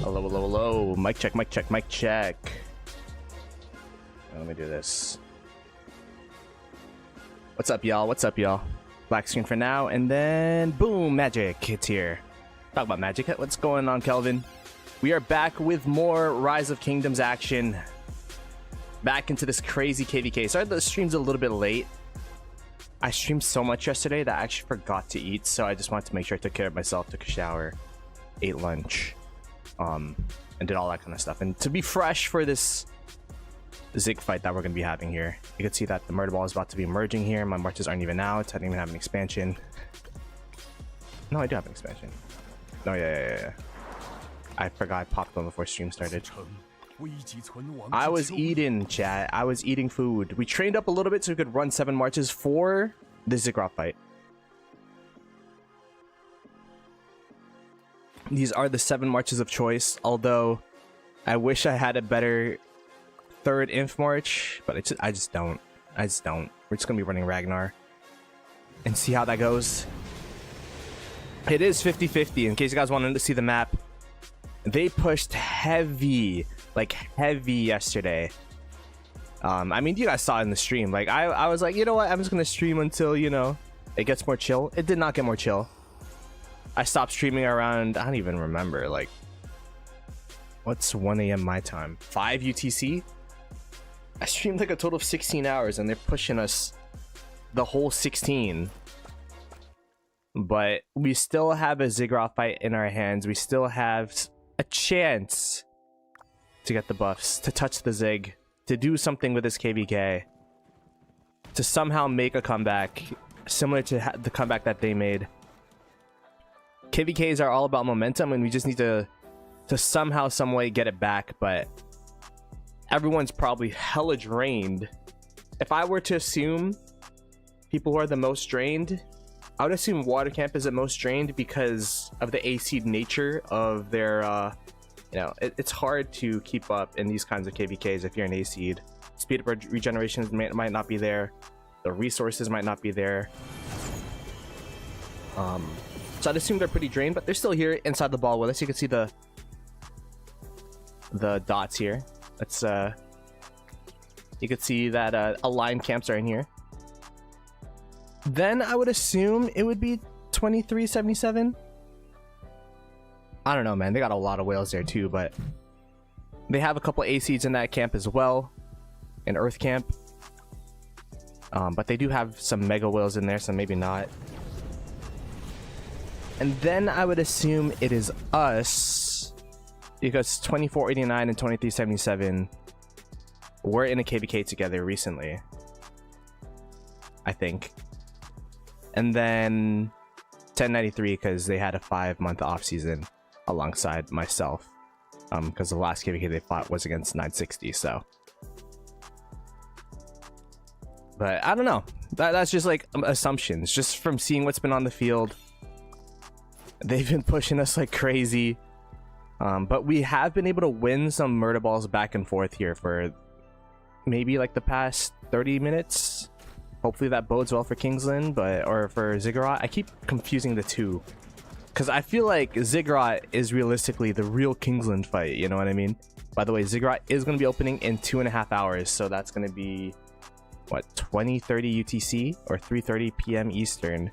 Hello, hello, hello. Mic check, mic check, mic check. Let me do this. What's up, y'all? What's up, y'all? Black screen for now, and then boom, magic. It's here. Talk about magic. What's going on, Kelvin? We are back with more Rise of Kingdoms action. Back into this crazy KVK. Sorry, the stream's a little bit late. I streamed so much yesterday that I actually forgot to eat, so I just wanted to make sure I took care of myself, took a shower, ate lunch, and did all that kind of stuff. And to be fresh for this Zig fight that we're going to be having here, you can see that the murder ball is about to be merging here. My marches aren't even out. I don't even have an expansion. No, I do have an expansion. No, yeah. I forgot I popped one before stream started. I was eating, chat. I was eating food. We trained up a little bit so we could run 7 marches for the Ziggurat fight. These are the 7 marches of choice, although I wish I had a better 3rd inf march, but I just don't. We're just gonna be running Ragnar and see how that goes. It is 50-50 in case you guys wanted to see the map. They pushed heavy, like heavy yesterday. I mean, you guys saw it in the stream. Like I was like, you know what, I'm just gonna stream until, you know, it gets more chill. It did not get more chill. I stopped streaming around, I don't even remember, like, what's 1 a.m. my time? 5 UTC? I streamed like a total of 16 hours and they're pushing us the whole 16. But we still have a Ziggurat fight in our hands. We still have a chance to get the buffs, to touch the Zig, to do something with this KVK, to somehow make a comeback similar to the comeback that they made. KVKs are all about momentum, and we just need to somehow, some way get it back. But everyone's probably hella drained. If I were to assume people who are the most drained, I would assume Water Camp is the most drained because of the AC nature of their, you know, it's hard to keep up in these kinds of KVKs if you're an AC. Speed up regeneration might not be there. The resources might not be there. So I'd assume they're pretty drained, but they're still here inside the ball with us. You can see the dots here. That's you can see that aligned camps are in here. Then I would assume it would be 2377. I don't know, man. They got a lot of whales there too, but they have a couple ACs in that camp as well, in Earth camp. But they do have some mega whales in there, so maybe not. And then I would assume it is us, because 2489 and 2377 were in a KVK together recently, I think. And then 1093 because they had a 5-month off season alongside myself, because the last KVK they fought was against 960. So, but I don't know, that's just like assumptions just from seeing what's been on the field. They've been pushing us like crazy, but we have been able to win some murder balls back and forth here for maybe like the past 30 minutes. Hopefully that bodes well for Kingsland, or for Ziggurat. I keep confusing the two because I feel like Ziggurat is realistically the real Kingsland fight, you know what I mean? By the way, Ziggurat is going to be opening in 2.5 hours, so that's going to be what, 20:30 UTC or 3:30 PM Eastern.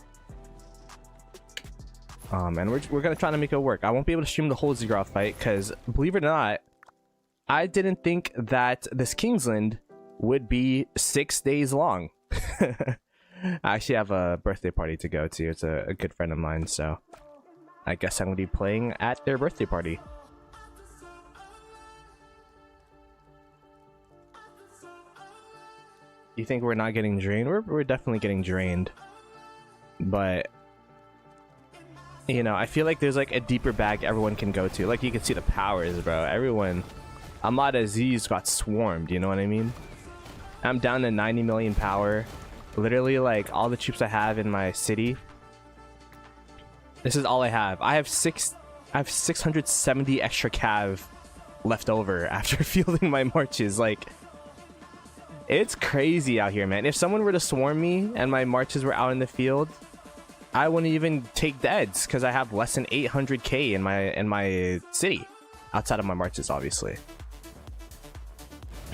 And we're gonna try to make it work. I won't be able to stream the whole Ziggurat fight because, believe it or not, I didn't think that this Kingsland would be 6 days long. I actually have a birthday party to go to. It's a good friend of mine, so I guess I'm gonna be playing at their birthday party. You think we're not getting drained? We're definitely getting drained, but you know, I feel like there's like a deeper bag everyone can go to. Like, you can see the powers, bro. Everyone, Ahmad Aziz got swarmed, you know what I mean? I'm down to 90 million power. Literally, like, all the troops I have in my city, this is all I have. I have 670 extra cav left over after fielding my marches. Like, it's crazy out here, man. If someone were to swarm me and my marches were out in the field, I wouldn't even take deads because I have less than 800k in my city. outside of my marches, obviously.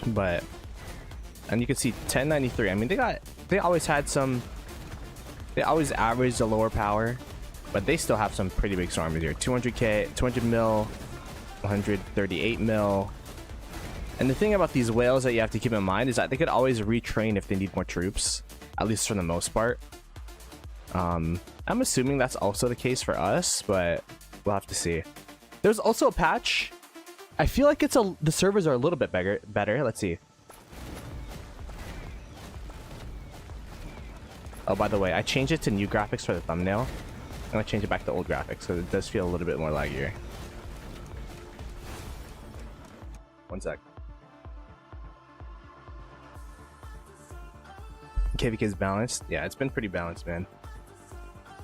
But, and you can see 1093. I mean, they always had some, they always averaged a lower power, but they still have some pretty big armies here. 200k, 200 mil, 138 mil. And the thing about these whales that you have to keep in mind is that they could always retrain if they need more troops, at least for the most part. I'm assuming that's also the case for us, but we'll have to see. There's also a patch. I feel like the servers are a little bit better. Let's see. Oh, by the way, I changed it to new graphics for the thumbnail. I'm gonna change it back to old graphics because it does feel a little bit more laggier. One sec. KVK is balanced. Yeah, it's been pretty balanced, man.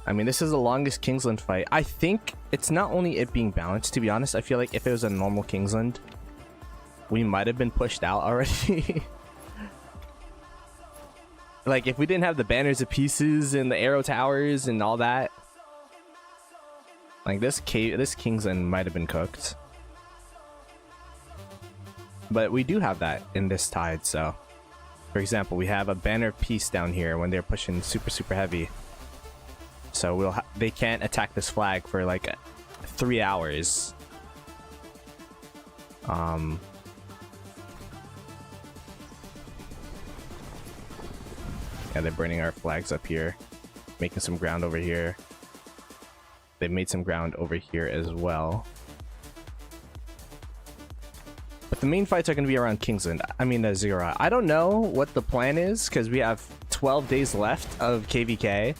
I mean, this is the longest Kingsland fight. I think it's not only it being balanced, to be honest. I feel like if it was a normal Kingsland, we might have been pushed out already. Like, if we didn't have the banners of pieces and the arrow towers and all that, like, this Kingsland might have been cooked. But we do have that in this tide, so... For example, we have a banner of peace down here when they're pushing super heavy. So they can't attack this flag for like 3 hours. Yeah, they're burning our flags up here, making some ground over here. They made some ground over here as well. But the main fights are going to be around Kingsland. I mean, the Ziggurat. I don't know what the plan is because we have 12 days left of KVK.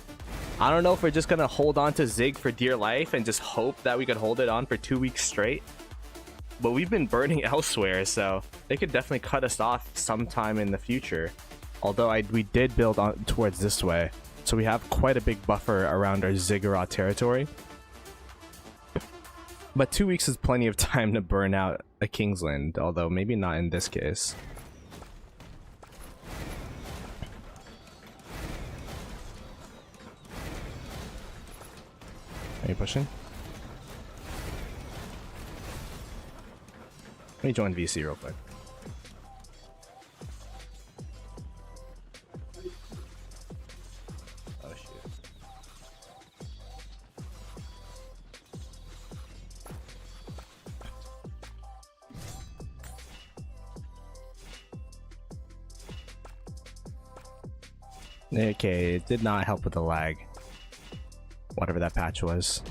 I don't know if we're just going to hold on to Zig for dear life and just hope that we could hold it on for 2 weeks straight. But we've been burning elsewhere, so they could definitely cut us off sometime in the future. Although we did build on towards this way, so we have quite a big buffer around our Ziggurat territory. But 2 weeks is plenty of time to burn out a Kingsland, although maybe not in this case. Are you pushing? Let me join VC real quick. Oh shit. Okay, it did not help with the lag. Whatever that patch was.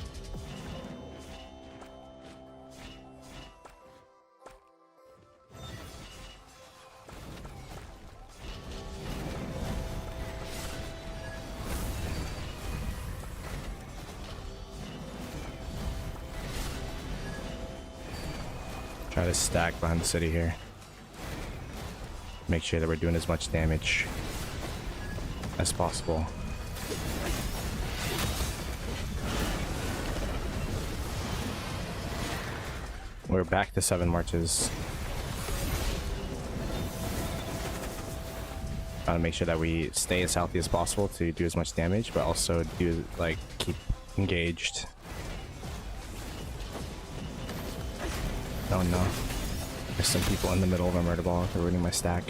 Try to stack behind the city here. Make sure that we're doing as much damage as possible. We're back to 7 marches. Trying to make sure that we stay as healthy as possible to do as much damage, but also do like keep engaged. Oh no. There's some people in the middle of a murder ball. They're ruining my stack.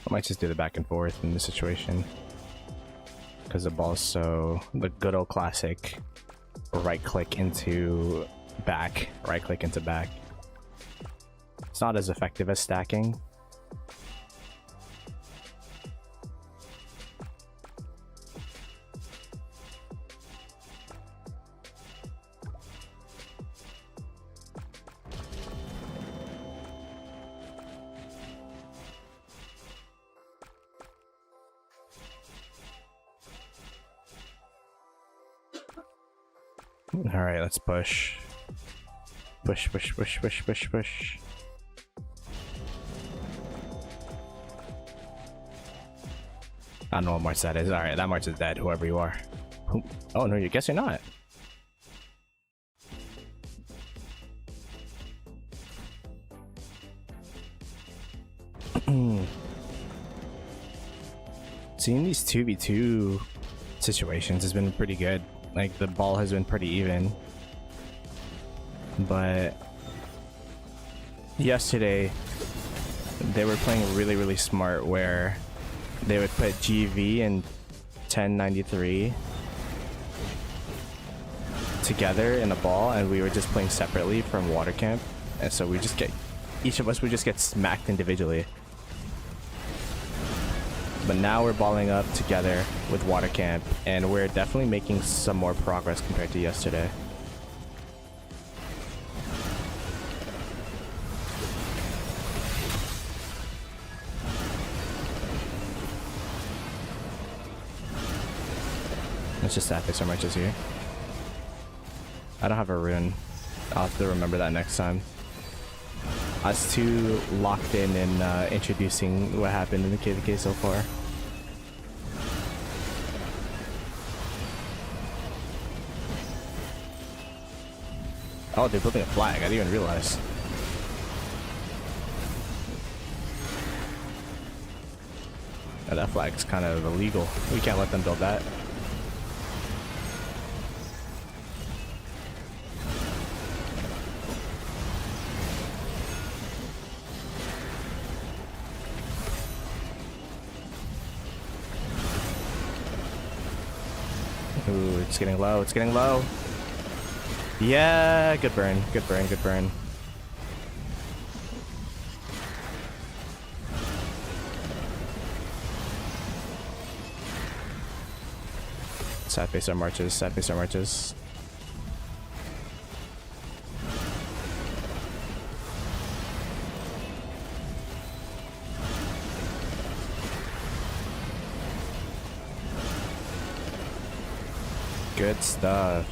I might just do the back and forth in this situation. Because the ball's so... the good old classic right click into back. Right click into back. It's not as effective as stacking. Alright, let's push. Push, push, push, push, push, push. I don't know what march that is. Alright, that march is dead, whoever you are. Oh no, you guess you're not. Seeing these 2v2 situations has been pretty good. Like, the ball has been pretty even. But yesterday, they were playing really, really smart where they would put GV and 1093 together in a ball, and we were just playing separately from water camp. And so we just get, each of us would just get smacked individually. But now we're balling up together with water camp, and we're definitely making some more progress compared to yesterday. Let's just sacrifice our marches here. I don't have a rune. I'll have to remember that next time. I was too locked in introducing what happened in the KVK so far. Oh, they're building a flag. I didn't even realize. Oh, that flag's kind of illegal. We can't let them build that. Ooh, it's getting low. It's getting low. Yeah, good burn. Good burn. Good burn. Side base our marches. Side base our marches. Good stuff.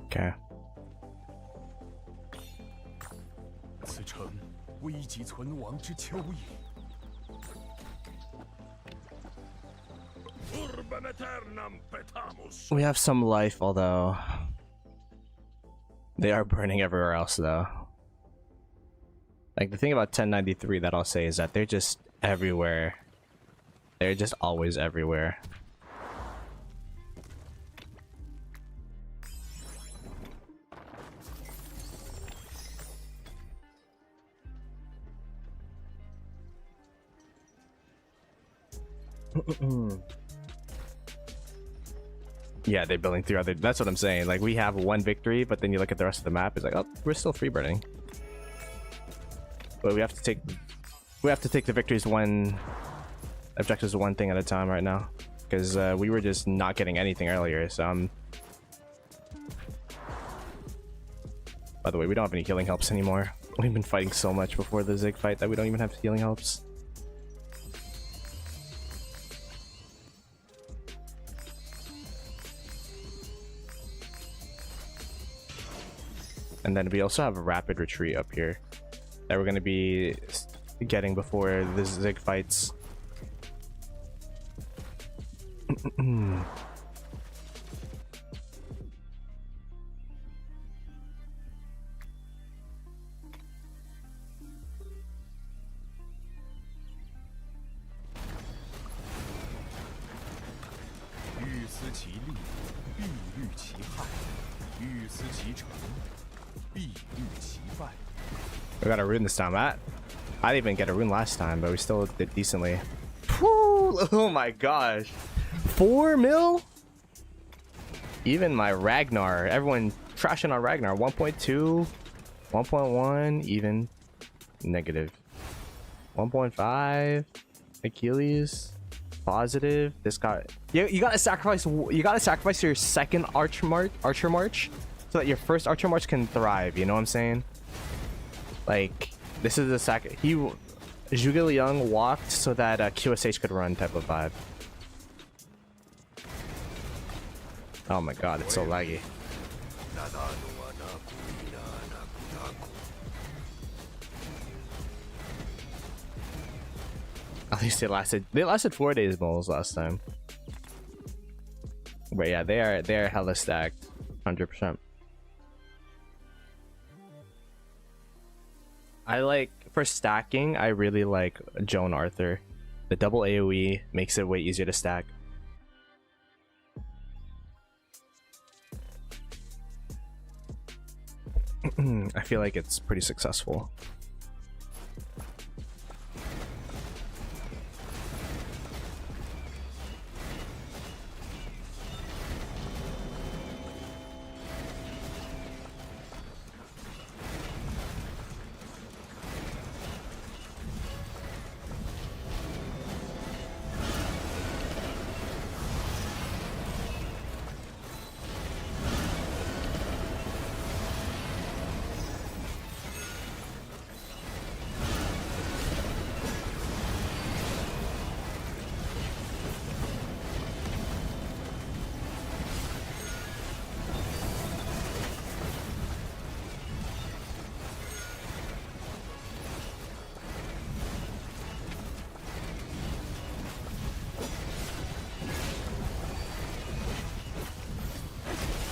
Okay. 此城危急存亡之秋也。 We have some life, although they are burning everywhere else, though. Like, the thing about 1093 that I'll say is that they're just everywhere. They're just always everywhere. Yeah, they're building through other. That's what I'm saying. Like, we have one victory, but then you look at the rest of the map, it's like, oh, we're still free burning. But we have to take the victories one objectives one thing at a time right now, because we were just not getting anything earlier. So by the way, we don't have any healing helps anymore. We've been fighting so much before the Zig fight that we don't even have healing helps. And then we also have a rapid retreat up here that we're going to be getting before the Zig fights. We got a rune this time, Matt. I didn't even get a rune last time, but we still did decently. Whew, oh my gosh. 4 mil? Even my Ragnar. Everyone trashing on Ragnar. 1.2, 1.1, even. Negative. 1.5. Achilles. Positive. This guy. You gotta sacrifice. You gotta sacrifice your second Archer March, so that your first Archer March can thrive. You know what I'm saying? Like, this is a Zhuge Liang walked so that QSH could run type of vibe. Oh my god, it's so laggy. At least they lasted 4 days bowls last time. But yeah, they are hella stacked. 100%. I like, for stacking, I really like Joan Arthur. The double AoE makes it way easier to stack. I feel like it's pretty successful.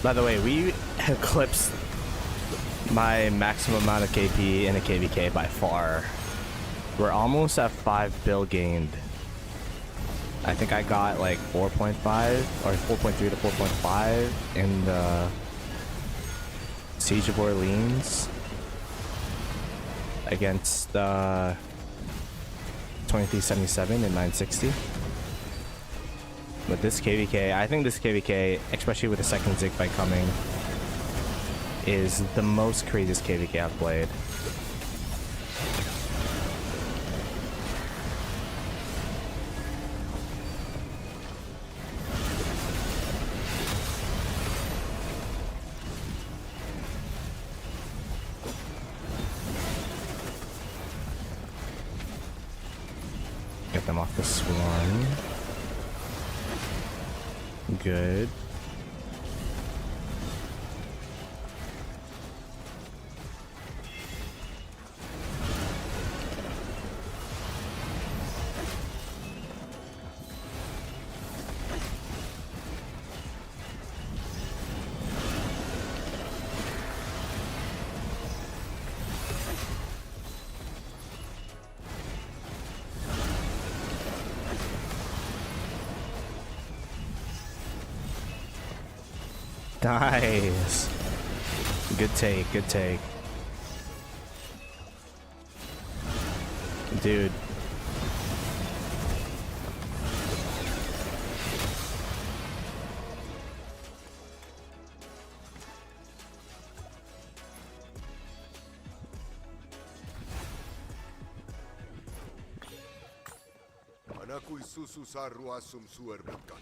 By the way, we eclipsed my maximum amount of KP in a KVK by far. We're almost at 5 bill gained. I think I got like 4.5 or 4.3 to 4.5 in the Siege of Orleans against 2377 and 960. But this KVK, I think this KVK, especially with the second Zig fight coming, is the most craziest KVK I've played. Get them off the swarm. Good. Nice. Good take, good take. Dude. Anaku isusu sarru asum suerbutkan.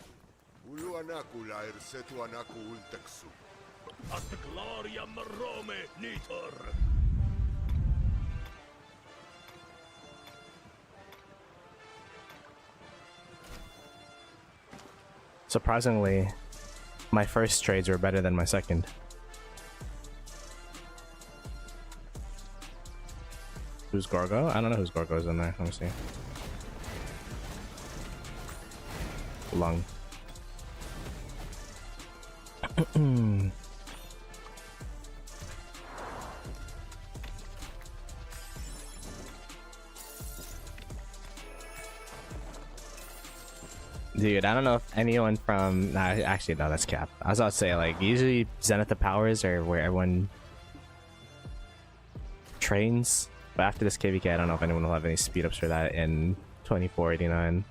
Ulu anaku lair setu anaku ulteksu. At gloria Rome nitor. Surprisingly, my first trades were better than my second. Who's Gorgo? I don't know who's Gorgo's in there. Let me see. Lung. Dude, I don't know if anyone from... Nah, actually, no, that's cap. I was about to say, like, usually Zenith the Powers are where everyone trains. But after this KVK, I don't know if anyone will have any speed ups for that in 2489.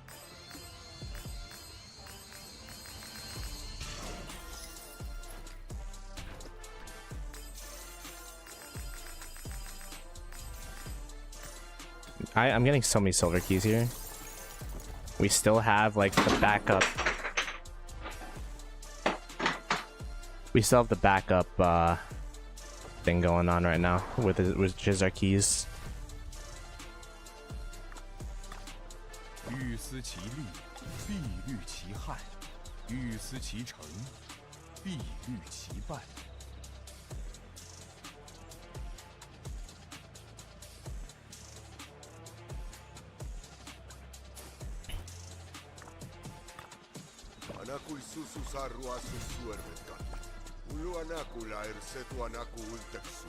I'm getting so many silver keys here. We still have like the backup. We still have the backup thing going on right now with just our keys. 欲思其利，必虑其害；欲思其成，必虑其败。Nakui susu sarua sum suervetka. Ulua nakula ersetua naku ulteksu.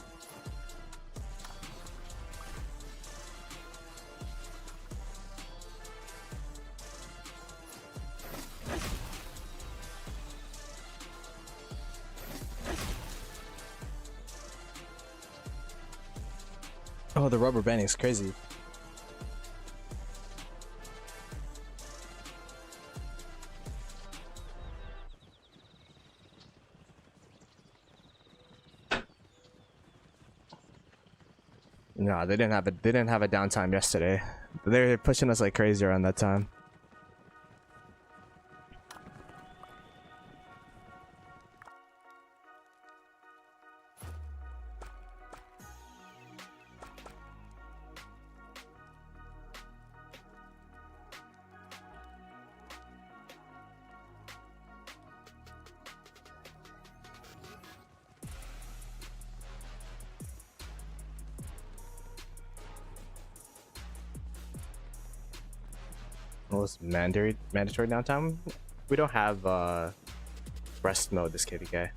Oh, the rubber banding is crazy. No, they didn't have a downtime yesterday. They were pushing us like crazy around that time. Was mandatory downtime. We don't have rest mode this KDK.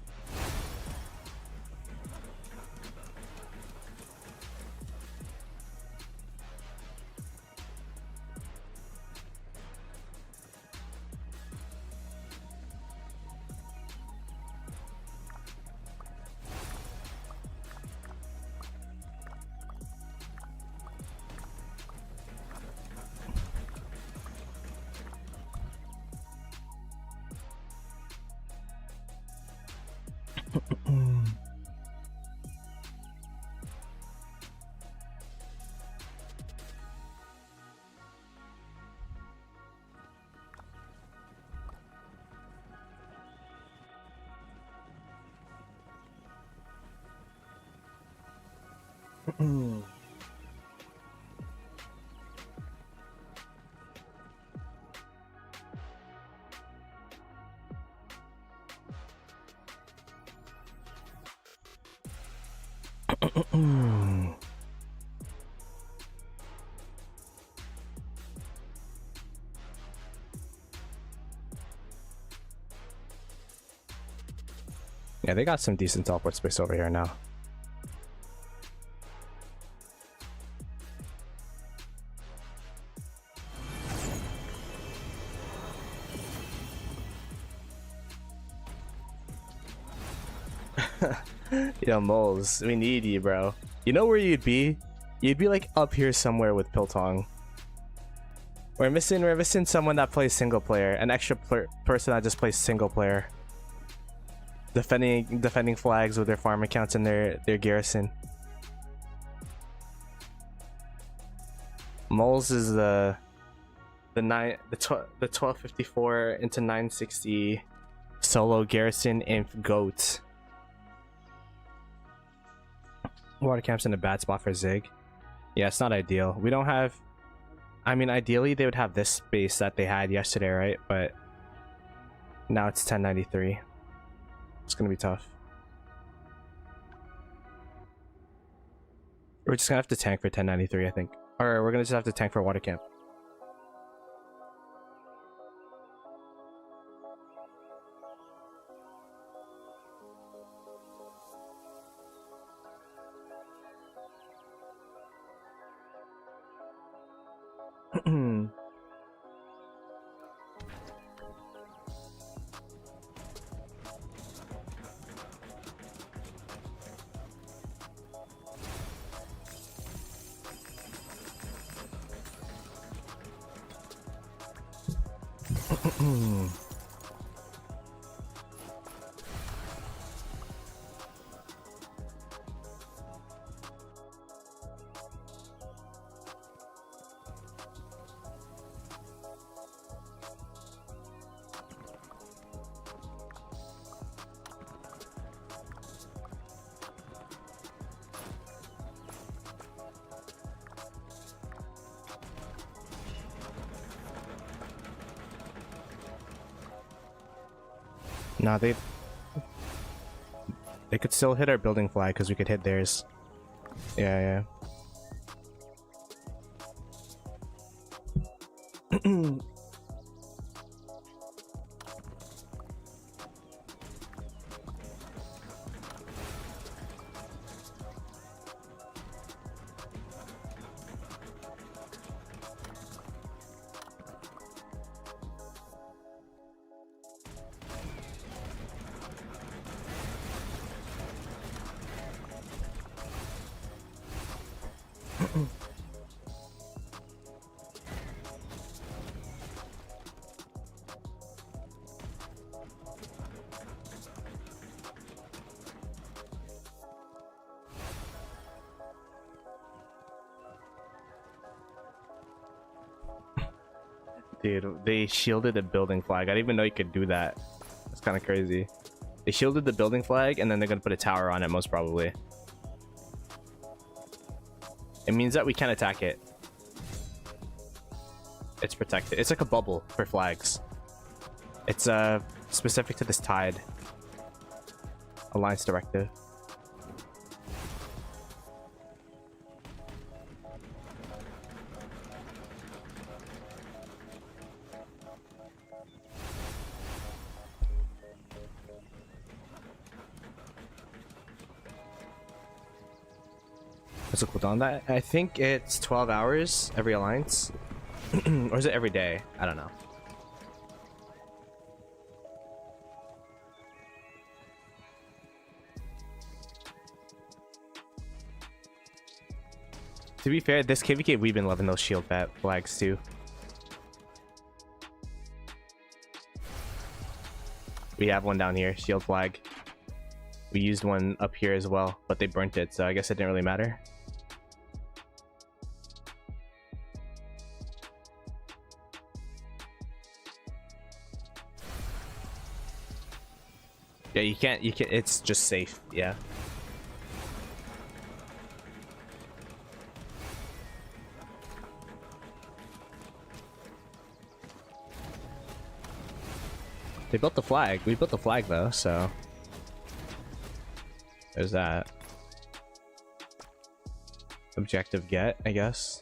Yeah, they got some decent teleport space over here now. Yo, Moles, we need you, bro. You know where you'd be? You'd be like up here somewhere with Piltong. We're missing someone that plays single player, an extra person that just plays single player. Defending flags with their farm accounts and their garrison. Moles is the 1254 into 960 solo garrison imp goat. Water camp's in a bad spot for Zig. Yeah, it's not ideal. We don't have, I mean, ideally they would have this space that they had yesterday, right? But now it's 1093. It's gonna be tough. We're just gonna have to tank for 1093, I think. Or we're gonna just have to tank for water camp. Nah, they could still hit our building flag because we could hit theirs. Yeah, yeah. Dude, they shielded the building flag. I didn't even know you could do that. That's kind of crazy. They shielded the building flag, and then they're gonna put a tower on it, most probably. It means that we can't attack it. It's protected. It's like a bubble for flags. It's specific to this tide. Alliance directive. What's the cooldown on that? I think it's 12 hours every alliance. Or is it every day? I don't know. To be fair, this KVK, we've been loving those shield flags too. We have one down here, shield flag. We used one up here as well, but they burnt it, so I guess it didn't really matter. Yeah, you can't, it's just safe, yeah. They built the flag. We built the flag though, so there's that. Objective get, I guess.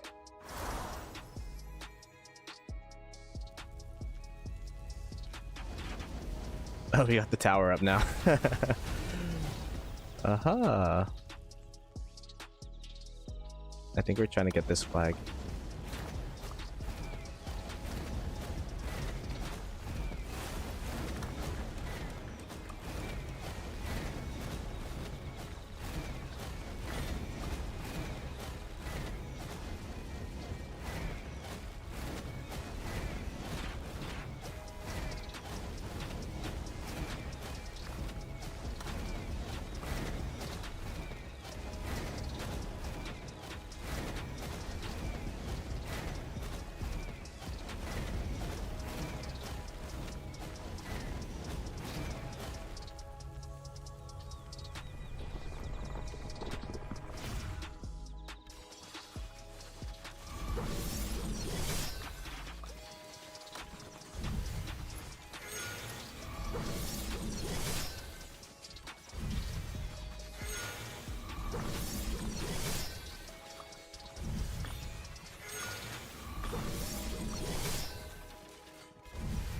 Oh, we got the tower up now. Aha. I think we're trying to get this flag.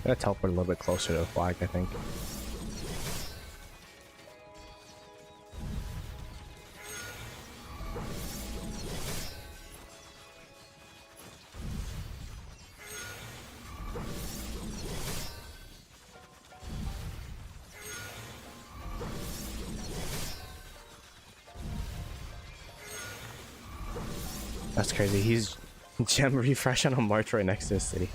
I'm gonna teleport a little bit closer to the flag, I think. That's crazy. He's gem refresh on a march right next to the city.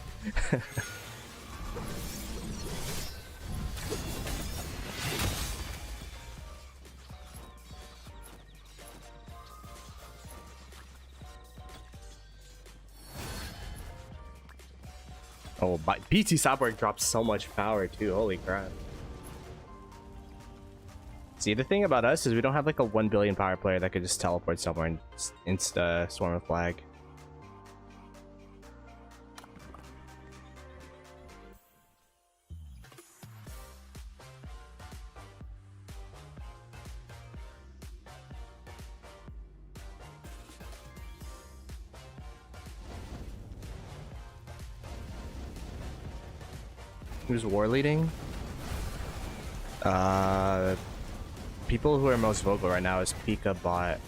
Oh, BT Cyborg drops so much power too. Holy crap. See, the thing about us is we don't have like a 1 billion power player that could just teleport somewhere and insta swarm a flag. Who's war leading? People who are most vocal right now is Pika, Bot,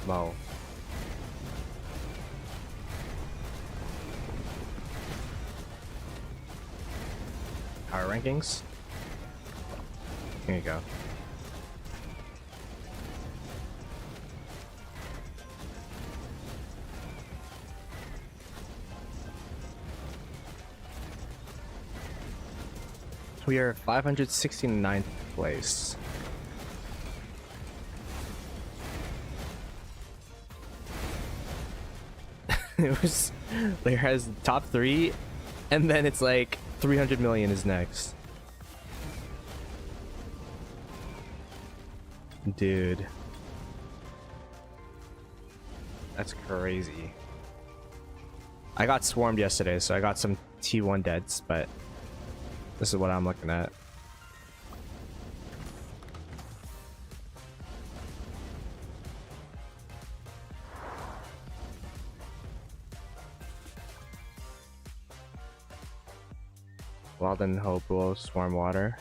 Mo. Power rankings? Here you go. We are 569th place. It was like has top 3, and then it's like 300 million is next. Dude, that's crazy. I got swarmed yesterday, so I got some T1 deads, but this is what I'm looking at. Walden Hope will swarm water.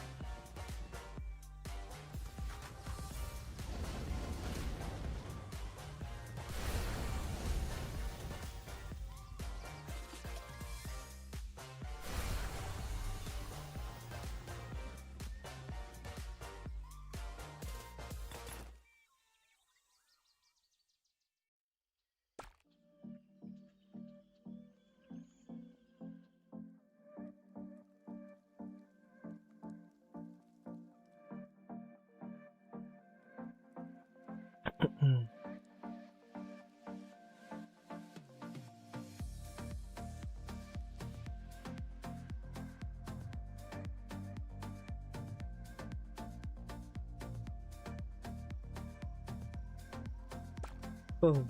Oh. You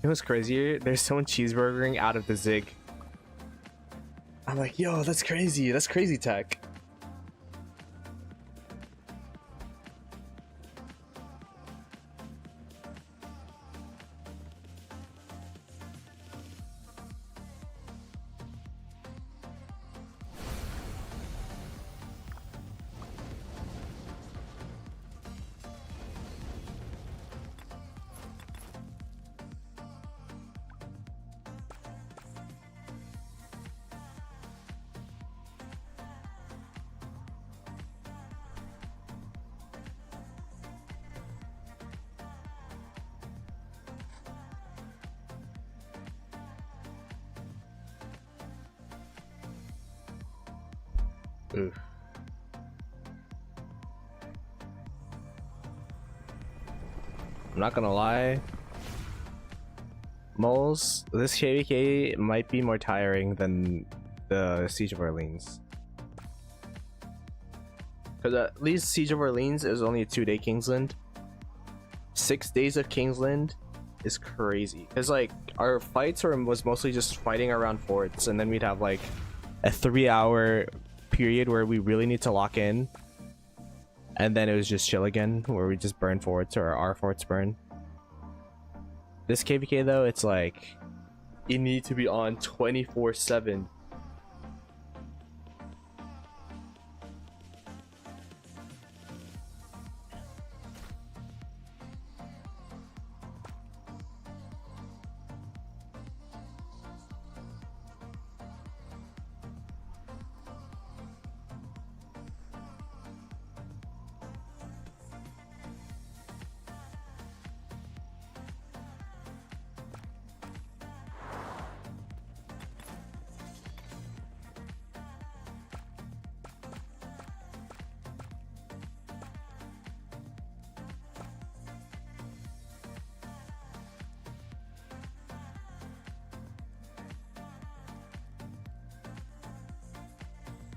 know what's crazier? There's someone cheeseburgering out of the Zig. I'm like, yo, that's crazy. That's crazy tech. Oof. I'm not gonna lie, moles, this KVK might be more tiring than the Siege of Orleans. Because at least Siege of Orleans is only a 2-day Kingsland. 6 days of Kingsland is crazy. Because like our fights was mostly just fighting around forts, and then we'd have like a 3-hour period where we really need to lock in, and then it was just chill again where we just burn forts or our forts burn. This KVK though, it's like you need to be on 24/7.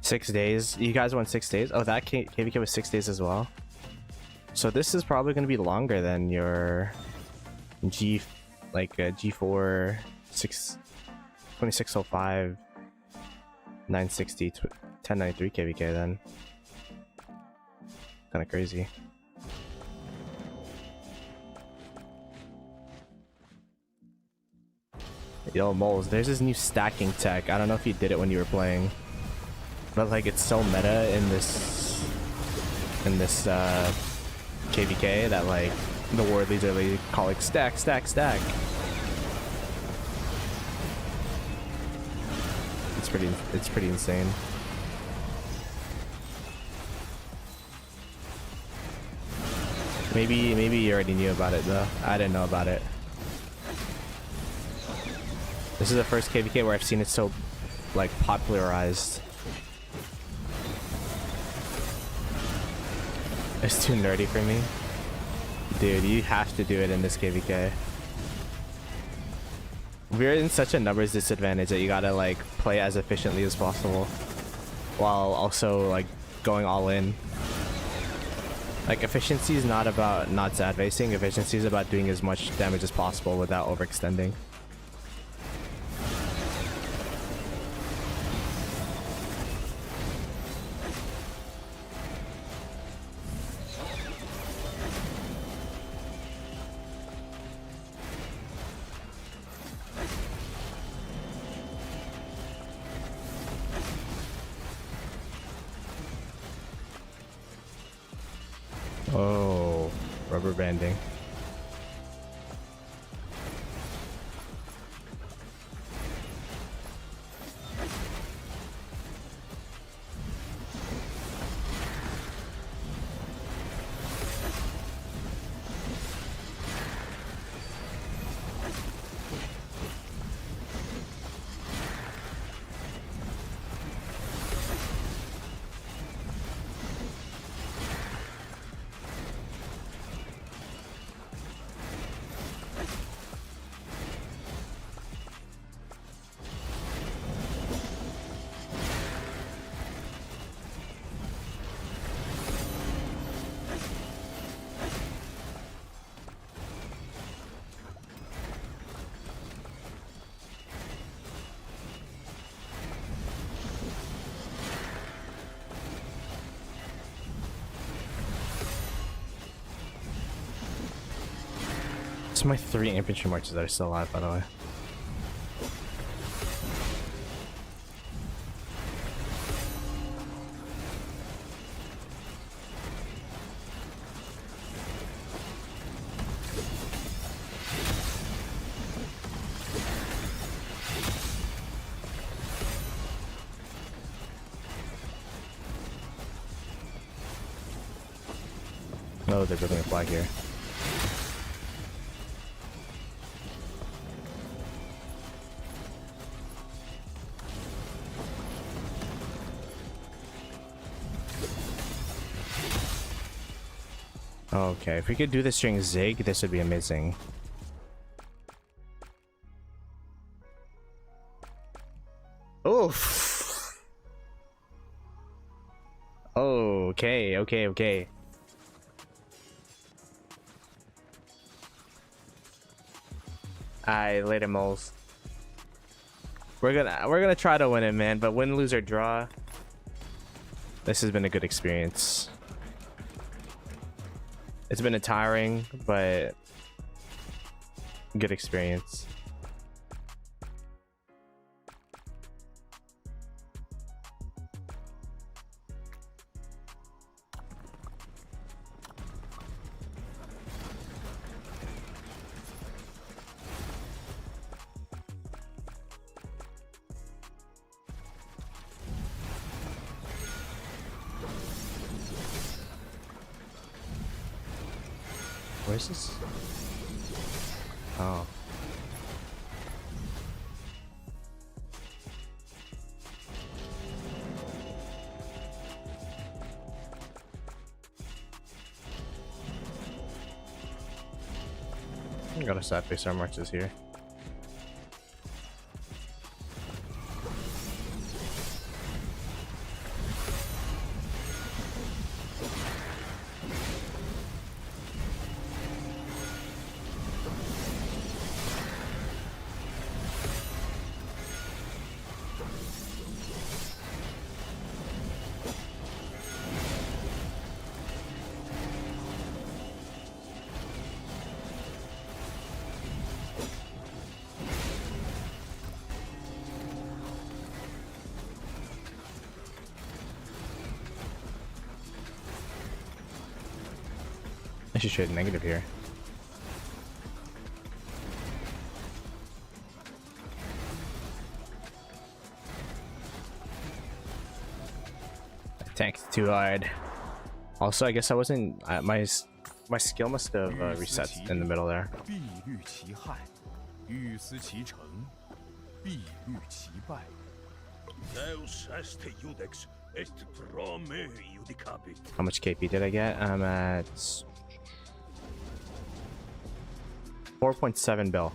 Six days. You guys went 6 days? Oh, that KVK was 6 days as well. So this is probably going to be longer than your G, like G4 2605 960 1093 KVK then. Kind of crazy. Yo, moles, there's this new stacking tech. I don't know if you did it when you were playing, but like it's so meta in this KVK that like the Wardleys are like calling stack, stack, stack. It's pretty insane. Maybe you already knew about it though. I didn't know about it. This is the first KVK where I've seen it so like popularized. It's too nerdy for me. Dude, you have to do it in this KVK. We're in such a numbers disadvantage that you gotta like play as efficiently as possible while also like going all in. Like efficiency is not about not sad facing, efficiency is about doing as much damage as possible without overextending. Oh, rubber banding. It's my 3 infantry marches that are still alive, by the way. Oh, they're building a flag here. Okay, if we could do this during Zig, this would be amazing. Oof. Okay, okay, okay. Alright, later moles. We're gonna try to win it, man, but win, lose, or draw. This has been a good experience. It's been a tiring, but good experience. Where's this? Oh. I got a sad face our marches here. I should trade negative here. Tanked too hard. Also, I guess I wasn't. My skill must have reset in the middle there. How much KP did I get? I'm at 4.7 bill.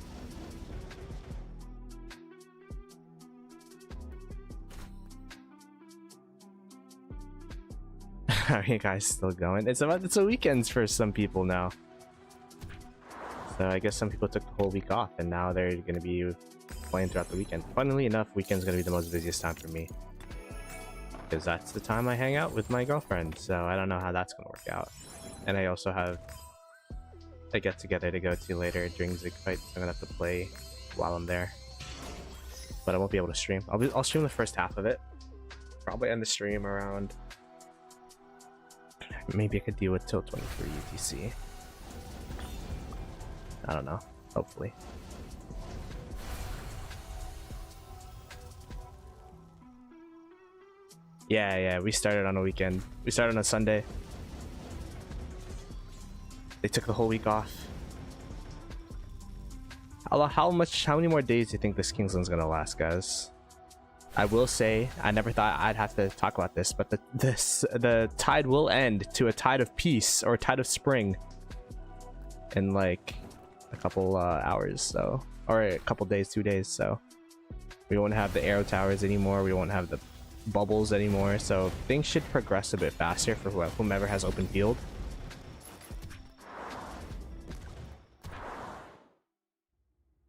Are you guys still going? It's a weekends for some people now. So I guess some people took the whole week off and now they're gonna be playing throughout the weekend. Funnily enough, weekend's gonna be the most busiest time for me, because that's the time I hang out with my girlfriend. So I don't know how that's gonna work out. And I also have a get together to go to later during Ziggurat, so I'm gonna have to play while I'm there. But I won't be able to stream. I'll stream the first half of it. Probably end the stream around. Maybe I could deal with till 23 UTC. I don't know. Hopefully. Yeah, we started on a weekend. We started on a Sunday. They took the whole week off. How many more days do you think this Kingsland's gonna last, guys? I will say, I never thought I'd have to talk about this, but the tide will end to a tide of peace or a tide of spring in like a couple hours, so, or a couple days, 2 days. So we won't have the arrow towers anymore. We won't have the bubbles anymore. So things should progress a bit faster for whomever has open field.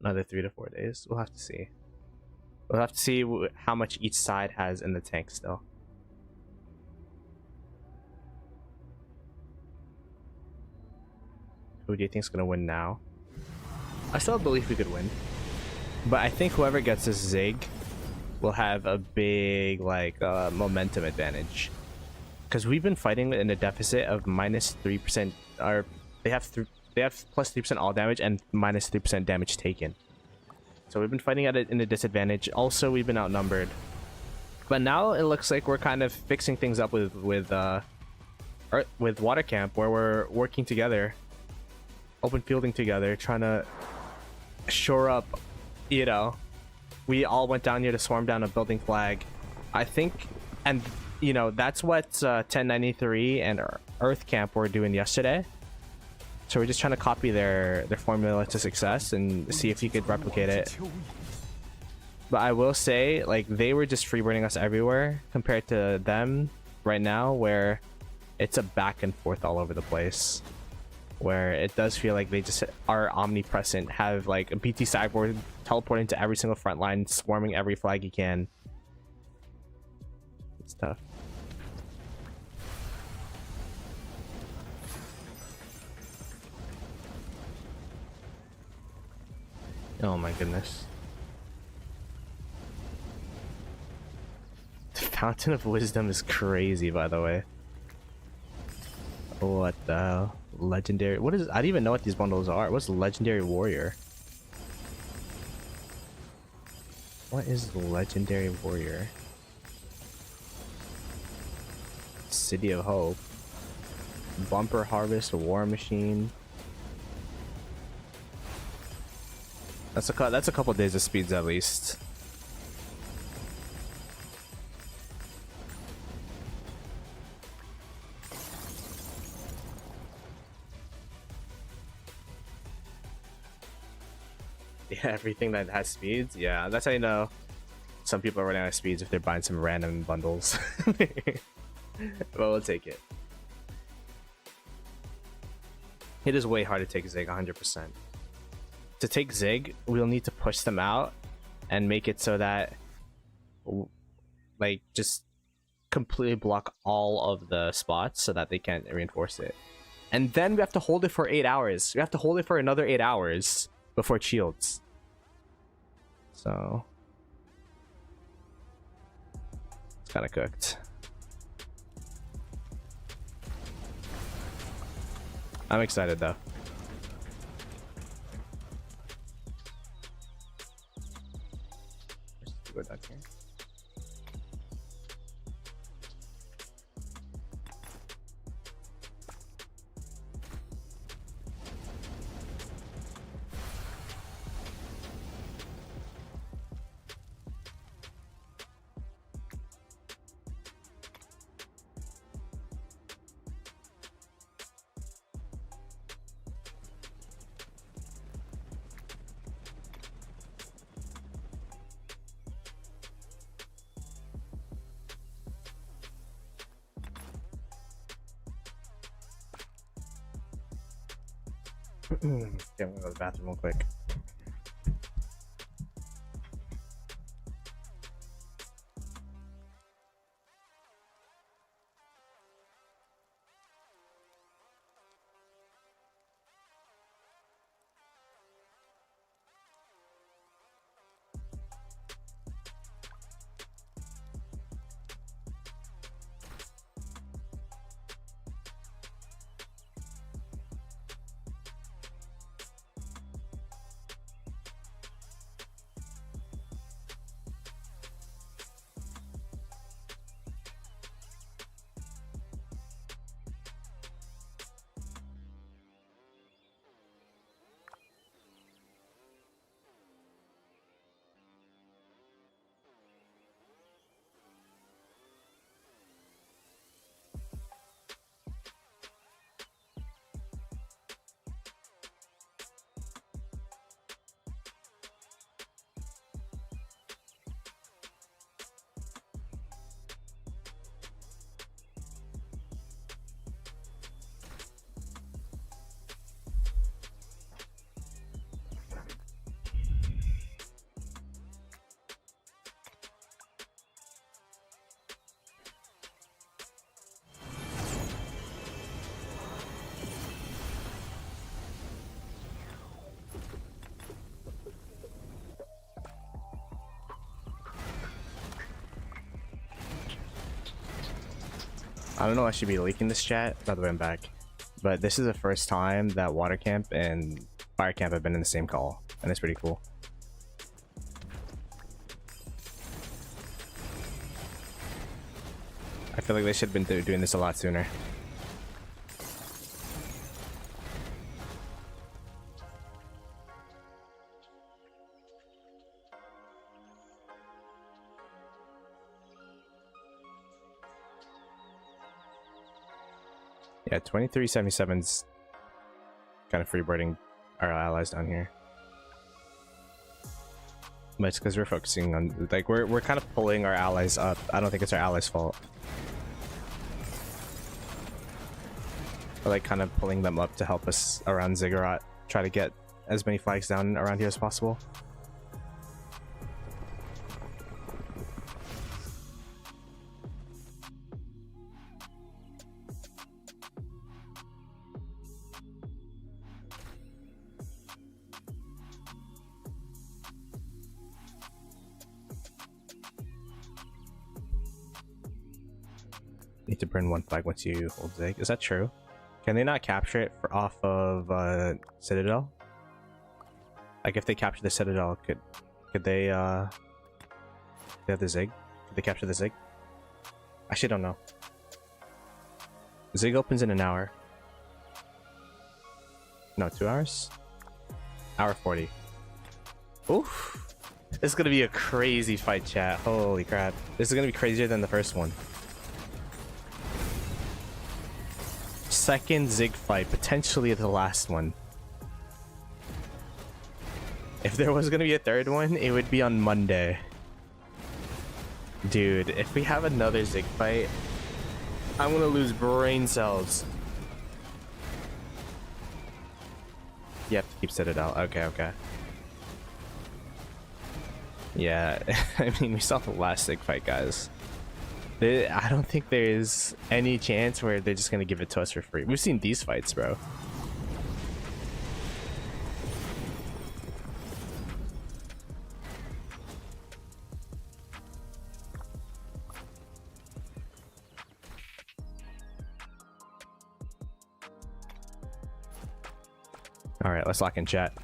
Another 3 to 4 days. We'll have to see. We'll have to see how much each side has in the tank still. Who do you think is going to win now? I still believe we could win. But I think whoever gets this Zig will have a big like momentum advantage. Because we've been fighting in a deficit of minus 3%. Or they have plus 3% all damage and minus 3% damage taken. So we've been fighting at it in a disadvantage. Also, we've been outnumbered. But now it looks like we're kind of fixing things up with Water Camp, where we're working together, open fielding together, trying to shore up. You know, we all went down here to swarm down a building flag, I think, and you know that's what 1093 and Earth Camp were doing yesterday. So we're just trying to copy their formula to success and see if you could replicate it. But I will say, like, they were just freeburning us everywhere compared to them right now, where it's a back and forth all over the place. Where it does feel like they just are omnipresent, have like a BT sideboard teleporting to every single front line, swarming every flag you can. It's tough. Oh my goodness. The Fountain of Wisdom is crazy, by the way. What the hell? Legendary. What is? I don't even know what these bundles are. What's Legendary Warrior? What is Legendary Warrior? City of Hope. Bumper Harvest, War Machine. That's a couple days of speeds at least. Yeah, everything that has speeds. Yeah, that's how you know some people are running out of speeds if they're buying some random bundles. But we'll take it. It is way hard to take Zig 100%. To take Zig, we'll need to push them out and make it so that, like, just completely block all of the spots so that they can't reinforce it. And then we have to hold it for 8 hours. We have to hold it for another 8 hours before it shields. So it's kind of cooked. I'm excited though. Go down here. Okay, I'm gonna go to the bathroom real quick. I don't know, I should be leaking this chat. By the way, I'm back. But this is the first time that water camp and fire camp have been in the same call, and it's pretty cool. I feel like they should have been doing this a lot sooner. Yeah, 2377's kind of freeboarding our allies down here. But it's because we're focusing on, like, we're kind of pulling our allies up. I don't think it's our allies' fault. We're like kind of pulling them up to help us around Ziggurat. Try to get as many flags down around here as possible. Need to burn one flag once you hold Zig. Is that true? Can they not capture it off of Citadel? Like if they capture the Citadel, could they have the Zig? Could they capture the Zig? I actually don't know. Zig opens in an hour. No, 2 hours? Hour 40. Oof. This is gonna be a crazy fight, chat. Holy crap. This is gonna be crazier than the first one. Second Zig fight, potentially the last one. If there was gonna be a third one, it would be on Monday. Dude, if we have another Zig fight, I'm gonna lose brain cells. You have to keep Citadel. Okay, okay. Yeah, I mean, we saw the last Zig fight, guys. I don't think there's any chance where they're just gonna give it to us for free. We've seen these fights, bro. All right, let's lock in chat.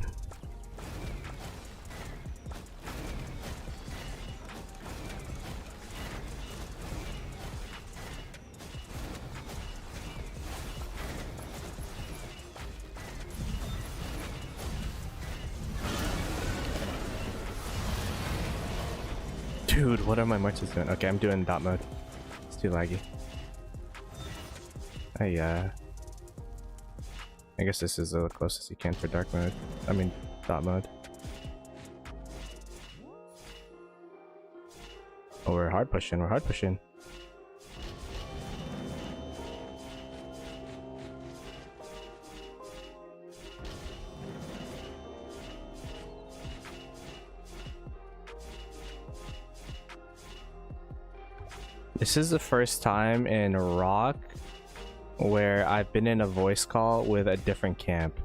Dude, what are my marches doing? Okay, I'm doing dot mode. It's too laggy. I guess this is the closest you can for dark mode. I mean, dot mode. Oh, we're hard pushing. We're hard pushing. This is the first time in Rock where I've been in a voice call with a different camp.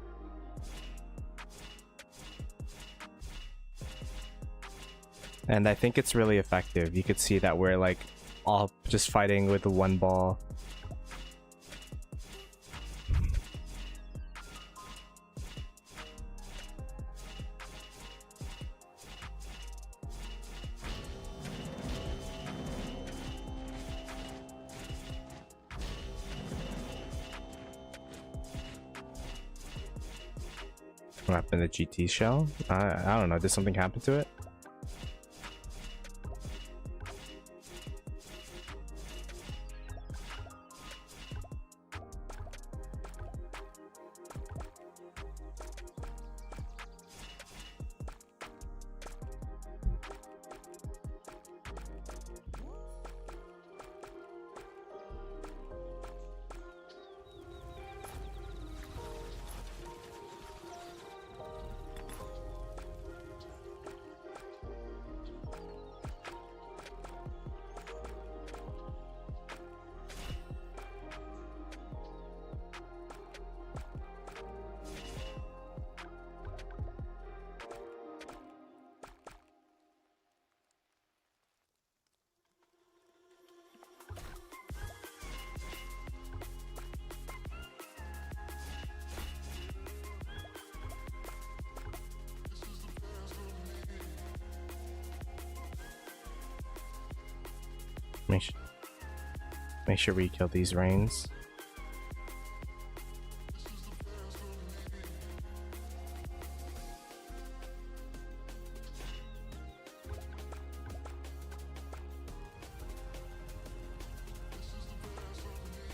And I think it's really effective. You could see that we're like all just fighting with one ball. What happened to GT shell? I don't know. Did something happen to it? Make sure we kill these rains.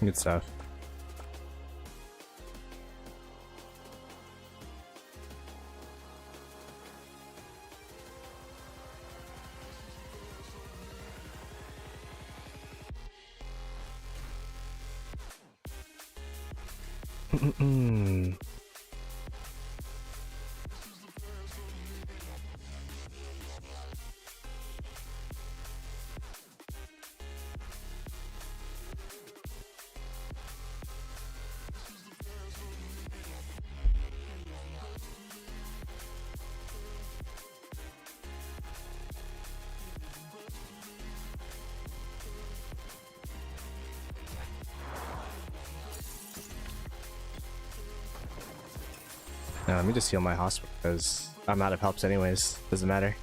Good stuff. Now, let me just heal my hospital because I'm out of helps anyways. Doesn't matter.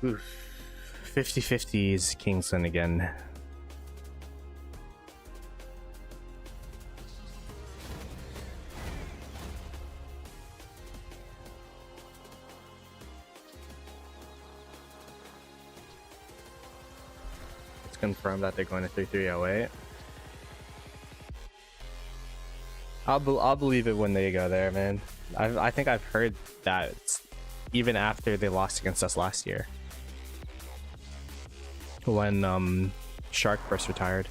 Oof. 50-50s Kingsland again. It's confirmed that they're going to 3308. I'll believe it when they go there, man. I think I've heard that even after they lost against us last year. When Shark first retired.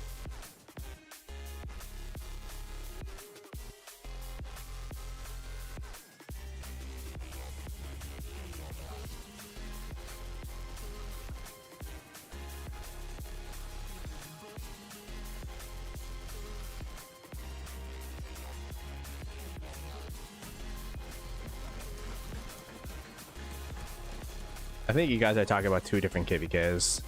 I think you guys are talking about two different KVKs.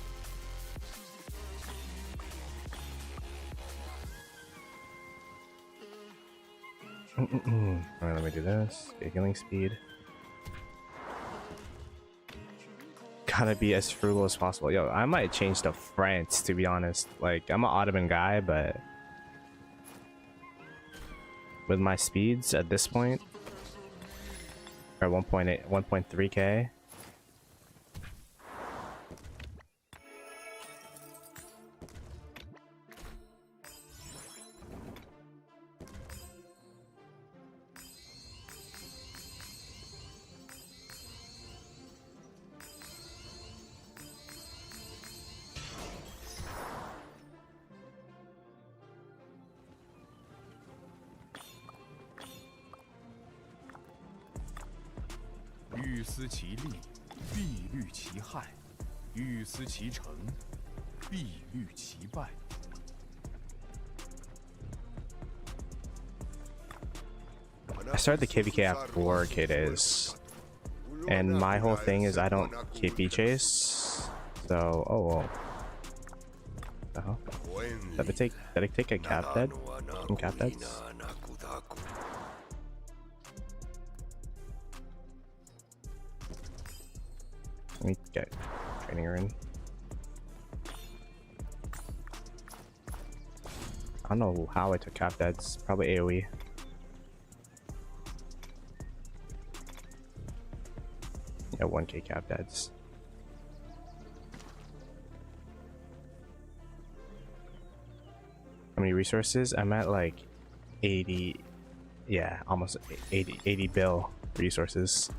Alright, let me do this. Get healing speed. Gotta be as frugal as possible. Yo, I might change to France, to be honest. Like, I'm an Ottoman guy, but with my speeds at this point, or 1.8, 1.3k. 思其利，必虑其害；欲思其成，必虑其败。 I started the KVK at 4K days, and my whole thing is I don't KP chase. So, oh, whoa. The hell? Did I take a cap dead? Some cap deads? Let me get training her in. I don't know how I took cap deads. Probably AoE. Yeah, 1k cap deads. How many resources? I'm at like 80. Yeah, almost 80 bill resources.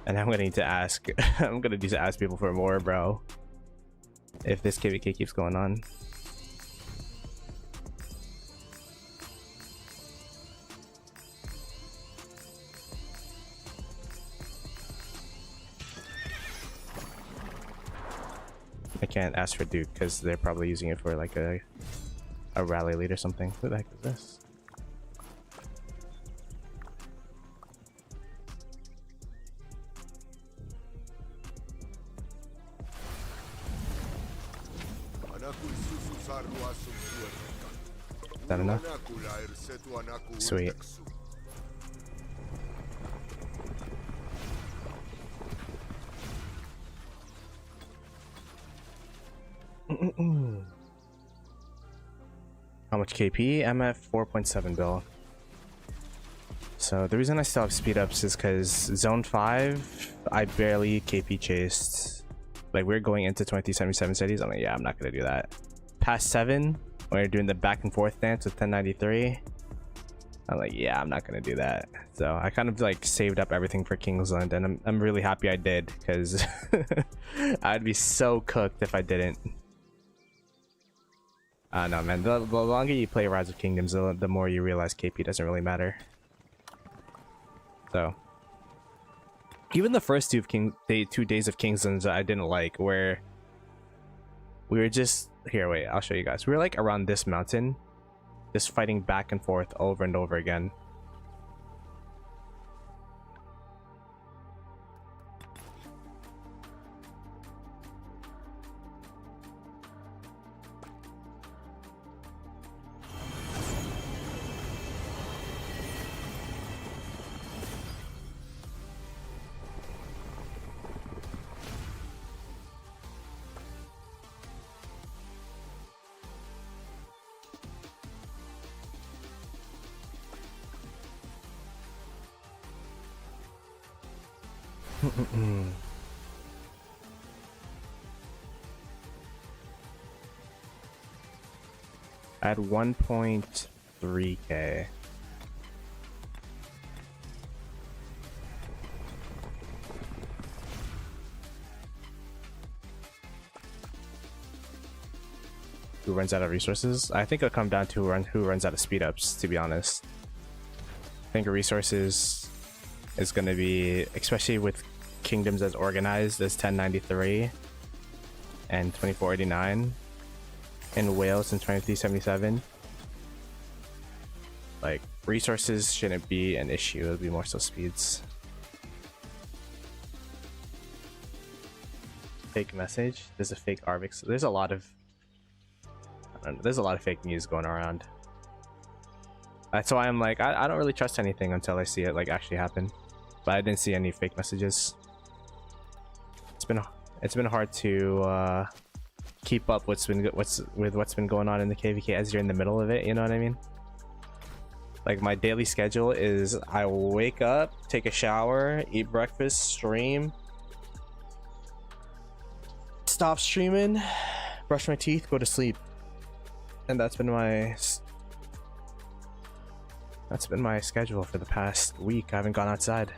And I'm gonna need to ask. I'm gonna need to ask people for more, bro. If this KVK keeps going on. I can't ask for Duke because they're probably using it for like a rally lead or something. Who the heck is this? Is that enough? Sweet. How much KP? I'm at 4.7 bill. So the reason I still have speed ups is because zone 5 I barely KP chased. Like we're going into 2077 cities. I'm like, yeah, I'm not gonna do that. Past 7 when you're doing the back and forth dance with 1093, I'm like, yeah, I'm not gonna do that. So I kind of like saved up everything for Kingsland, and I'm really happy I did, because I'd be so cooked if I didn't. No, man, the longer you play Rise of Kingdoms, the more you realize KP doesn't really matter. So even the first 2 days of Kingslands I didn't like, where we were just here. Wait, I'll show you guys. We were like around this mountain, just fighting back and forth over and over again. I had 1.3k. Who runs out of resources? I think it'll come down to who runs out of speed ups, to be honest. I think resources is going to be, especially with kingdoms as organized as 1093 and 2489 in Wales in 2377. Like, resources shouldn't be an issue, it'll be more so speeds. Fake message. There's a fake Arvix. There's a lot of, I don't know, there's a lot of fake news going around. That's why I'm like, I don't really trust anything until I see it like actually happen. But I didn't see any fake messages. It's been hard to keep up what's been going on in the KVK as you're in the middle of it, you know what I mean? Like, my daily schedule is I will wake up, take a shower, eat breakfast, stream, stop streaming, brush my teeth, go to sleep. And that's been my schedule for the past week. I haven't gone outside.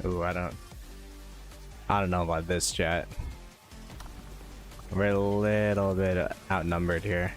Ooh, I don't know about this, chat. We're a little bit outnumbered here.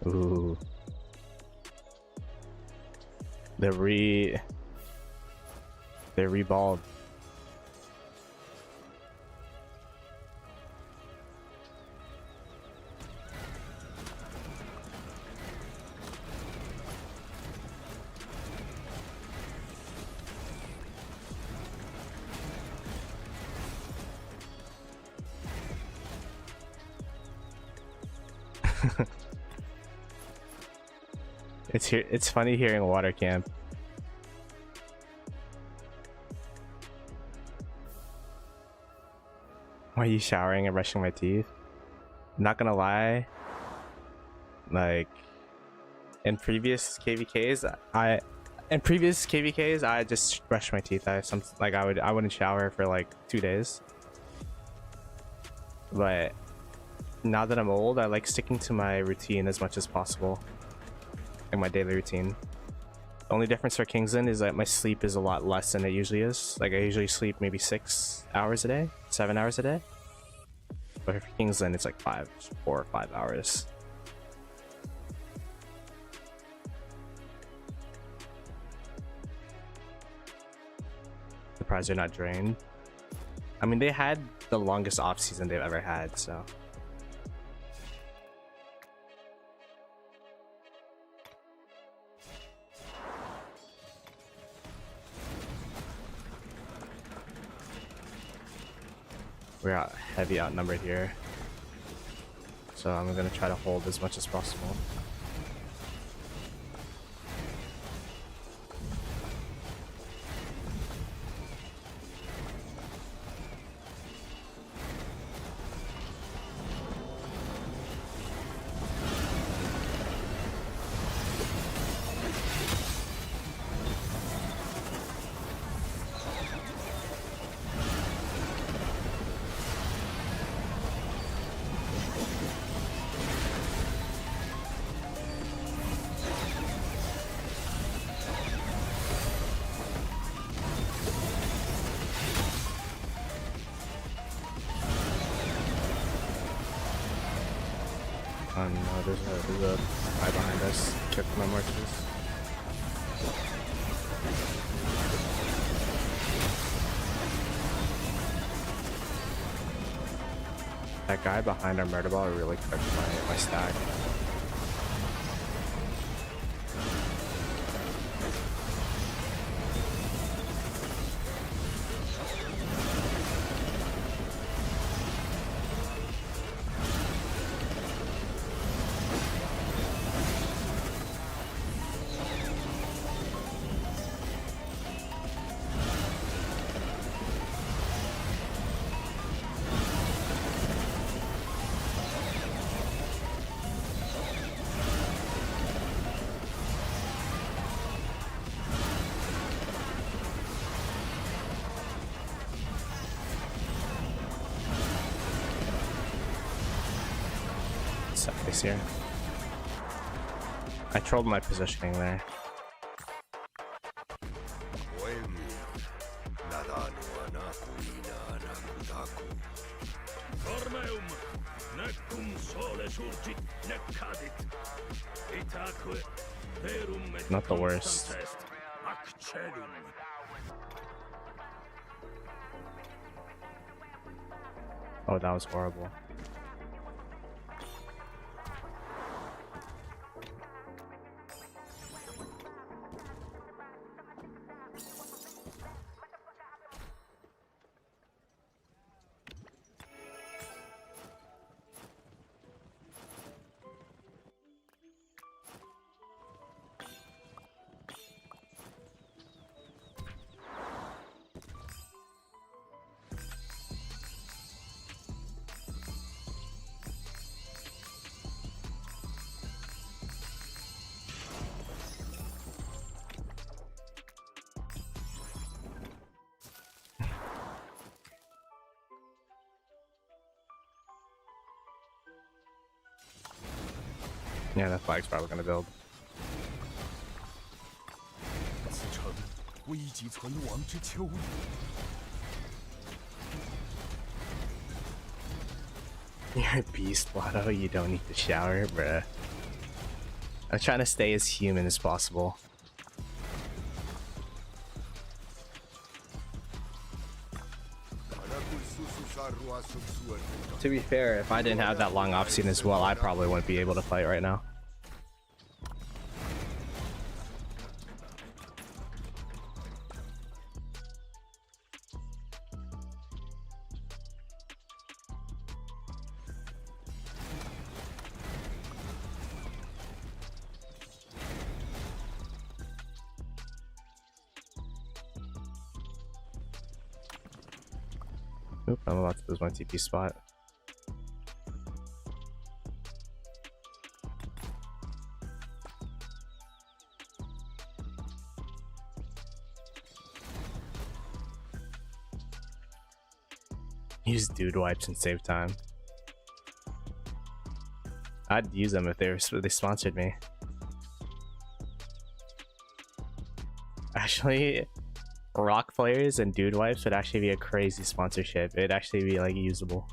Ooh. They're reballed. It's funny hearing water camp. Why are you showering and brushing my teeth? Not gonna lie, like in previous KVKs, I just brushed my teeth. I wouldn't shower for like 2 days. But now that I'm old, I like sticking to my routine as much as possible. Like my daily routine. The only difference for Kingsland is that my sleep is a lot less than it usually is. Like I usually sleep maybe 6 hours a day, 7 hours a day. But for Kingsland, it's like 4 or 5 hours. Surprised they're not drained. I mean, they had the longest off season they've ever had, so. We're heavy outnumbered here, so I'm gonna try to hold as much as possible. Oh no, there's a guy behind us. Kick my marches. That guy behind our murder ball really cooked my stack. This here. I trolled my positioning there. Not the worst. Oh, that was horrible. Yeah, that flag's probably gonna build. 此城危急存亡之秋矣。 You're a beast, Ploto. You don't need to shower, bruh. I'm trying to stay as human as possible. To be fair, if I didn't have that long off scene as well, I probably wouldn't be able to fight right now. Oop, I'm about to lose my TP spot. Use dude wipes and save time. I'd use them if they sponsored me. Actually, rock players and dude wipes would actually be a crazy sponsorship. It'd actually be like usable.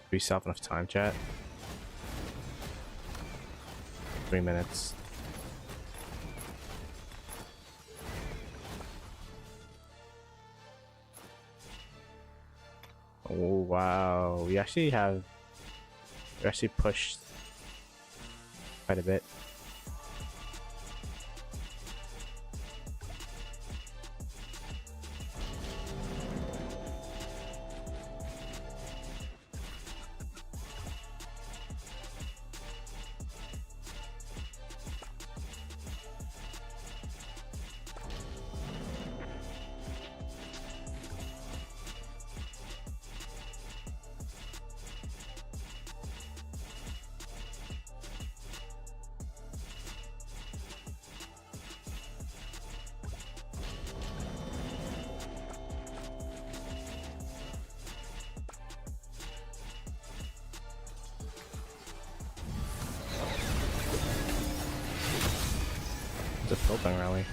Do we still have enough time, chat? 3 minutes. Oh wow, we actually pushed quite a bit. It's a building rally.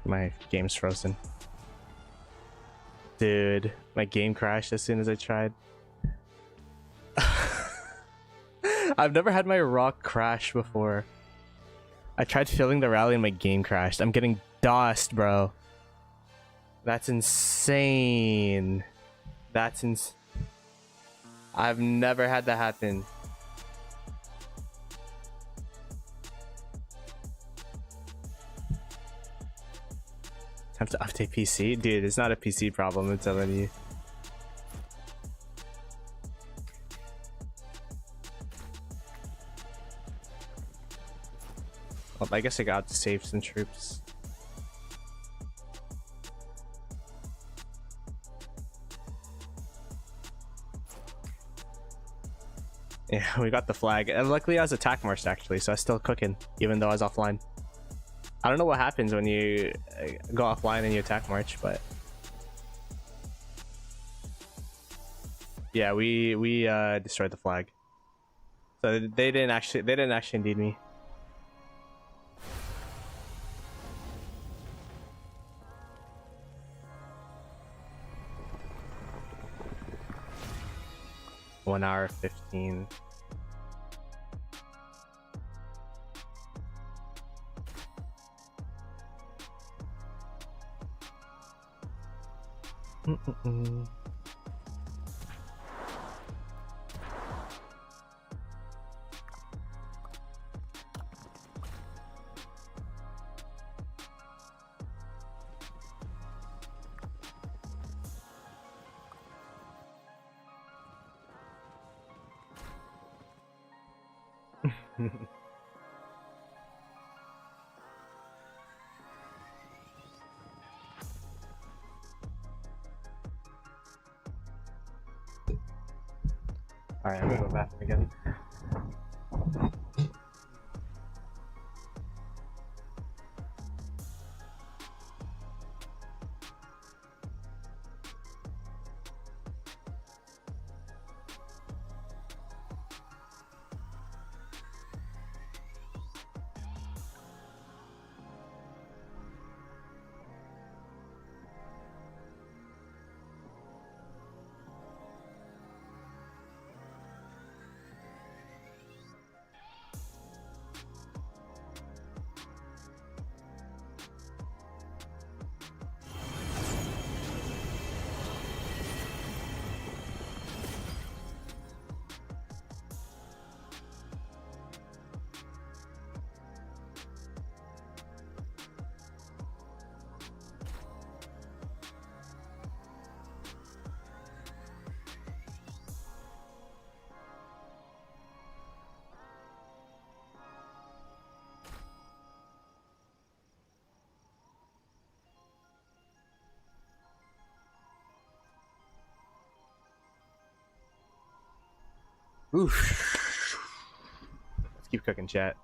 My game's frozen. Dude, my game crashed as soon as I tried. I've never had my rock crash before. I tried filling the rally and my game crashed. I'm getting dosed, bro. That's insane. I've never had that happen. Time to update PC? Dude, it's not a PC problem, I'm telling you. Well, I guess I got to save some troops. Yeah, we got the flag. And luckily I was attack marched actually, so I was still cooking, even though I was offline. I don't know what happens when you go offline and you attack march, but yeah, we destroyed the flag. So they didn't actually need me. One hour 15. Alright, I'm gonna go bathroom again. Oof. Let's keep cooking, chat.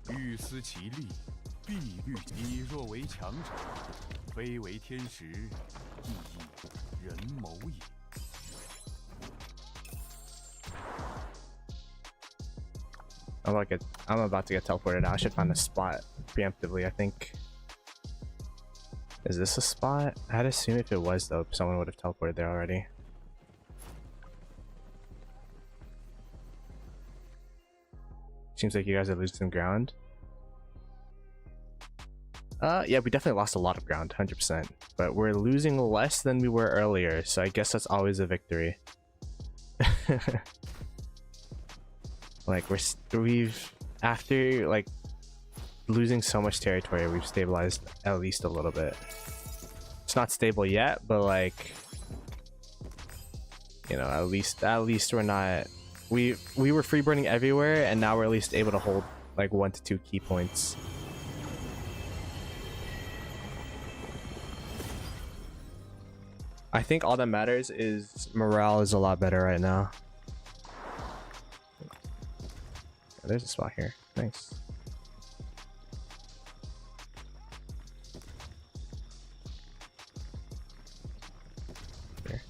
欲思其利，必虑。你若为强者，非为天时，亦亦人谋也。 I'm about to get teleported now. I should find a spot preemptively, I think. Is this a spot? I'd assume if it was though, someone would have teleported there already. Seems like you guys are losing some ground. Yeah, we definitely lost a lot of ground, 100%. But we're losing less than we were earlier, so I guess that's always a victory. Like we've after like losing so much territory, we've stabilized at least a little bit. It's not stable yet, but like, you know, at least we're not. We were freeburning everywhere, and now we're at least able to hold like 1 to 2 key points. I think all that matters is morale is a lot better right now. There's a spot here. Nice. Here.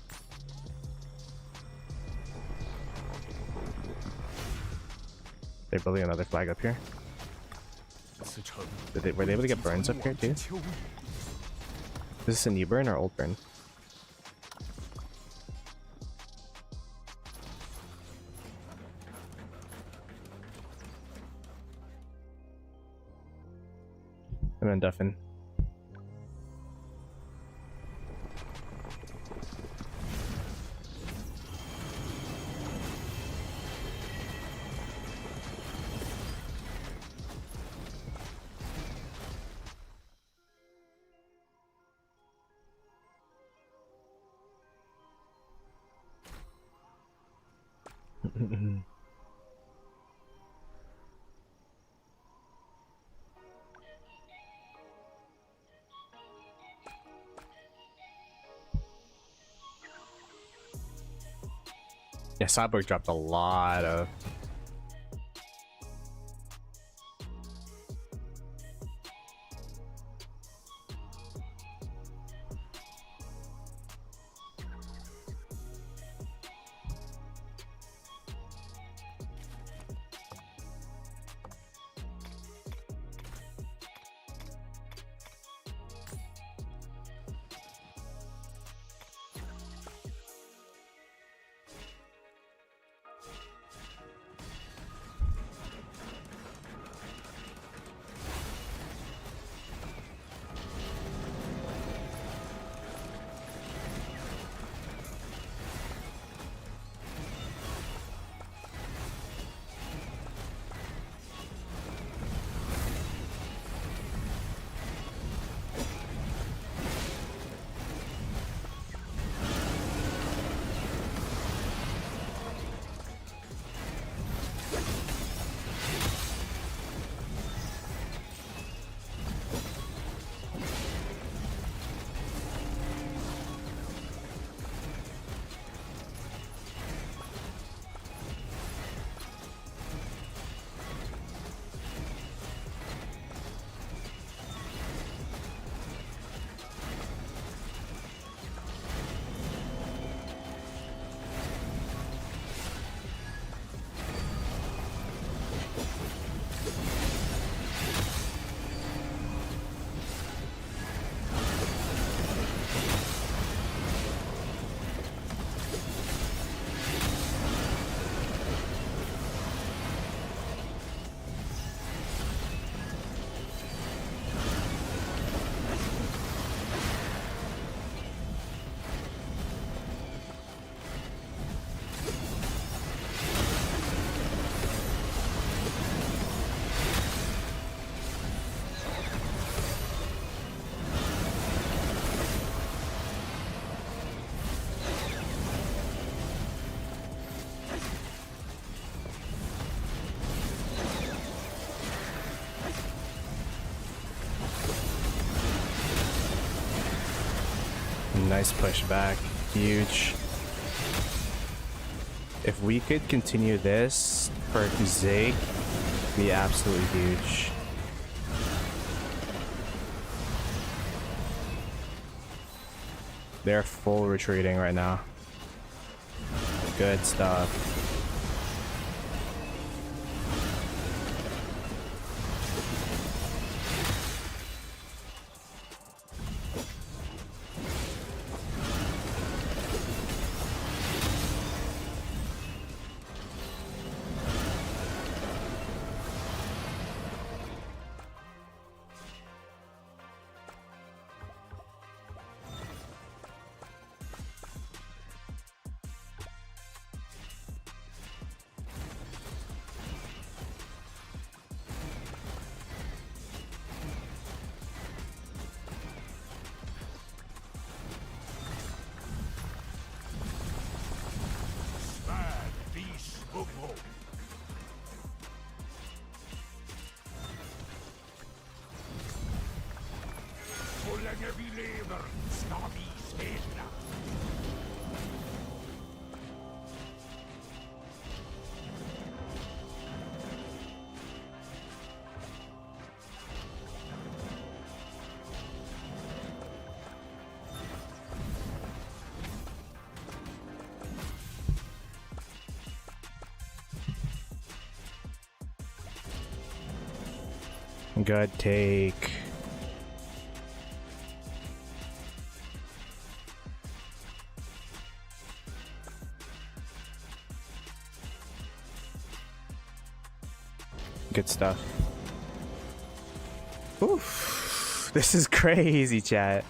They're building another flag up here. Were they able to get burns up here too? Is this a new burn or old burn? I'm in Duffin. Yeah, Cyborg dropped a lot of. nice push back. Huge. If we could continue this for Zig, it'd be absolutely huge. They're full retreating right now. Good stuff. Good take. Good stuff. Oof. This is crazy, chat.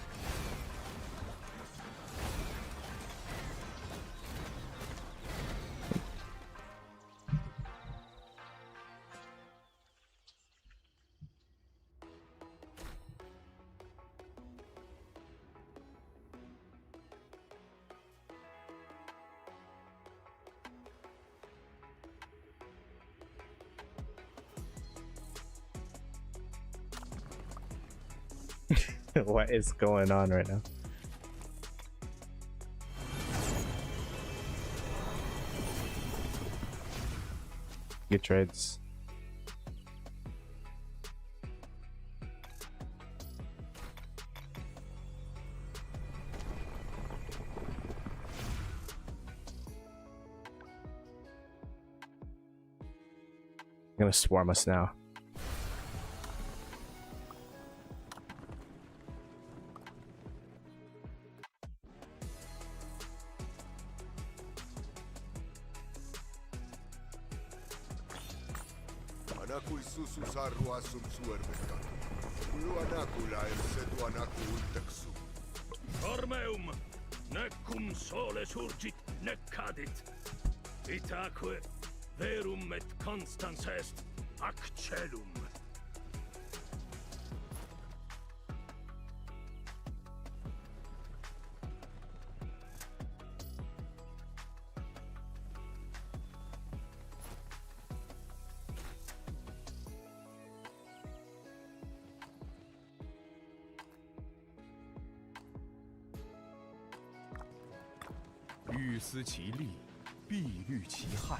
What is going on right now? Good trades. They're gonna swarm us now. Anakui susu sarru asum suerbekan. Ulu anakula ersetu anaku ulteksu. Ormeum, necum sole surgit, neccadit. Itaque verum et constans est, ac celum.欲思其利，必虑其害；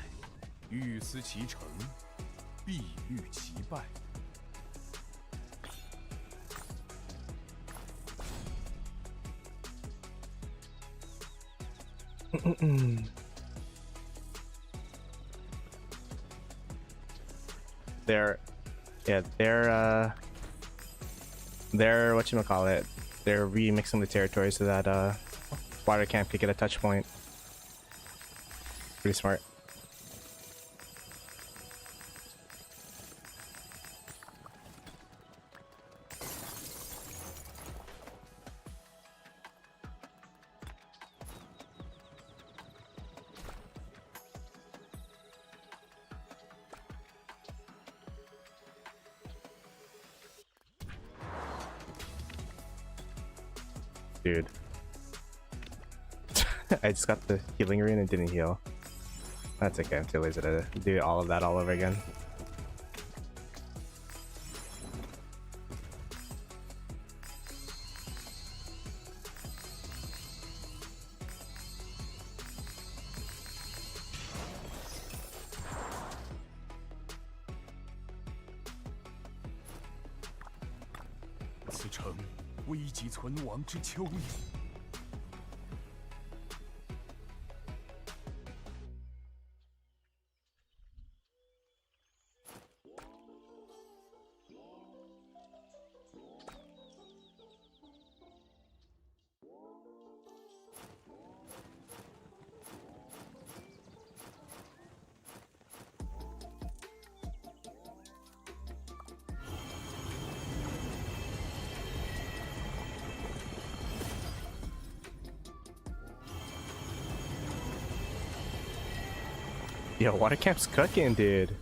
欲思其成，必虑其败。They're whatchamacallit, they're remixing the territory so that water camp could get a touch point. Pretty smart. Dude. I just got the healing rune and didn't heal. That's okay, I'm too lazy to do all of that all over again. 此诚危急存亡之秋也。Yo, water camp's cooking, dude.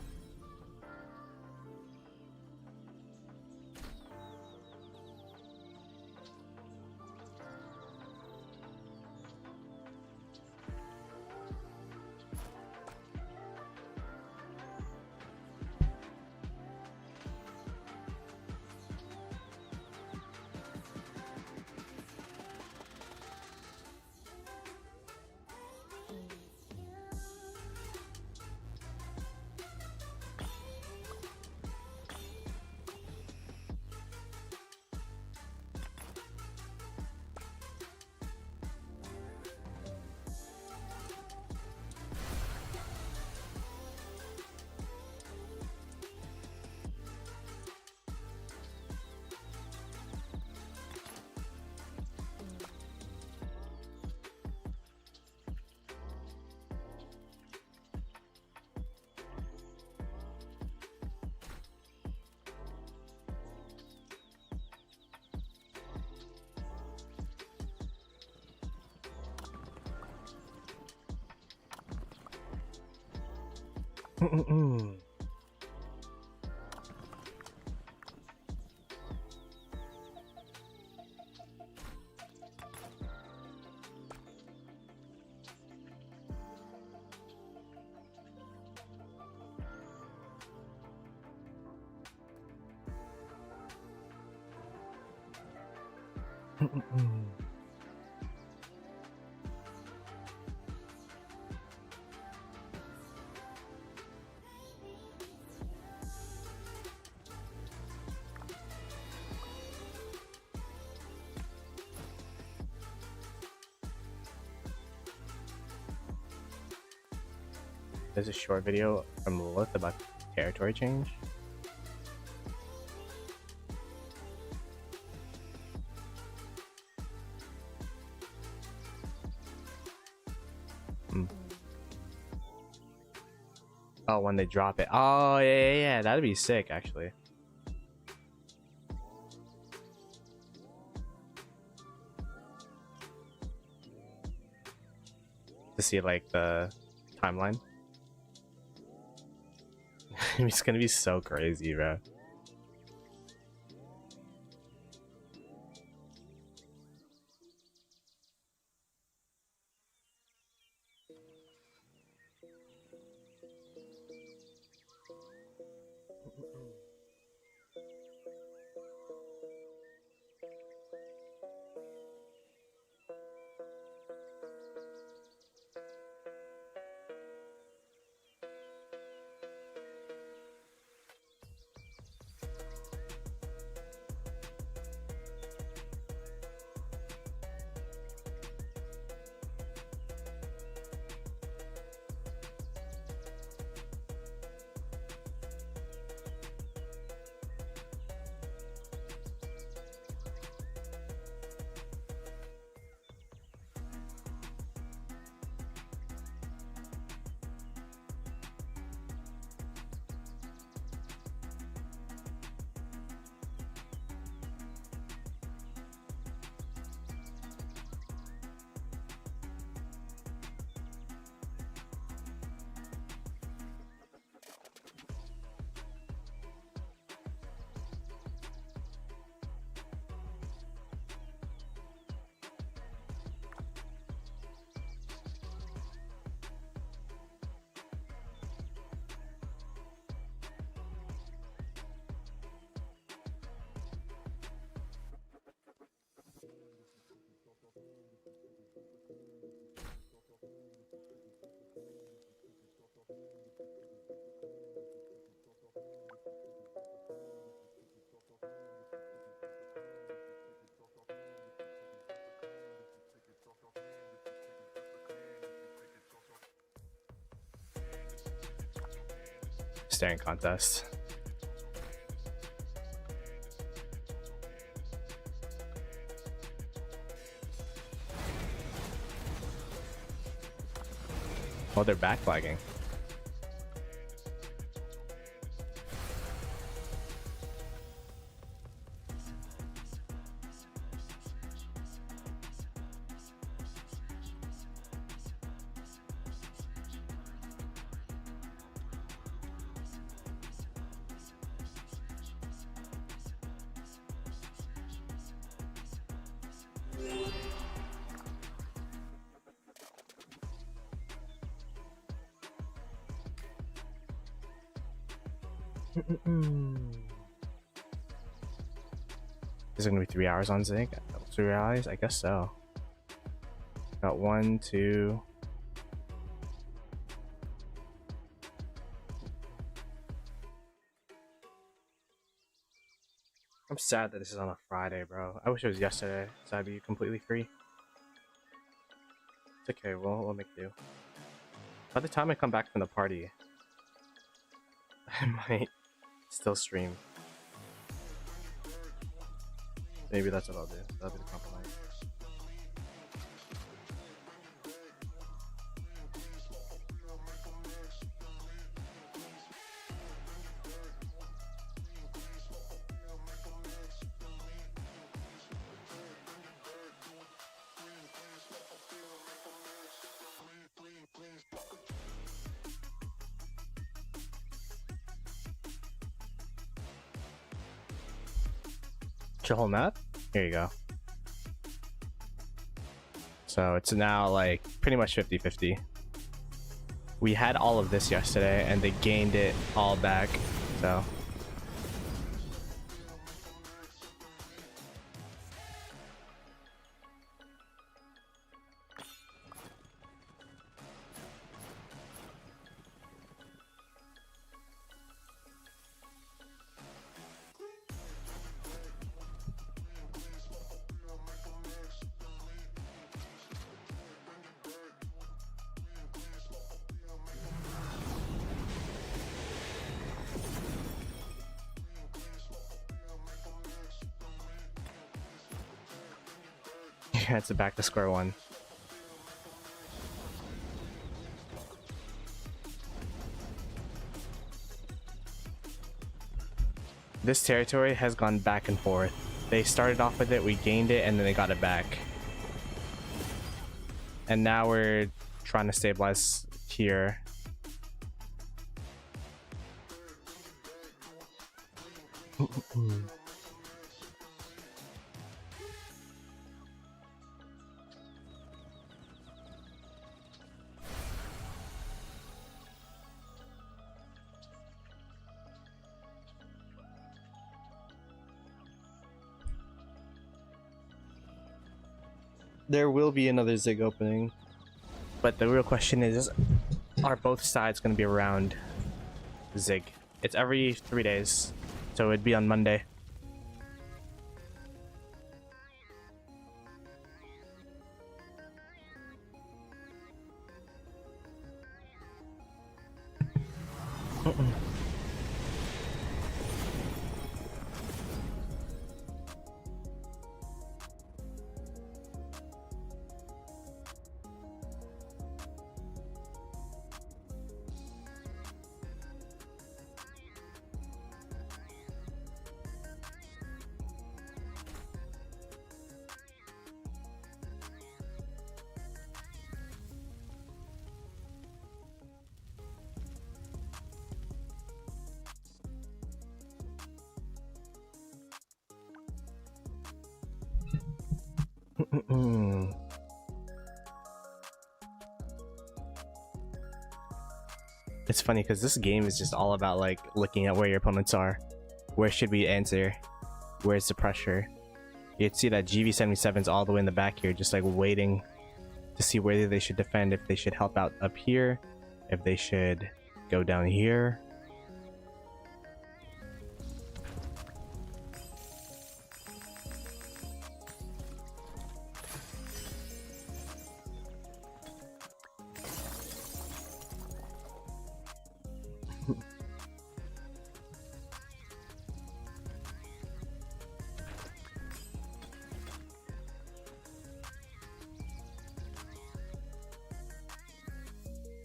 There's a short video from Lilith about territory change. Oh, when they drop it. Oh, yeah, that'd be sick, actually. To see, like, the timeline. It's gonna be so crazy, bro. Staring contest. Oh, they're back flagging. Is it gonna be 3 hours on Zig? 3 hours? I guess so. Got 1, 2. I'm sad that this is on a Friday, bro. I wish it was yesterday, so I'd be completely free. It's okay, we'll make do. By the time I come back from the party, I might still stream. Maybe that's what I'll do. That'll be the compromise. Your whole map? Here you go. So it's now like pretty much 50-50. We had all of this yesterday and they gained it all back, so. Yeah, it's back to square one. This territory has gone back and forth. They started off with it, we gained it, and then they got it back. And now we're trying to stabilize here. There will be another Zig opening, but the real question is, are both sides going to be around Zig? It's every 3 days, so it'd be on Monday. It's funny because this game is just all about like looking at where your opponents are. Where should we answer? Where's the pressure? You'd see that GV77's all the way in the back here, just like waiting to see whether they should defend, if they should help out up here, if they should go down here.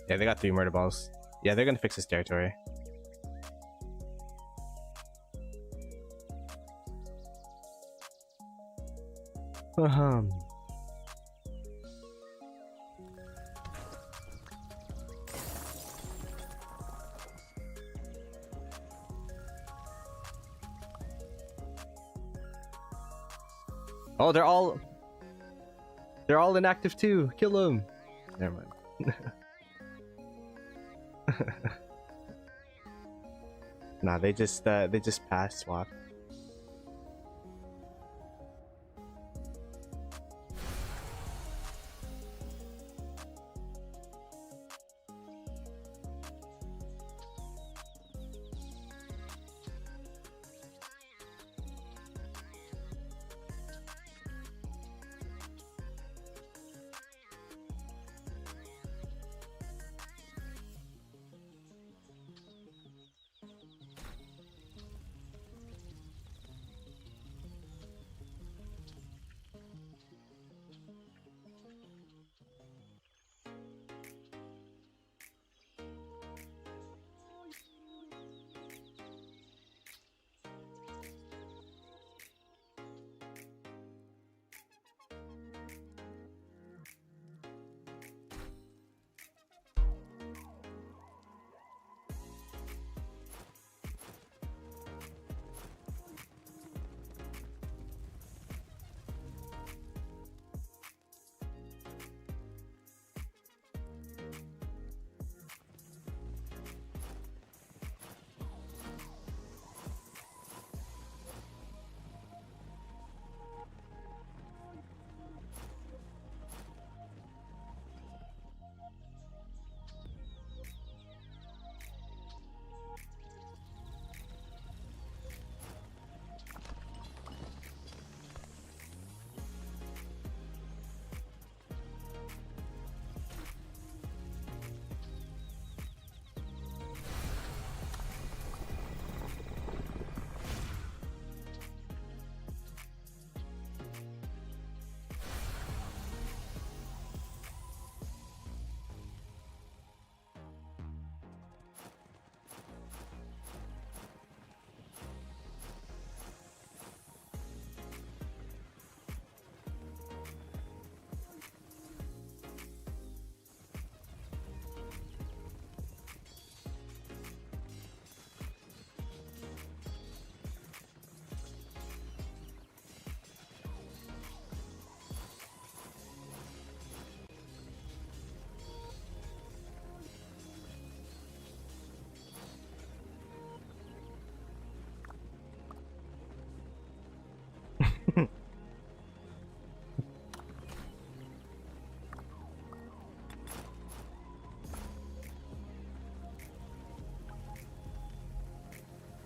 Yeah, they got 3 murder balls. Yeah, they're gonna fix this territory. Oh, they're all inactive too. Kill them. Never mind. Nah, they just pass swap.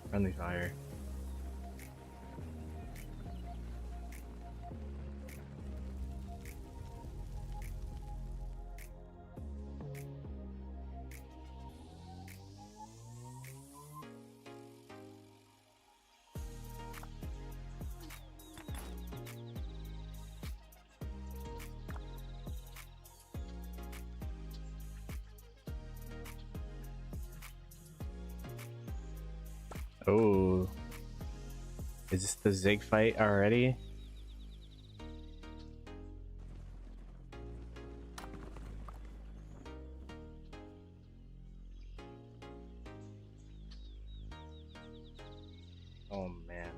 Friendly fire. Oh, is this the Zig fight already? Oh man.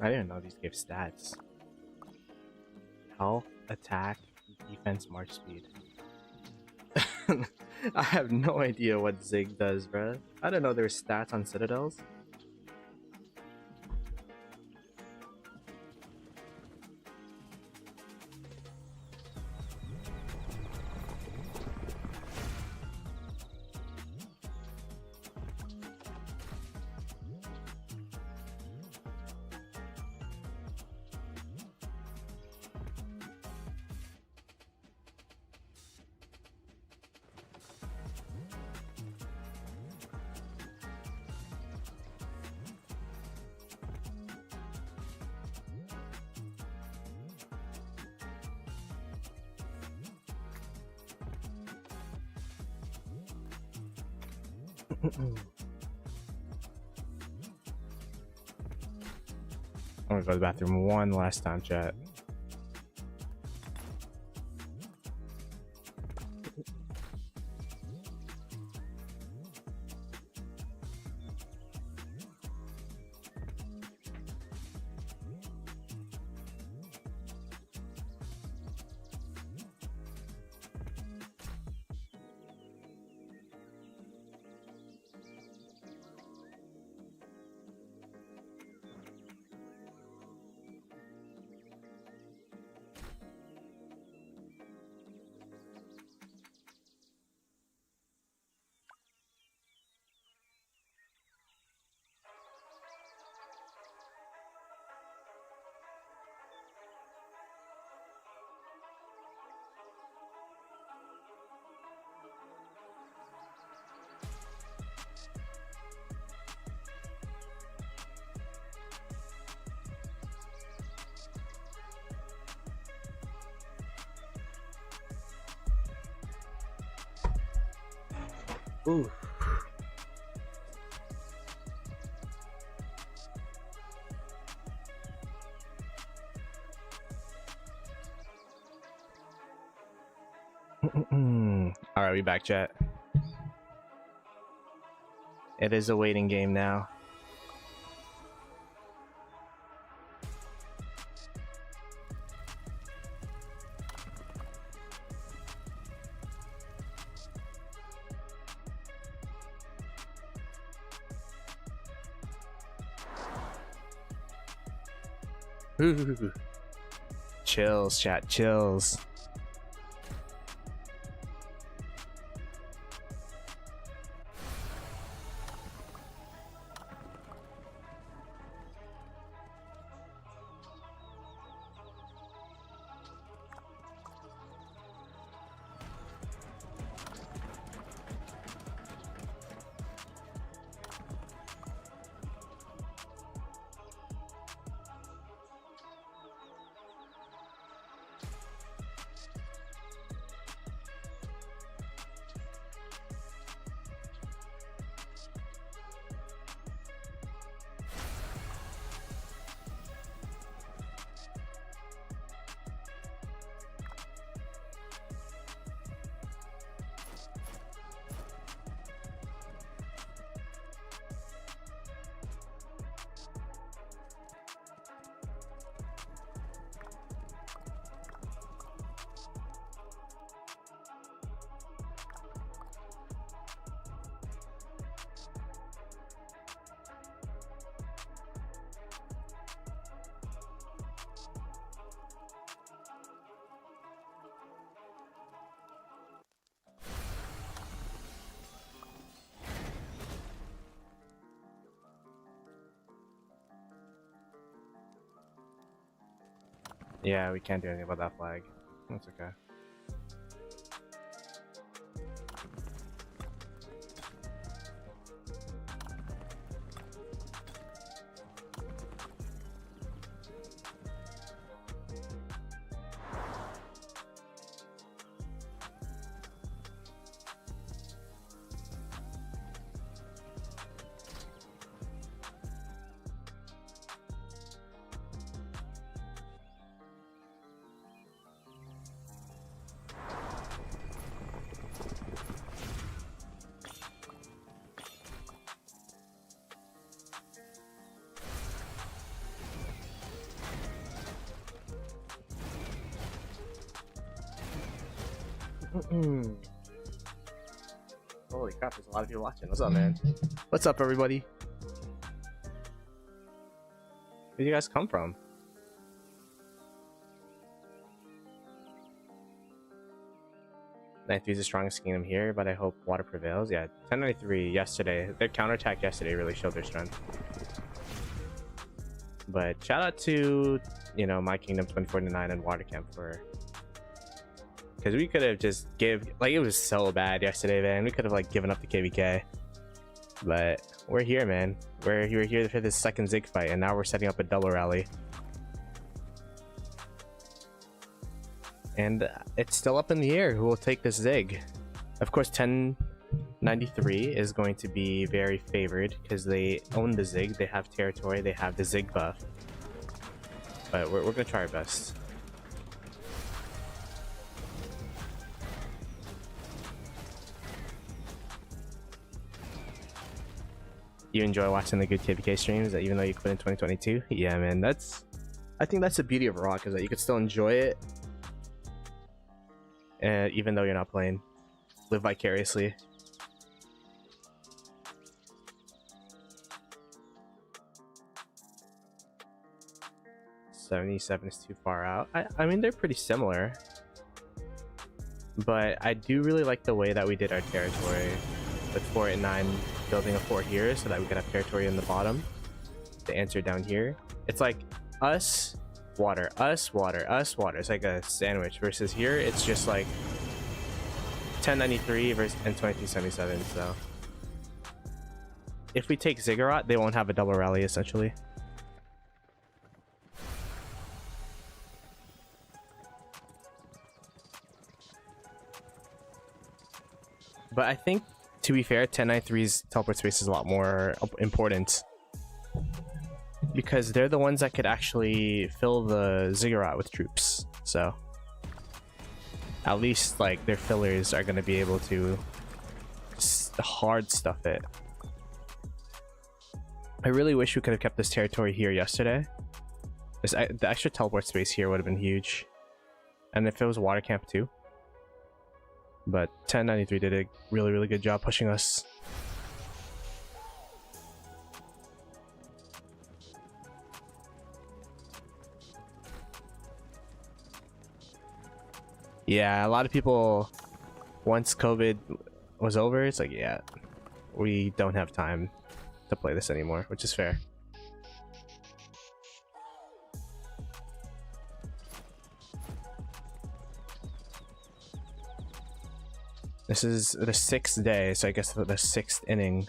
I didn't know these gave stats. Health, attack, defense, march speed. I have no idea what Zig does, bruh. I didn't know there were stats on citadels. I'm gonna go to the bathroom one last time, chat. Ooh. All right, we back, chat. It is a waiting game now. Ooh. Chills, chat, chills. Yeah, we can't do anything about that flag. That's okay. Holy crap, there's a lot of people watching. What's up, man? What's up, everybody? Where do you guys come from? Knight 3 is the strongest kingdom here, but I hope water prevails. Yeah, 1093 yesterday. Their counterattack yesterday really showed their strength. But shout out to, you know, my kingdom 2049 and water camp for, because we could have just like, it was so bad yesterday, man. We could have like given up the KVK, but we're here, man. We're here for this second Zig fight, and now we're setting up a double rally. And it's still up in the air who will take this Zig. Of course, 1093 is going to be very favored because they own the Zig, they have territory, they have the Zig buff. But we're gonna try our best. You enjoy watching the good KVK streams even though you quit in 2022? Yeah, man, I think that's the beauty of Rock, is that you could still enjoy it. And even though you're not playing, live vicariously. $77 is too far out. I mean, they're pretty similar, but I do really like the way that we did our territory with 4 and 9 building a fort here so that we could have territory in the bottom. The answer down here, it's like us, water, us, water, us, water. It's like a sandwich, versus here it's just like 1093 versus and 2377. So if we take Ziggurat, they won't have a double rally essentially. But I think, to be fair, 1093's teleport space is a lot more important, because they're the ones that could actually fill the Ziggurat with troops. So at least like their fillers are going to be able to hard stuff it. I really wish we could have kept this territory here yesterday. The extra teleport space here would have been huge, and if it was water camp too. But 1093 did a really good job pushing us. Yeah, a lot of people, once COVID was over, it's like, yeah, we don't have time to play this anymore, which is fair. This is the 6th day, so I guess the 6th inning.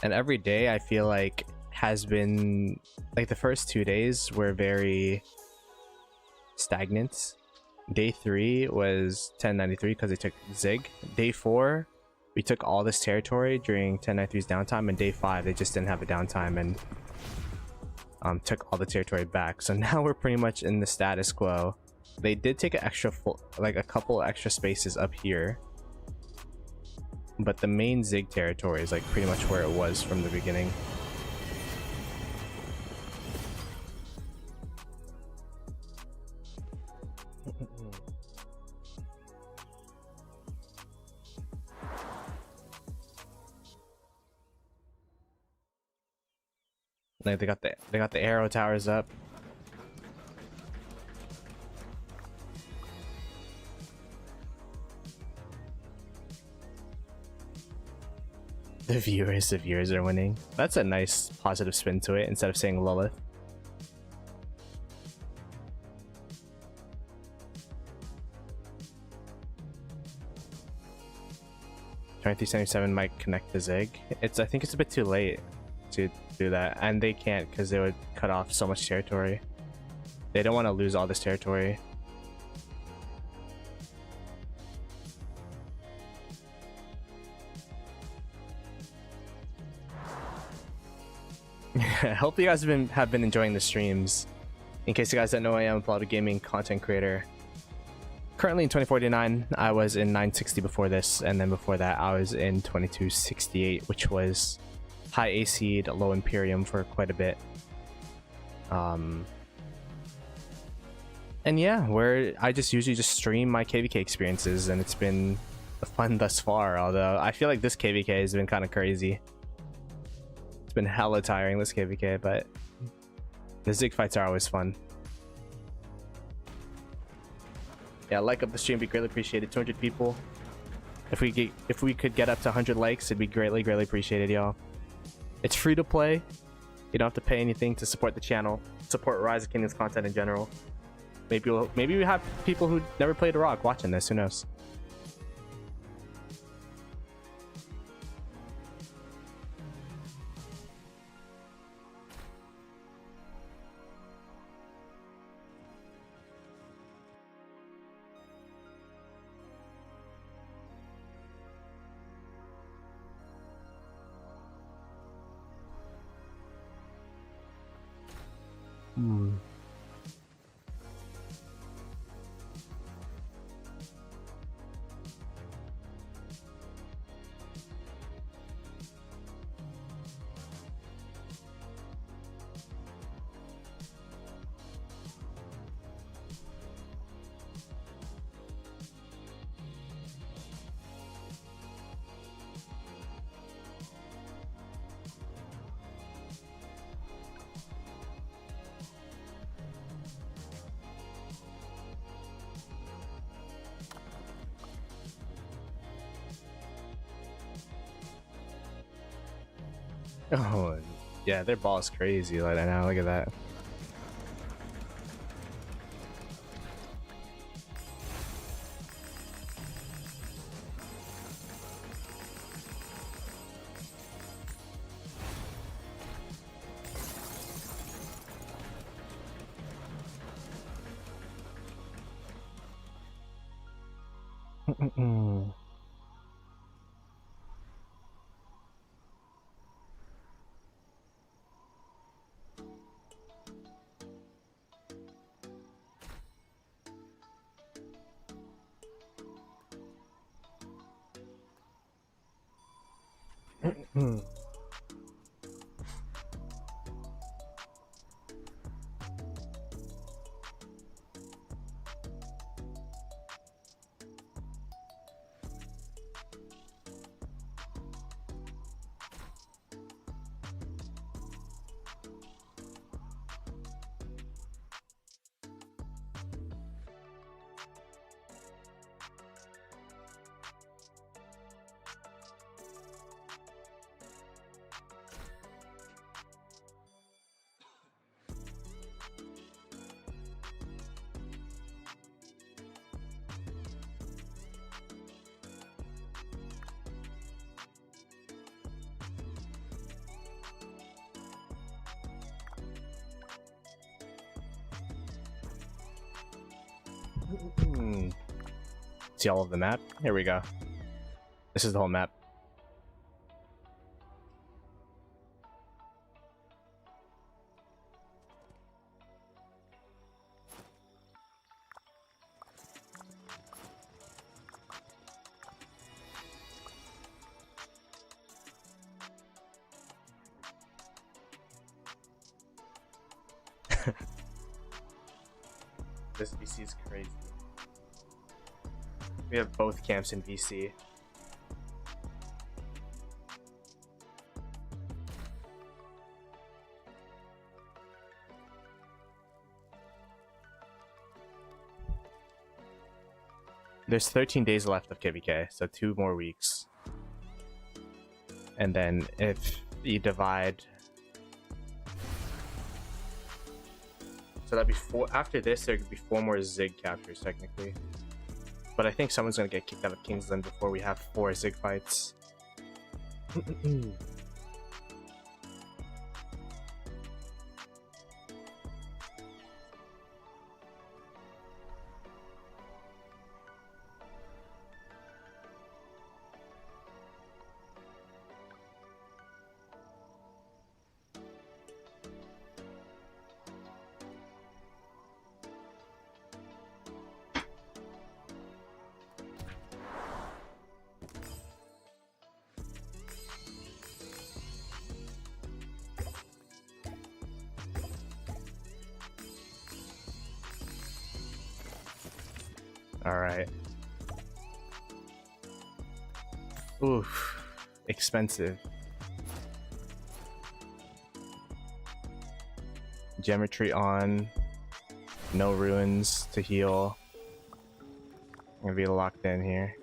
And every day I feel like has been, like the first 2 days were very stagnant. Day 3 was 1093 because they took Zig. Day 4, we took all this territory during 1093's downtime, and day 5 they just didn't have a downtime and took all the territory back. So now we're pretty much in the status quo. They did take an extra like a couple extra spaces up here, but the main Zig territory is like pretty much where it was from the beginning. Like they got the arrow towers up. The viewers are winning. That's a nice positive spin to it instead of saying Lilith. $23.77 might connect the Zig. I think it's a bit too late to do that, and they can't because they would cut off so much territory. They don't want to lose all this territory. I hope you guys have been enjoying the streams. In case you guys don't know, I am a Ploto gaming content creator. Currently in 2049, I was in 960 before this, and then before that I was in 2268, which was high AC'd, low Imperium for quite a bit. And yeah, where I just usually just stream my KVK experiences, and it's been fun thus far. Although I feel like this KVK has been kind of crazy. It's been hella tiring, this KVK, but the Zig fights are always fun. Yeah, like up the stream, be greatly appreciated. 200 people. If we could get up to 100 likes, it'd be greatly appreciated, y'all. It's free to play. You don't have to pay anything to support the channel, support Rise of Kingdoms content in general. Maybe we have people who never played Rock watching this. Who knows? Oh, yeah, their ball is crazy like that now. Look at that. See all of the map? Here we go. This is the whole map. This VC is crazy. We have both camps in VC. There's 13 days left of KVK, so 2 more weeks. And then if you divide... So that'd be 4... After this, there could be 4 more Zig captures, technically. But I think someone's gonna get kicked out of Kingsland before we have 4 Zig fights. Alright. Oof. Expensive. Geometry on. No ruins to heal. I'm gonna be locked in here.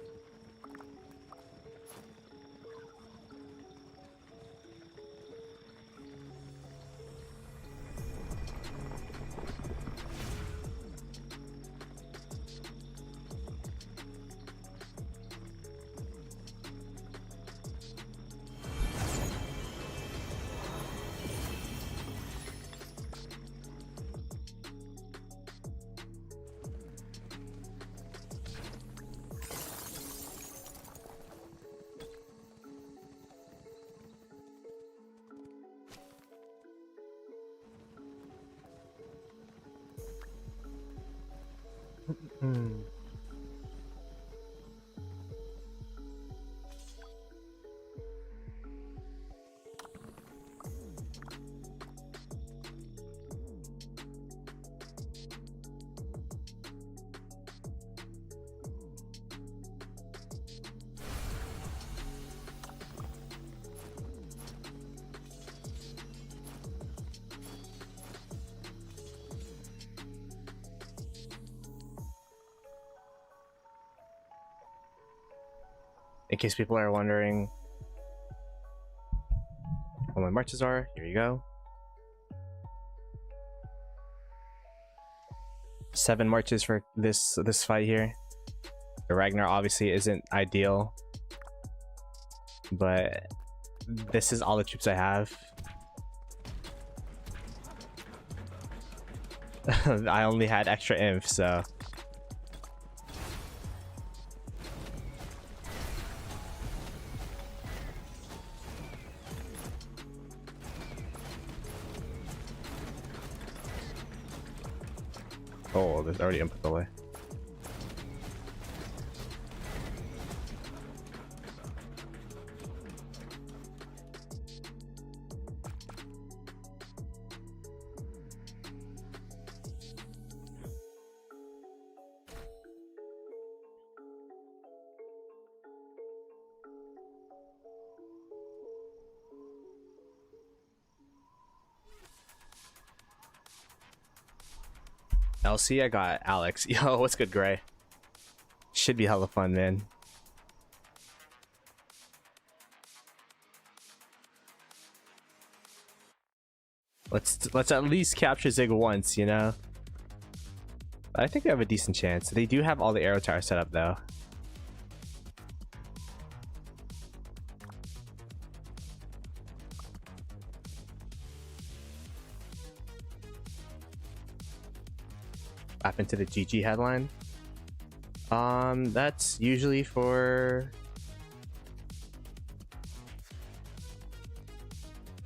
In case people are wondering what my marches are, here you go. 7 marches for this fight here. The Ragnar obviously isn't ideal, but this is all the troops I have. I only had extra inf, so oh, there's already input delay. LC, I got Alex. Yo, what's good, Gray? Should be hella fun, man. Let's at least capture Zig once, you know? I think we have a decent chance. They do have all the arrow towers set up, though. Up into the GG headline. That's usually for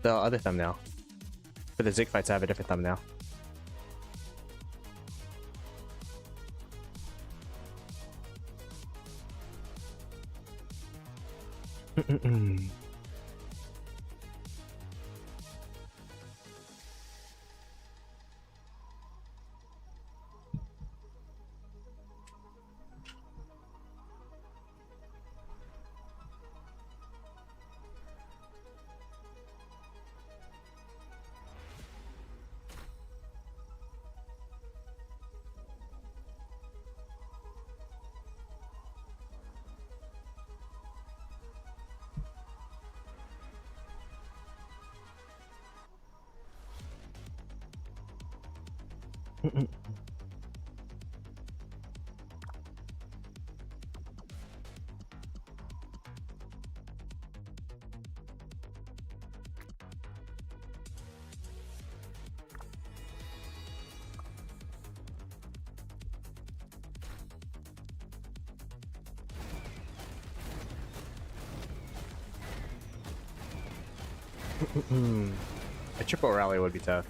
the other thumbnail. For the Zig fights, I have a different thumbnail. A triple rally would be tough.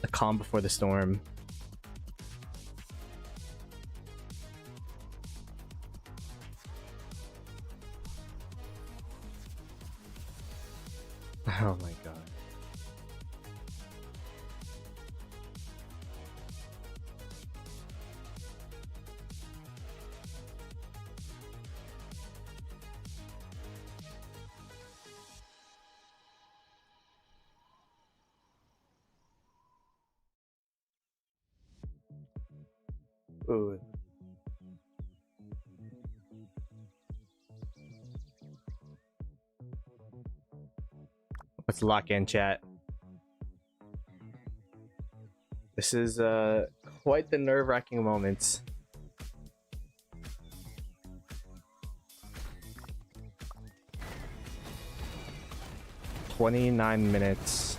The calm before the storm. my god. Ooh. Let's lock in, chat. This is quite the nerve-wracking moment. "29 minutes."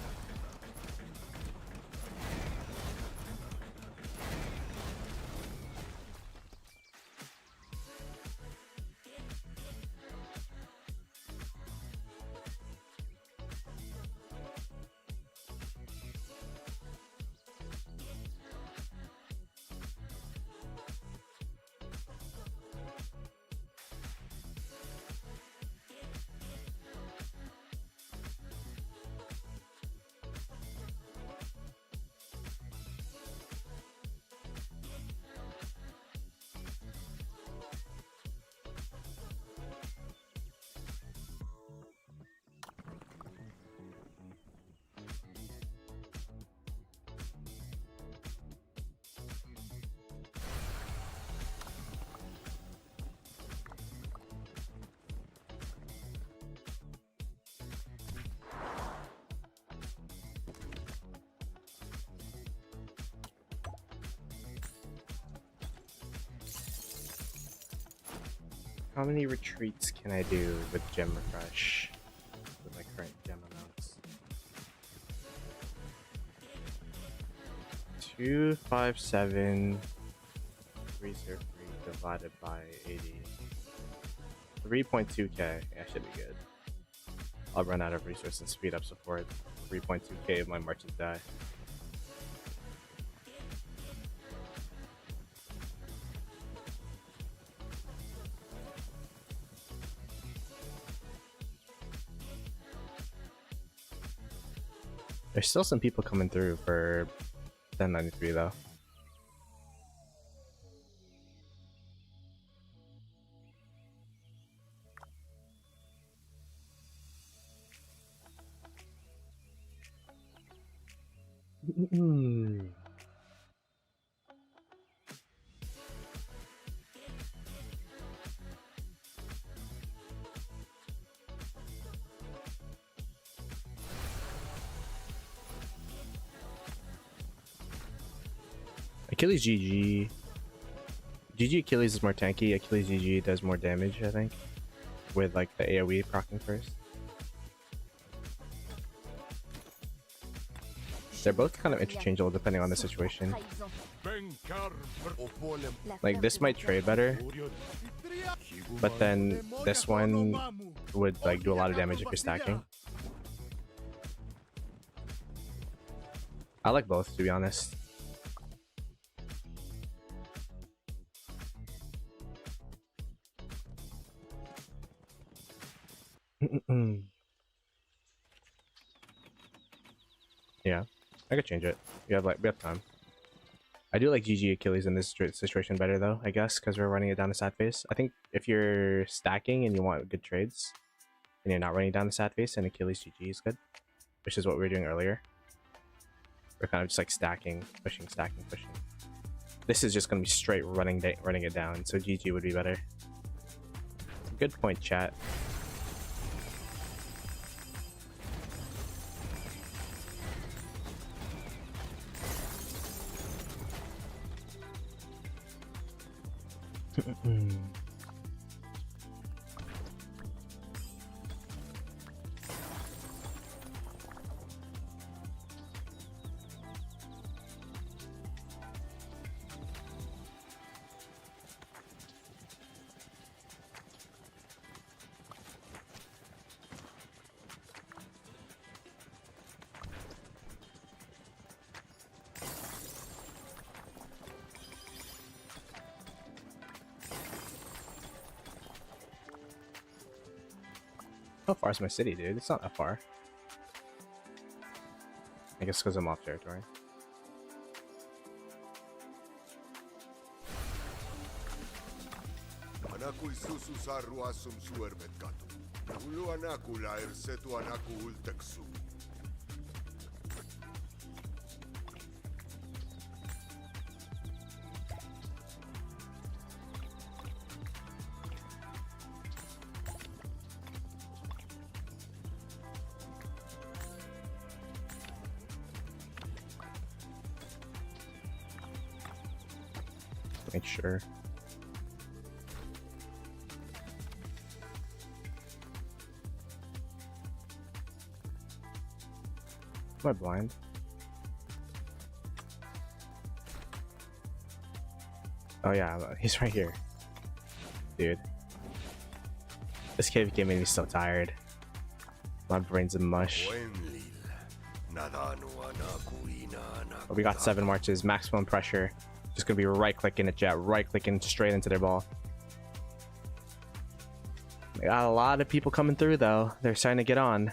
How many retreats can I do with gem refresh with my current gem amounts? 257 303 divided by 80. 3.2k. Yeah, should be good. I'll run out of resources and speed up support. 3.2k if my marches die. There's still some people coming through for 1093 though. Achilles GG. GG Achilles is more tanky. Achilles GG does more damage, I think. With like the AoE proccing first. They're both kind of interchangeable depending on the situation. Like this might trade better, but then this one would like do a lot of damage if you're stacking. I like both, to be honest. Yeah, I could change it. We have time. I do like GG Achilles in this situation better though, I guess, because we're running it down the sad face. I think if you're stacking and you want good trades and you're not running down the sad face, then Achilles GG is good, which is what we were doing earlier. We're kind of just like stacking, pushing, stacking, pushing. This is just going to be straight running it down, so GG would be better. Good point, chat. How far is my city, dude? It's not that far. I guess because I'm off territory. Anaku isusu sarru asum suermet katu. Ulu anaku la ersetu anaku ulteksu. Make sure. Am I blind? Oh yeah, he's right here. Dude. This cave game made me so tired. My brain's a mush. But we got 7 marches, maximum pressure. Just gonna be right clicking at jet, right clicking straight into their ball. We got a lot of people coming through though. They're starting to get on.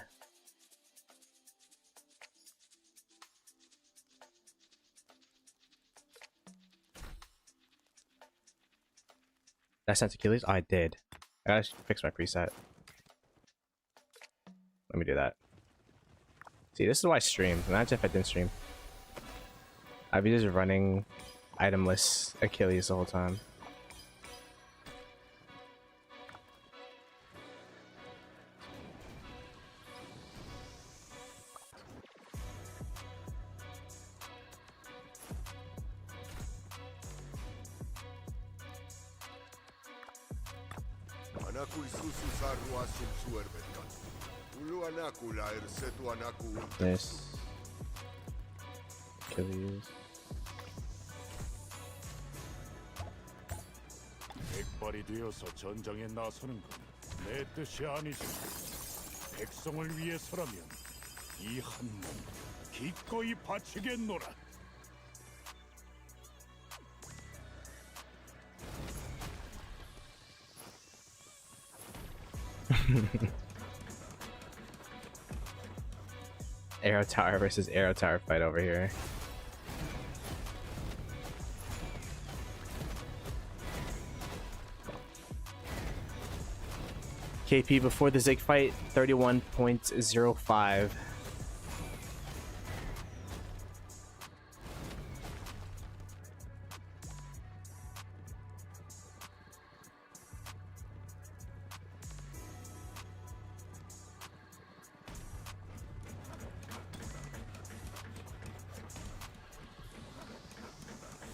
Did I send Achilles? Oh, I did. I gotta fix my preset. Let me do that. See, this is why I stream. Imagine if I didn't stream. I'd be just running itemless Achilles the whole time. Anaku isusu sarru asum suermet katu. Ulu anaku la ersetu anaku ulteksu. This Achilles. 백발이 되어서 전장에 나서는 건 내 뜻이 아니지. 백성을 위해서라면 이 한 몸 기꺼이 바치겠노라. Arrow Tower versus Arrow Tower fight over here. KP before the Zig fight, 31.05.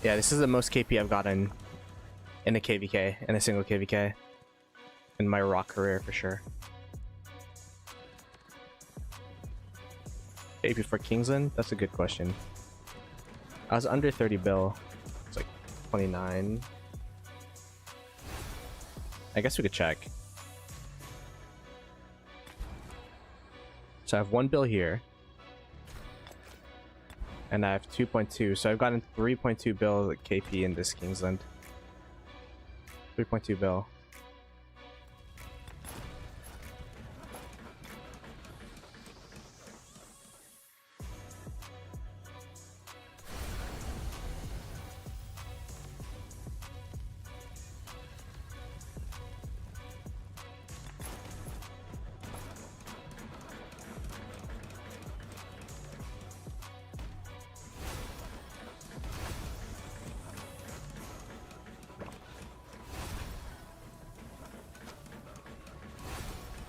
Yeah, this is the most KP I've gotten in a KVK, in a single KVK. In my rock career, for sure. KP for Kingsland? That's a good question. I was under 30 bill. It's like 29. I guess we could check. So I have 1 bill here. And I have 2.2, so I've gotten 3.2 bill KP in this Kingsland. 3.2 bill.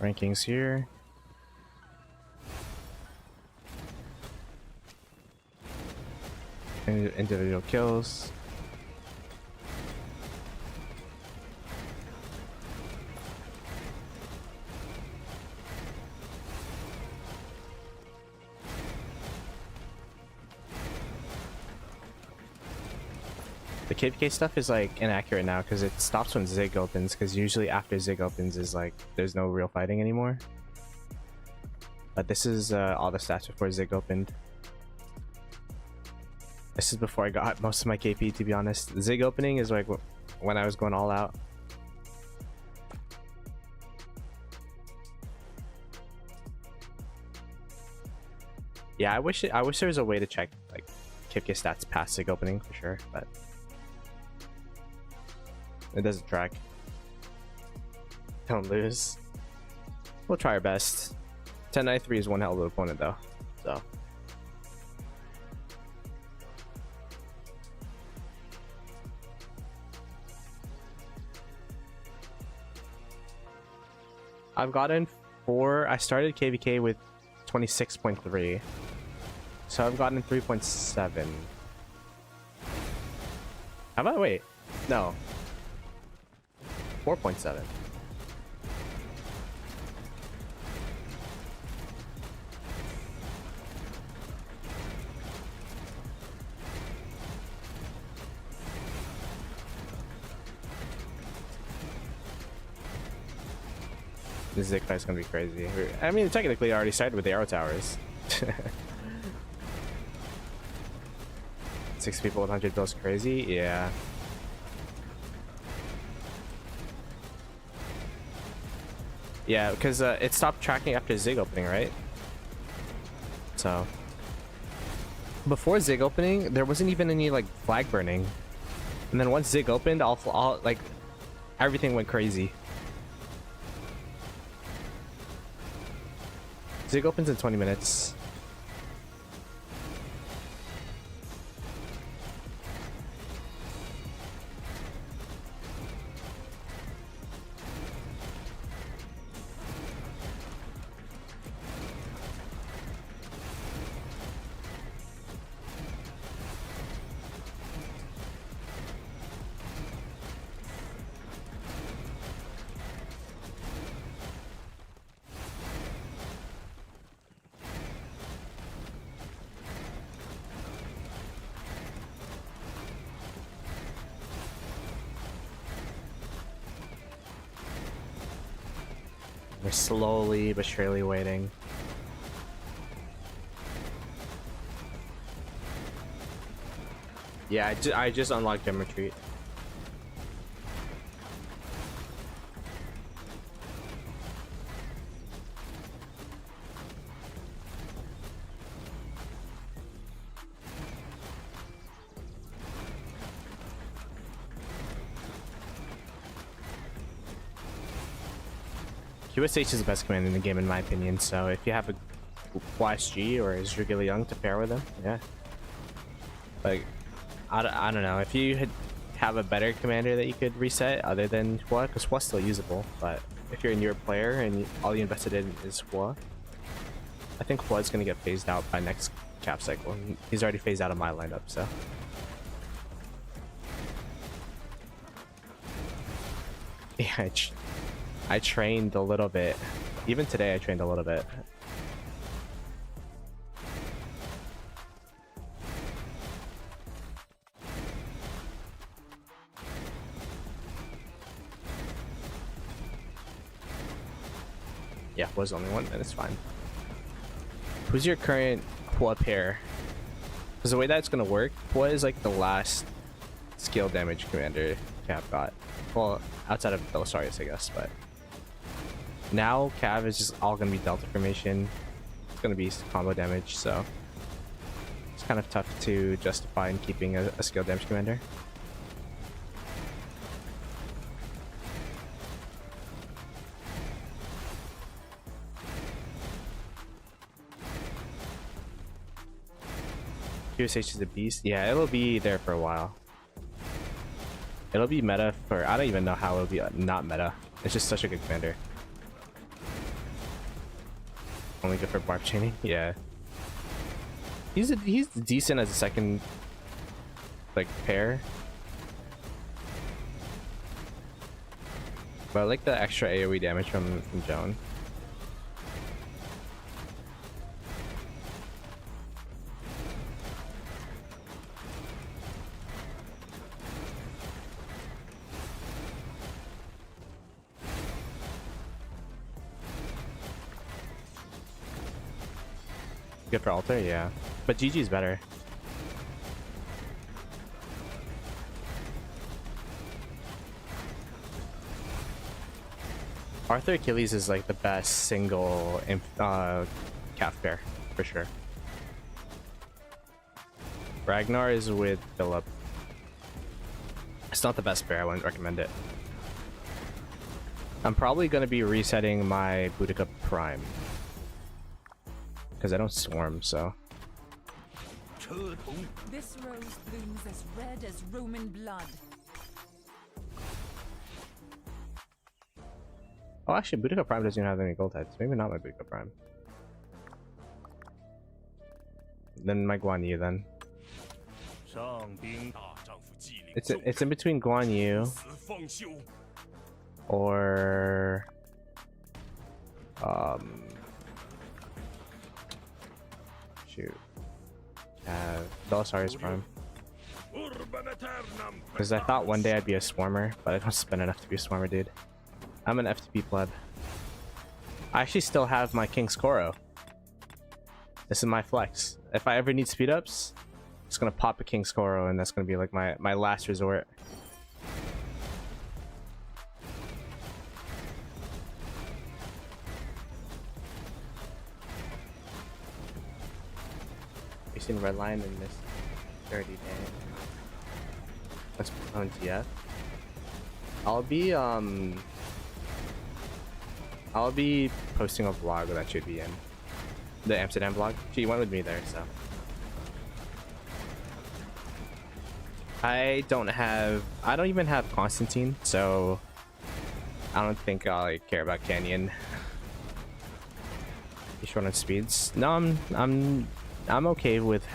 Rankings here. Individual kills. The KPK stuff is like inaccurate now because it stops when Zig opens, because usually after Zig opens is like there's no real fighting anymore. But this is all the stats before Zig opened. This is before I got most of my KP, to be honest. The Zig opening is like when I was going all out. Yeah, I wish there was a way to check like Kipke stats past Zig opening for sure, but it doesn't track. Don't lose. We'll try our best. 1093 is one hell of an opponent though, so. I've gotten 4. I started KVK with 26.3, so I've gotten 3.7. How about, wait, no, 4.7. This Ziggurat is gonna be crazy. I mean, technically, I already started with the arrow towers. 6 people with 100 bills, crazy. Yeah. Yeah, because it stopped tracking after Zig opening, right? So before Zig opening, there wasn't even any like flag burning, and then once Zig opened, all like everything went crazy. Zig opens in 20 minutes. We're slowly but surely waiting. Yeah, I just unlocked Gem Retreat. QSH is the best command in the game in my opinion, so if you have a YSG or Zhugili Young to pair with him, yeah. Like, I don't know, if you have a better commander that you could reset other than Hua, because Hua's still usable, but if you're a newer player and all you invested in is Hua, I think Hua's going to get phased out by next cap cycle. He's already phased out of my lineup, so. Yeah, I trained a little bit. Even today I trained a little bit. Yeah, was only one, then it's fine. Who's your current Hua pair? Because the way that's gonna work, Hua is like the last skill damage commander Cap got. Well, outside of Belisarius, I guess, but now Cav is just all gonna be Delta formation. It's gonna be combo damage, so it's kind of tough to justify in keeping a skill damage commander. QSH is a beast. Yeah, it'll be there for a while. It'll be meta for, I don't even know how it'll be not meta. It's just such a good commander. Only good for barb chaining. Yeah, he's decent as a second like pair, but I like the extra AoE damage from Joan. Good for altar, yeah. But GG's better. Arthur Achilles is like the best single calf pair, for sure. Ragnar is with Philip. It's not the best pair. I wouldn't recommend it. I'm probably going to be resetting my Boudica Prime. Because I don't swarm, so... This rose blooms as red as Roman blood. Oh, actually, Boudica Prime doesn't even have any gold heads. Maybe not my Boudica Prime. Then my Guan Yu, then. It's in between Guan Yu or shoot, Belisarius Prime, because I thought one day I'd be a Swarmer, but I don't spend enough to be a Swarmer, dude. I'm an FTP pleb. I actually still have my King's Koro. This is my flex. If I ever need speed ups, just gonna pop a King's Koro, and that's gonna be like my last resort. You seen Red Line in this 30 day? Let's put on TF. I'll be posting a vlog that should be in the Amsterdam vlog. She went with me there, so. I don't even have Constantine, so I don't think I'll care about Canyon. You short on speeds? No, I'm okay with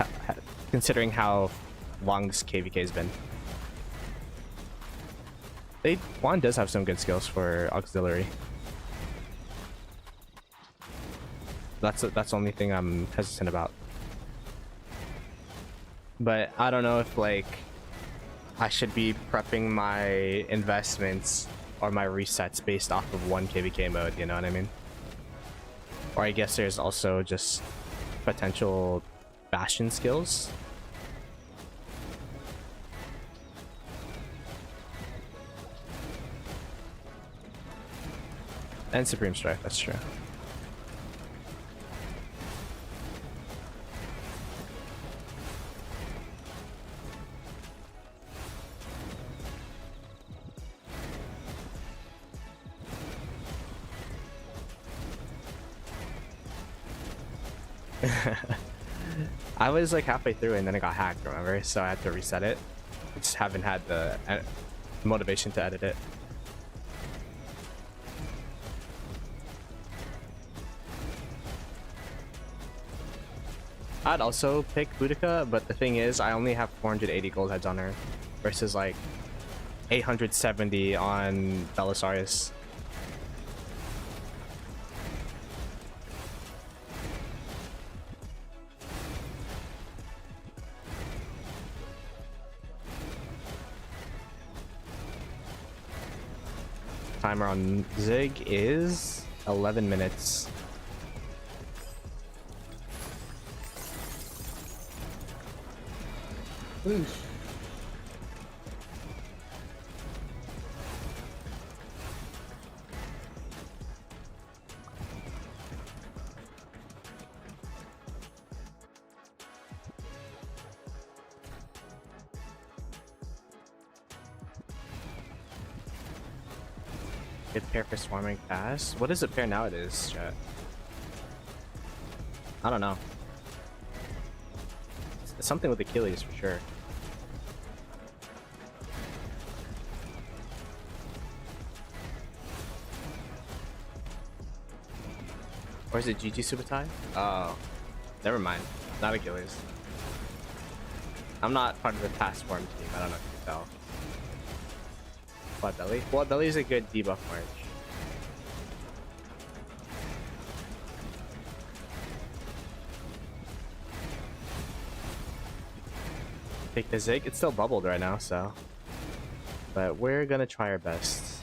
considering how long this KVK has been. Juan does have some good skills for auxiliary. That's the only thing I'm hesitant about. But I don't know if like I should be prepping my investments or my resets based off of one KVK mode, you know what I mean? Or I guess there's also just potential Bastion skills. And Supreme Strike, that's true. I was like halfway through and then it got hacked, remember? So I had to reset it. I just haven't had the motivation to edit it. I'd also pick Boudica, but the thing is, I only have 480 gold heads on her versus like 870 on Belisarius. Timer on Zig is 11 minutes. Oof. Good pair for swarming fast. What is it pair nowadays, chat? I don't know. It's something with Achilles for sure. Or is it GG Subutai? Oh, never mind. Not Achilles. I'm not part of the task form team. I don't know if you can tell. Blood Belly? Blood Belly is a good debuff march. Take the Zig. It's still bubbled right now, so. But we're gonna try our best.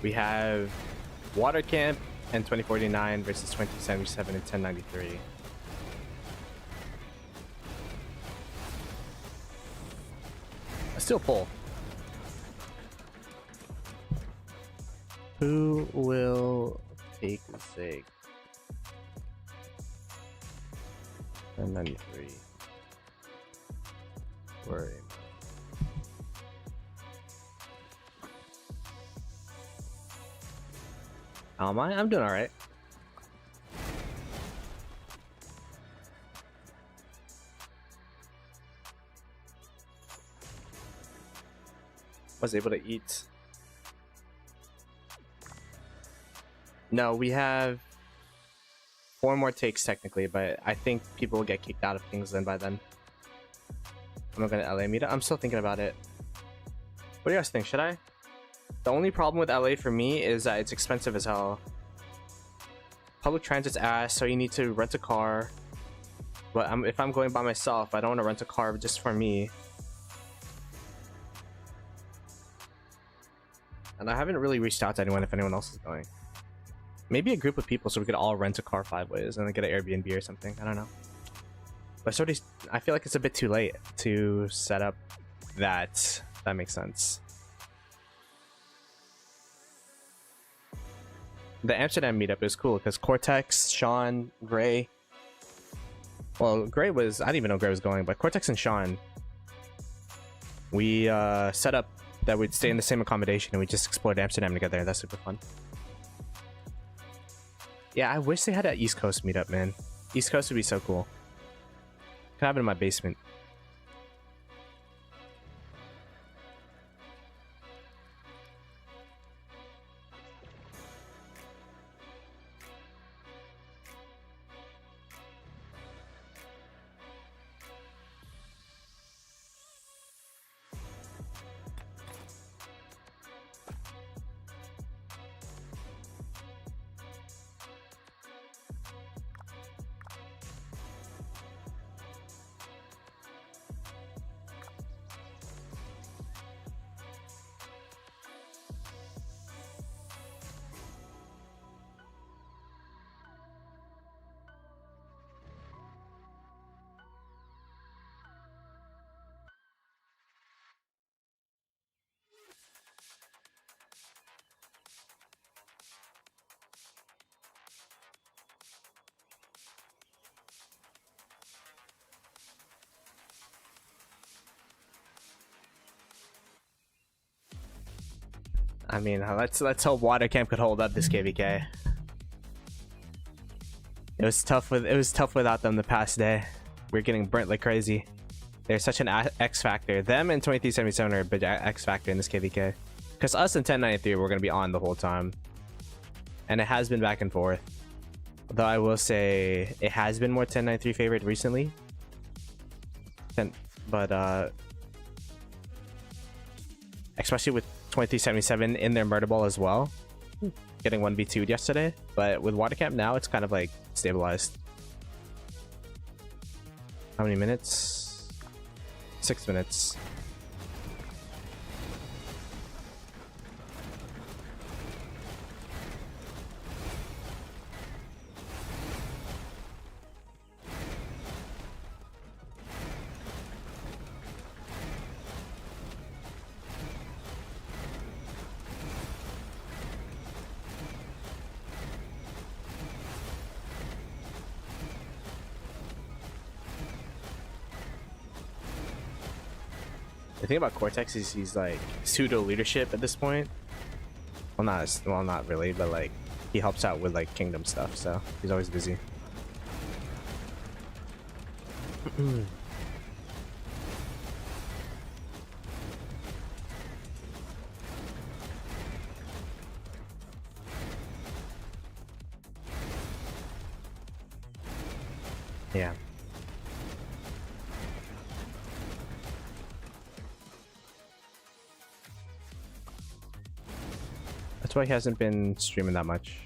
We have Water Camp and 2049 versus 2077 and 1093. Still pull. Who will take Zig? 1093. Worry. How am I? I'm doing all right. Was able to eat. No, we have 4 more takes technically, but I think people will get kicked out of Kingsland by then. I'm not gonna LA meetup. I'm still thinking about it. What do you guys think? Should I? The only problem with LA for me is that it's expensive as hell. Public transit's ass, so you need to rent a car. But if I'm going by myself, I don't want to rent a car just for me. And I haven't really reached out to anyone if anyone else is going. Maybe a group of people so we could all rent a car 5 ways and then get an Airbnb or something. I don't know. But I feel like it's a bit too late to set up that. That makes sense. The Amsterdam meetup is cool because Cortex, Sean, Gray. Well, Gray was, I didn't even know Gray was going, but Cortex and Sean, we set up that we'd stay in the same accommodation and we just explored Amsterdam together. That's super fun. Yeah, I wish they had an East Coast meetup, man. East Coast would be so cool. Could have it in my basement. I mean, let's hope water camp could hold up this KVK. It was tough without them the past day. We're getting burnt like crazy. They're such an X factor. Them and 2377 are a big X factor in this KVK. Because us and 1093 we're gonna be on the whole time, and it has been back and forth. Though I will say it has been more 1093 favored recently. But especially with 2377 in their murder ball as well, getting 1v2'd yesterday. But with water camp now, it's kind of like stabilized. How many minutes? 6 minutes. The thing about Cortex is he's like pseudo leadership at this point. Well, not really, but like he helps out with like kingdom stuff, so he's always busy. Yeah. That's why he hasn't been streaming that much.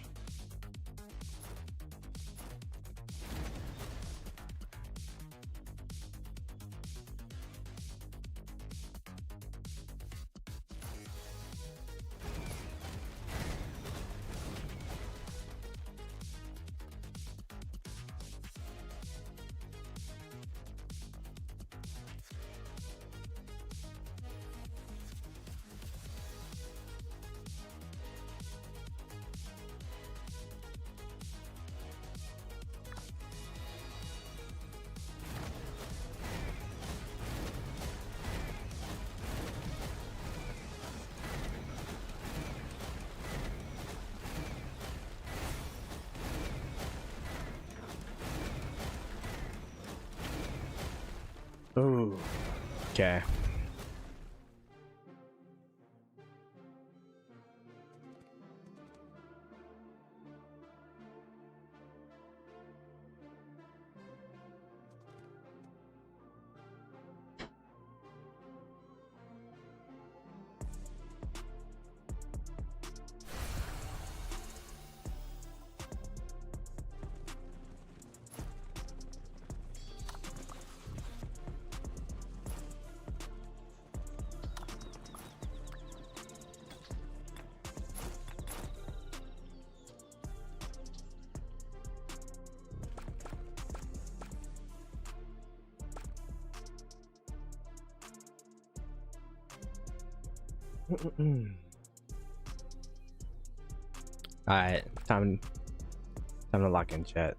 Ooh. Okay. Alright, time to lock in chat.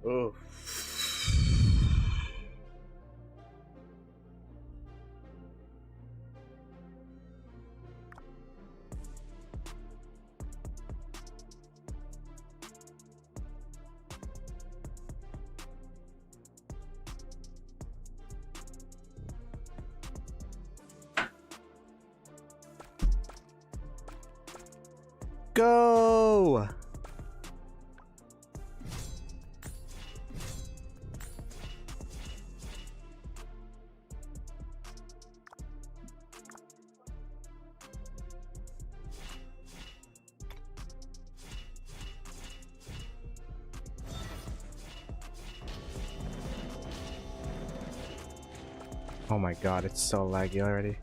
Ooh. Go! Oh my god, it's so laggy already.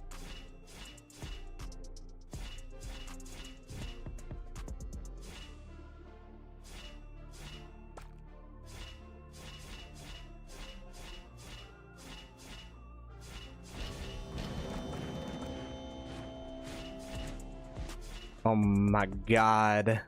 Oh my god.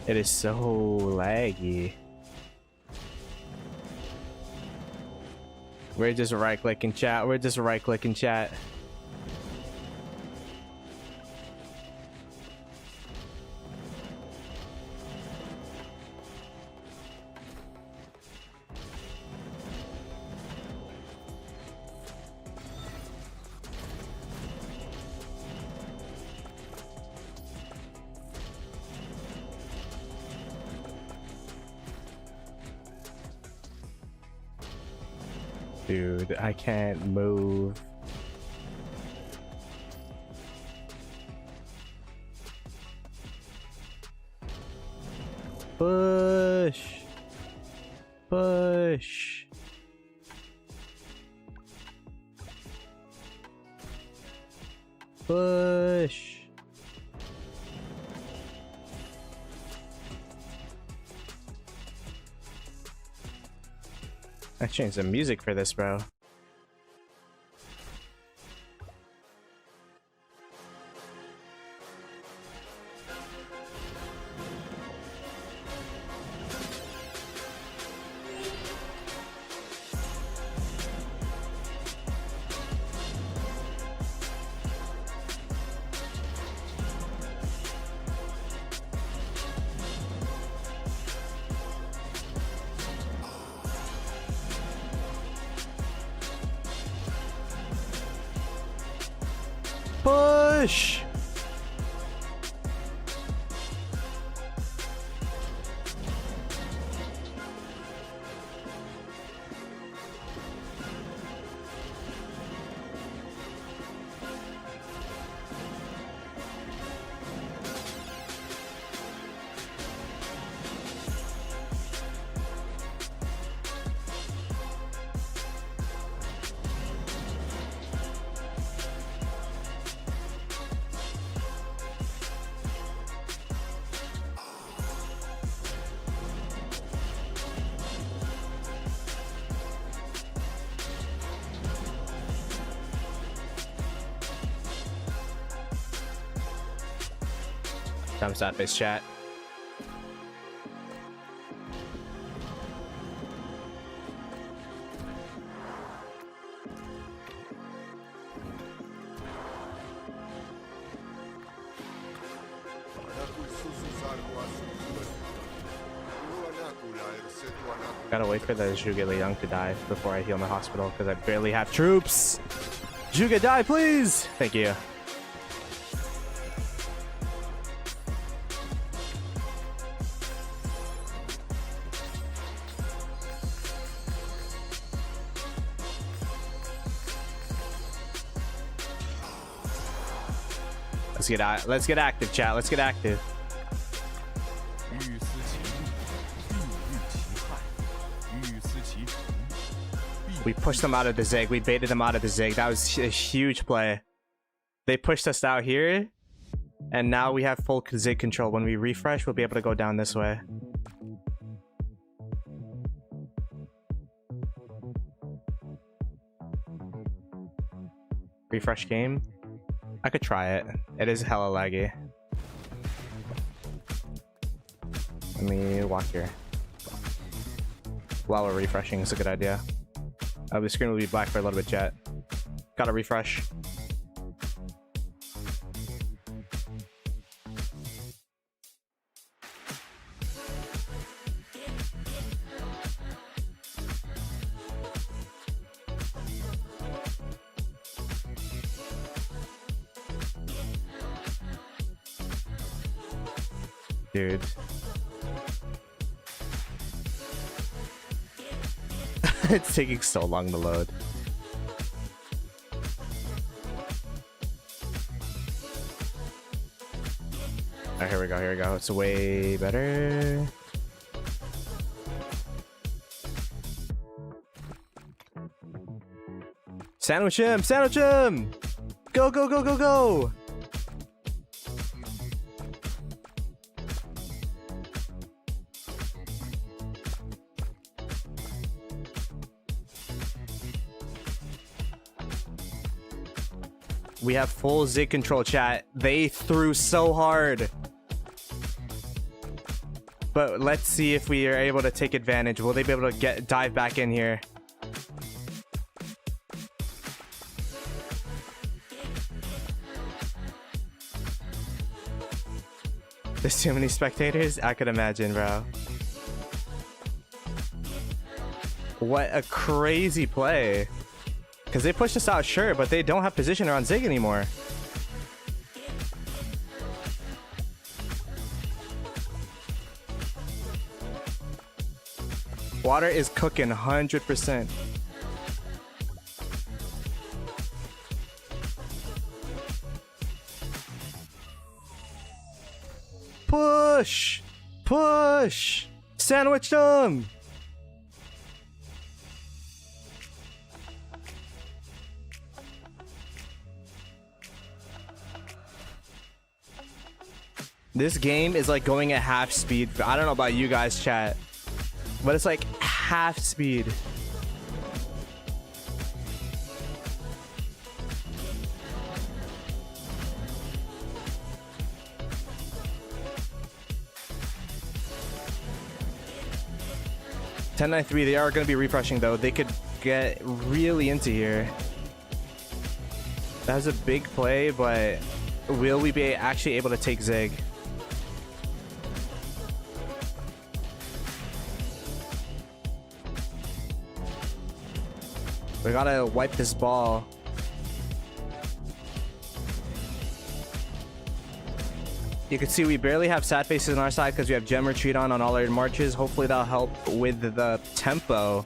It is so laggy. We're just right clicking chat. We're just right clicking chat. Dude, I can't move. Push. Push. Push. I changed the music for this, bro. Push! Time to start base chat. Gotta wait for the Zhuge Liang to die before I heal my hospital because I barely have troops. Zhuge, die, please! Thank you. Let's get active, chat. Let's get active. 欲思其利，必欲其害；欲思其成，必 We pushed them out of the Zig. We baited them out of the Zig. That was a huge play. They pushed us out here, and now we have full Zig control. When we refresh, we'll be able to go down this way. Refresh game. I could try it. It is hella laggy. Let me walk here. While we're refreshing, it's a good idea. The screen will be black for a little bit, chat. Gotta refresh. Dude. It's taking so long to load. Alright, here we go, here we go. It's way better. Sandwich him! Sandwich him! Go, go, go, go, go! We have full Zig control, chat. They threw so hard. But let's see if we are able to take advantage. Will they be able to dive back in here? There's too many spectators? I could imagine, bro. What a crazy play. Because they pushed us out, sure, but they don't have position around Zig anymore. Water is cooking 100%. Push! Push! Sandwich them! This game is like going at half speed. I don't know about you guys, chat, but it's like half speed. $10.93. They are going to be refreshing though. They could get really into here. That's a big play, but will we be actually able to take Zig? We gotta wipe this ball. You can see we barely have sad faces on our side because we have gem retreat on all our marches. Hopefully that'll help with the tempo.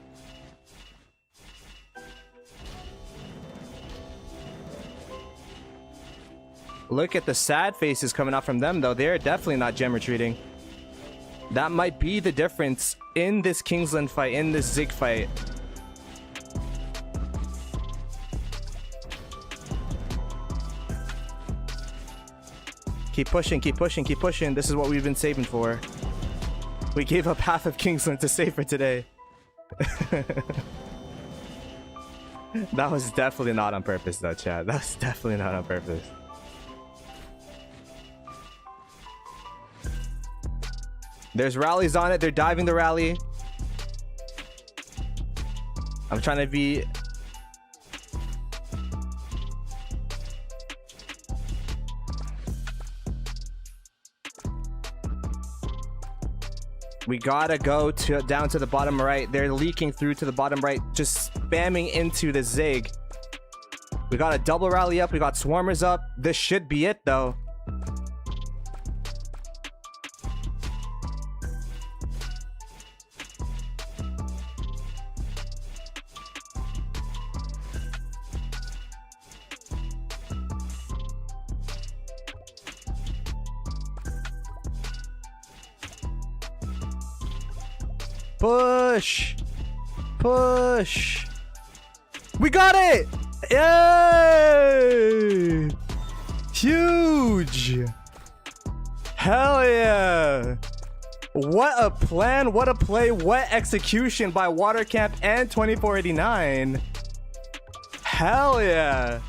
Look at the sad faces coming out from them though. They're definitely not gem retreating. That might be the difference in this Kingsland fight, in this Zig fight. Keep pushing, keep pushing, keep pushing. This is what we've been saving for. We gave up half of Kingsland to save for today. That was definitely not on purpose though, chat. That was definitely not on purpose. There's rallies on it. They're diving the rally. I'm trying to be... We gotta go down to the bottom right. They're leaking through to the bottom right, just spamming into the Zig. We got a double rally up. We got swarmers up. This should be it, though. Push! Push! We got it! Yay! Huge! Hell yeah! What a plan, what a play, what execution by Water Camp and 2489. Hell yeah!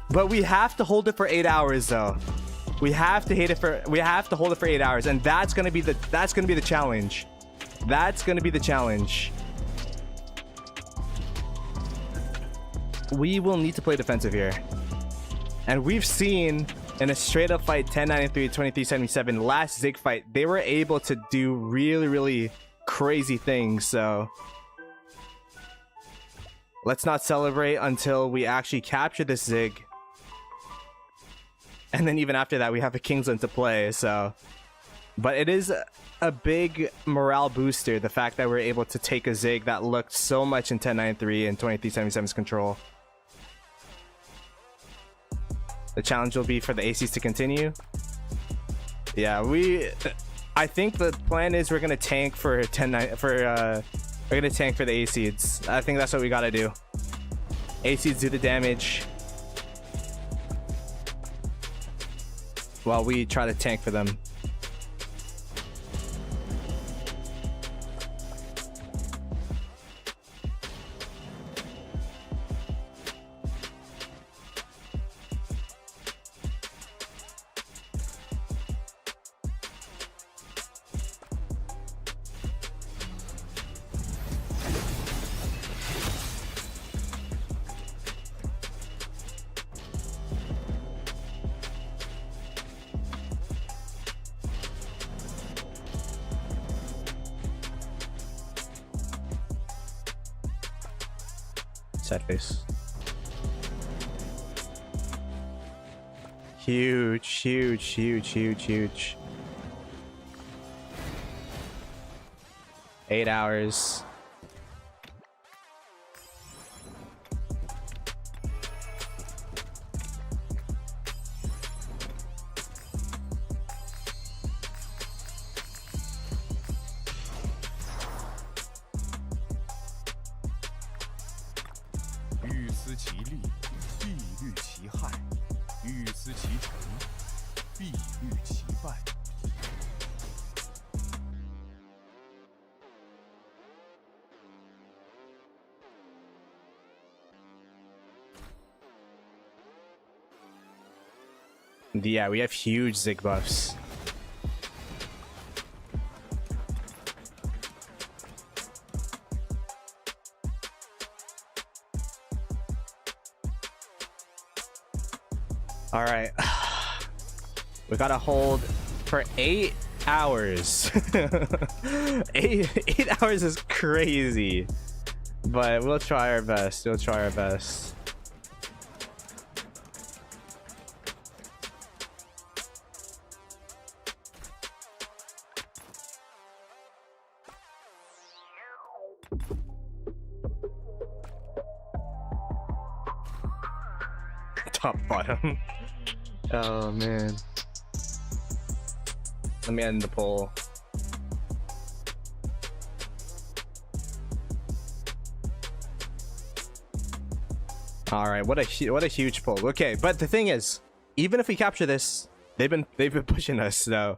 But we have to hold it for 8 hours though. We have to hold it for 8 hours, and that's gonna be the challenge. That's gonna be the challenge. We will need to play defensive here. And we've seen in a straight up fight 1093, 2377, last Zig fight, they were able to do really crazy things. So let's not celebrate until we actually capture this Zig. And then even after that, we have a Kingsland to play. So, but it is a big morale booster, the fact that we're able to take a Zig that looked so much in 1093 and 2377's control. The challenge will be for the ACs to continue. Yeah, I think the plan is we're gonna tank for we're gonna tank for the ACs. I think that's what we gotta do. ACs do the damage while we try to tank for them. Sad face. Huge. 8 hours. Yeah, we have huge Zig buffs. All right. We gotta hold for 8 hours. 8 hours is crazy, but we'll try our best. Top bottom. Oh man. Let me end the poll. All right, what a huge poll. Okay, but the thing is, even if we capture this, they've been pushing us, so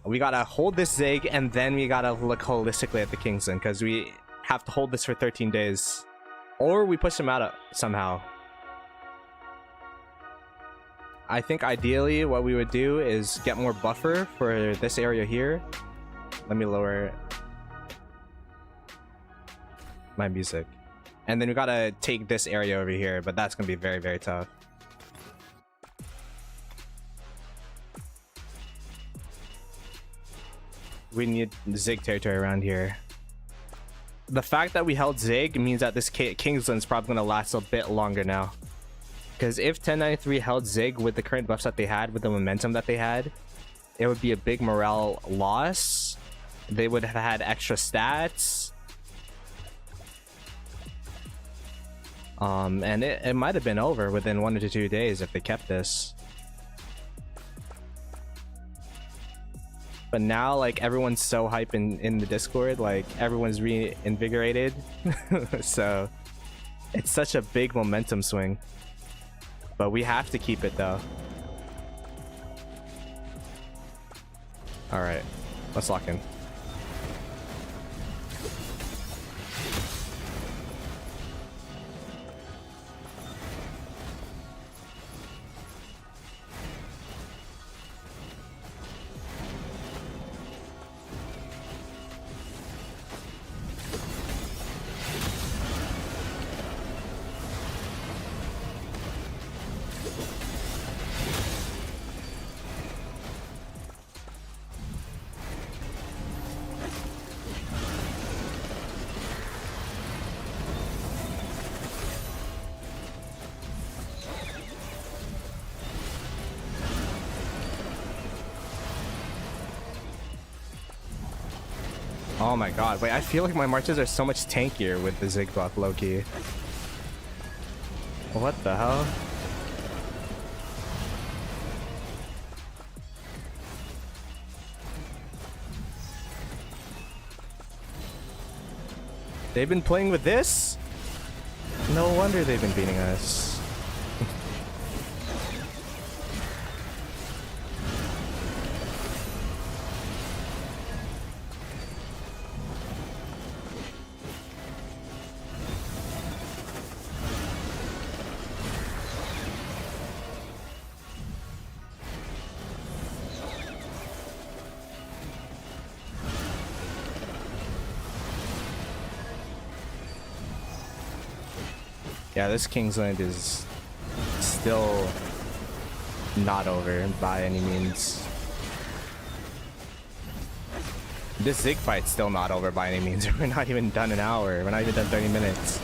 we gotta hold this Zig, and then we gotta look holistically at the Kingsland, because we have to hold this for 13 days. Or we push them out somehow. I think ideally what we would do is get more buffer for this area here. Let me lower my music. And then we gotta take this area over here, but that's gonna be very, very tough. We need Zig territory around here. The fact that we held Zig means that this Kingsland's probably gonna last a bit longer now. Because if 1093 held Zig with the current buffs that they had, with the momentum that they had, it would be a big morale loss. They would have had extra stats. And it might have been over within 1 to 2 days if they kept this. But now, like, everyone's so hype in the Discord, like, everyone's reinvigorated. So, it's such a big momentum swing. But we have to keep it, though. Alright, let's lock in. Oh my god, wait, I feel like my marches are so much tankier with the Zig buff, low-key. What the hell? They've been playing with this? No wonder they've been beating us. Yeah, this Kingsland is still not over by any means. This Zig fight's still not over by any means. We're not even done an hour. We're not even done 30 minutes.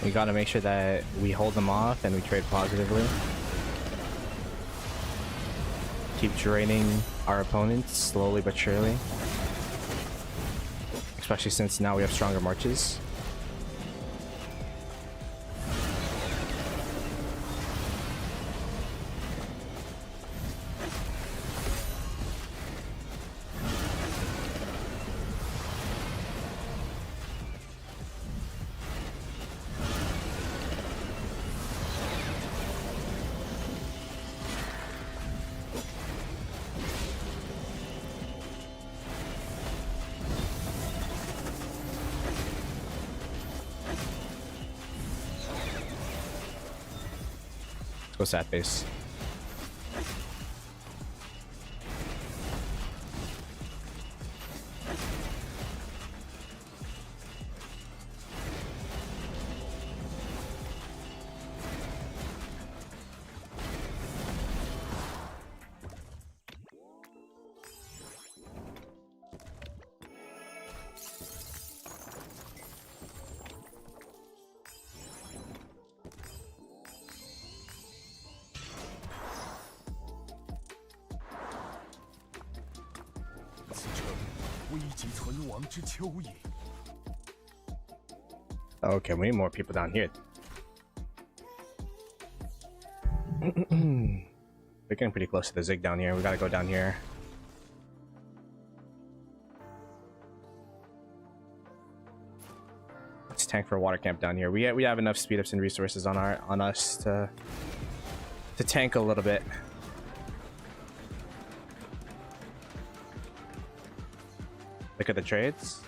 We gotta make sure that we hold them off and we trade positively. Keep draining our opponents slowly but surely. Especially since now we have stronger marches. Go sat base. 危急存亡之秋也。 Okay, we need more people down here. We're getting pretty close to the Zig down here. We gotta go down here. Let's tank for a water camp down here. We have enough speed ups and resources on us to tank a little bit. Look at the trades.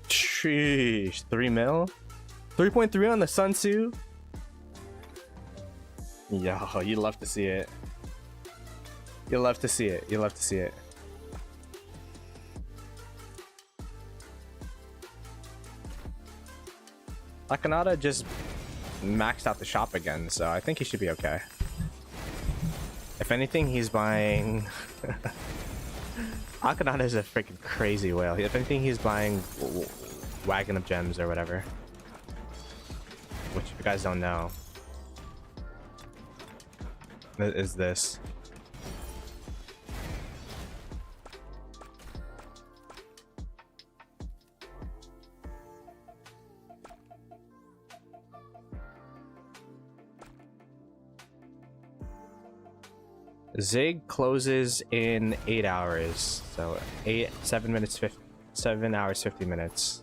Sheesh, 3 mil? 3.3 on the Sun Tzu? Yo, you love to see it. You love to see it. You love to see it. Akanada just maxed out the shop again, so I think he should be okay. If anything, he's buying... Akanada is a freaking crazy whale. If anything, he's buying Wagon of Gems or whatever. Which, if you guys don't know, is this. Zig closes in 8 hours, so 7 hours 50 minutes.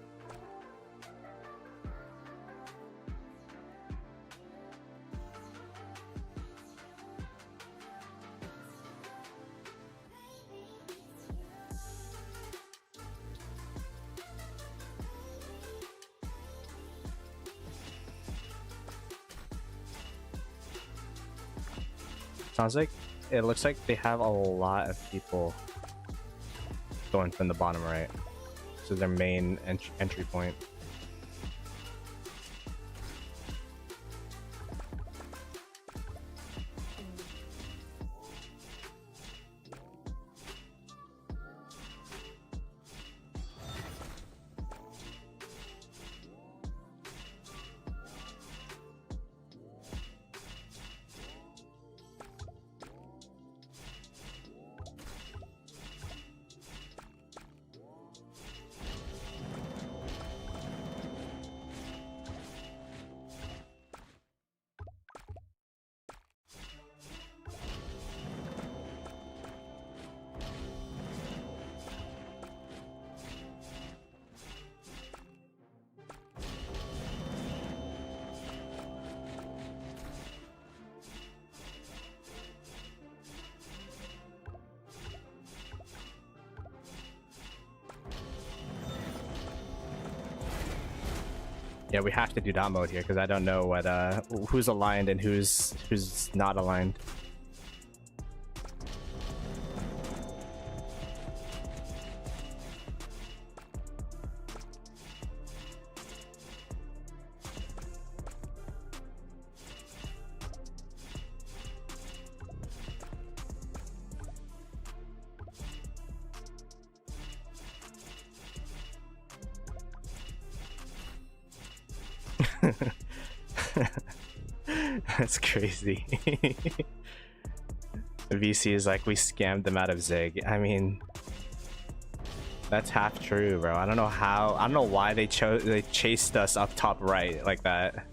Sounds like it looks like they have a lot of people going from the bottom right. This is their main entry point. Yeah, we have to do that mode here because I don't know what who's aligned and who's not aligned. That's crazy. VC is like, we scammed them out of Zig. I mean, that's half true, bro. I don't know how, I don't know why they chased us up top right like that.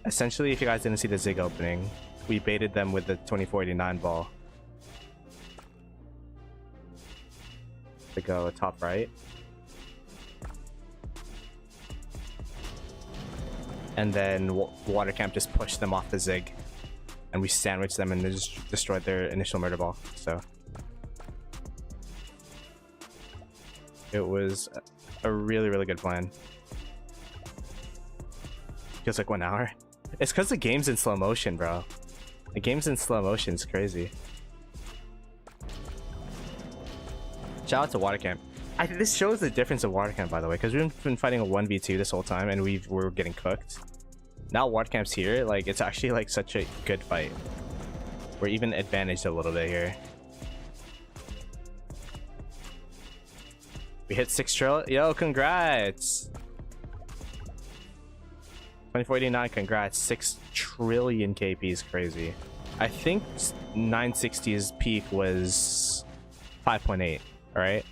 Essentially, if you guys didn't see the Zig opening, we baited them with the 2489 ball to go top right. And then Water Camp just pushed them off the Zig, and we sandwiched them and they just destroyed their initial murder ball. So it was a really, really good plan. Feels like 1 hour. It's because the game's in slow motion, bro. The game's in slow motion. It's crazy. Shout out to Water Camp. This shows the difference of Water Camp, by the way, because we've been fighting a 1v2 this whole time and we're getting cooked. Now Water Camp's here, like, it's actually like such a good fight. We're even advantaged a little bit here. We hit 6 trillion. Yo, congrats. 2049, congrats. 6 trillion KP is crazy. I think 960's peak was 5.8, right?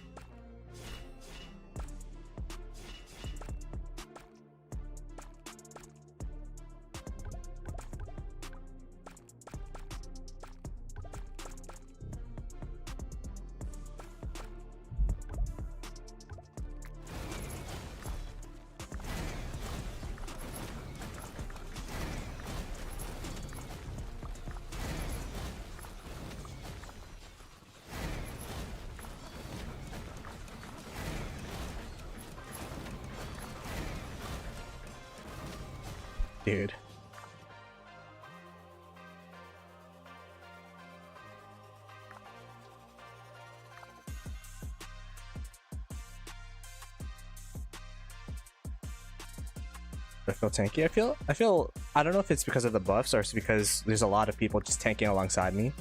Dude. I feel tanky. I don't know if it's because of the buffs or it's because there's a lot of people just tanking alongside me.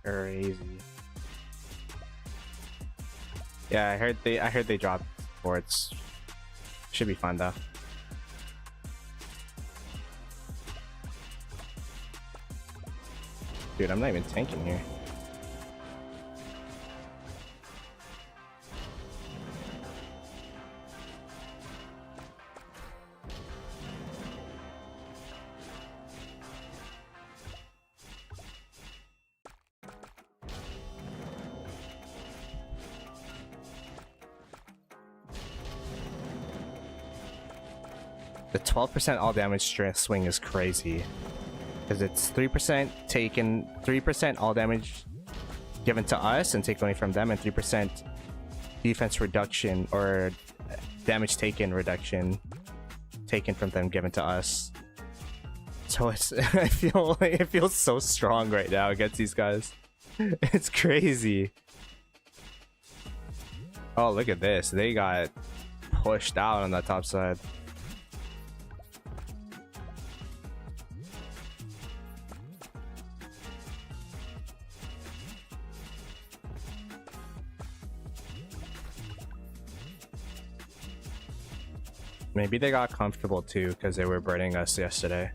Crazy. Yeah, I heard they dropped boards. Should be fun though. Dude, I'm not even tanking here. The 12% all damage strength swing is crazy. Because it's 3% taken, 3% all damage given to us and taken away from them, and 3% defense reduction or damage taken reduction taken from them given to us. So it's I feel like it feels so strong right now against these guys. It's crazy. Oh, look at this. They got pushed out on that top side. Maybe they got comfortable too because they were burning us yesterday.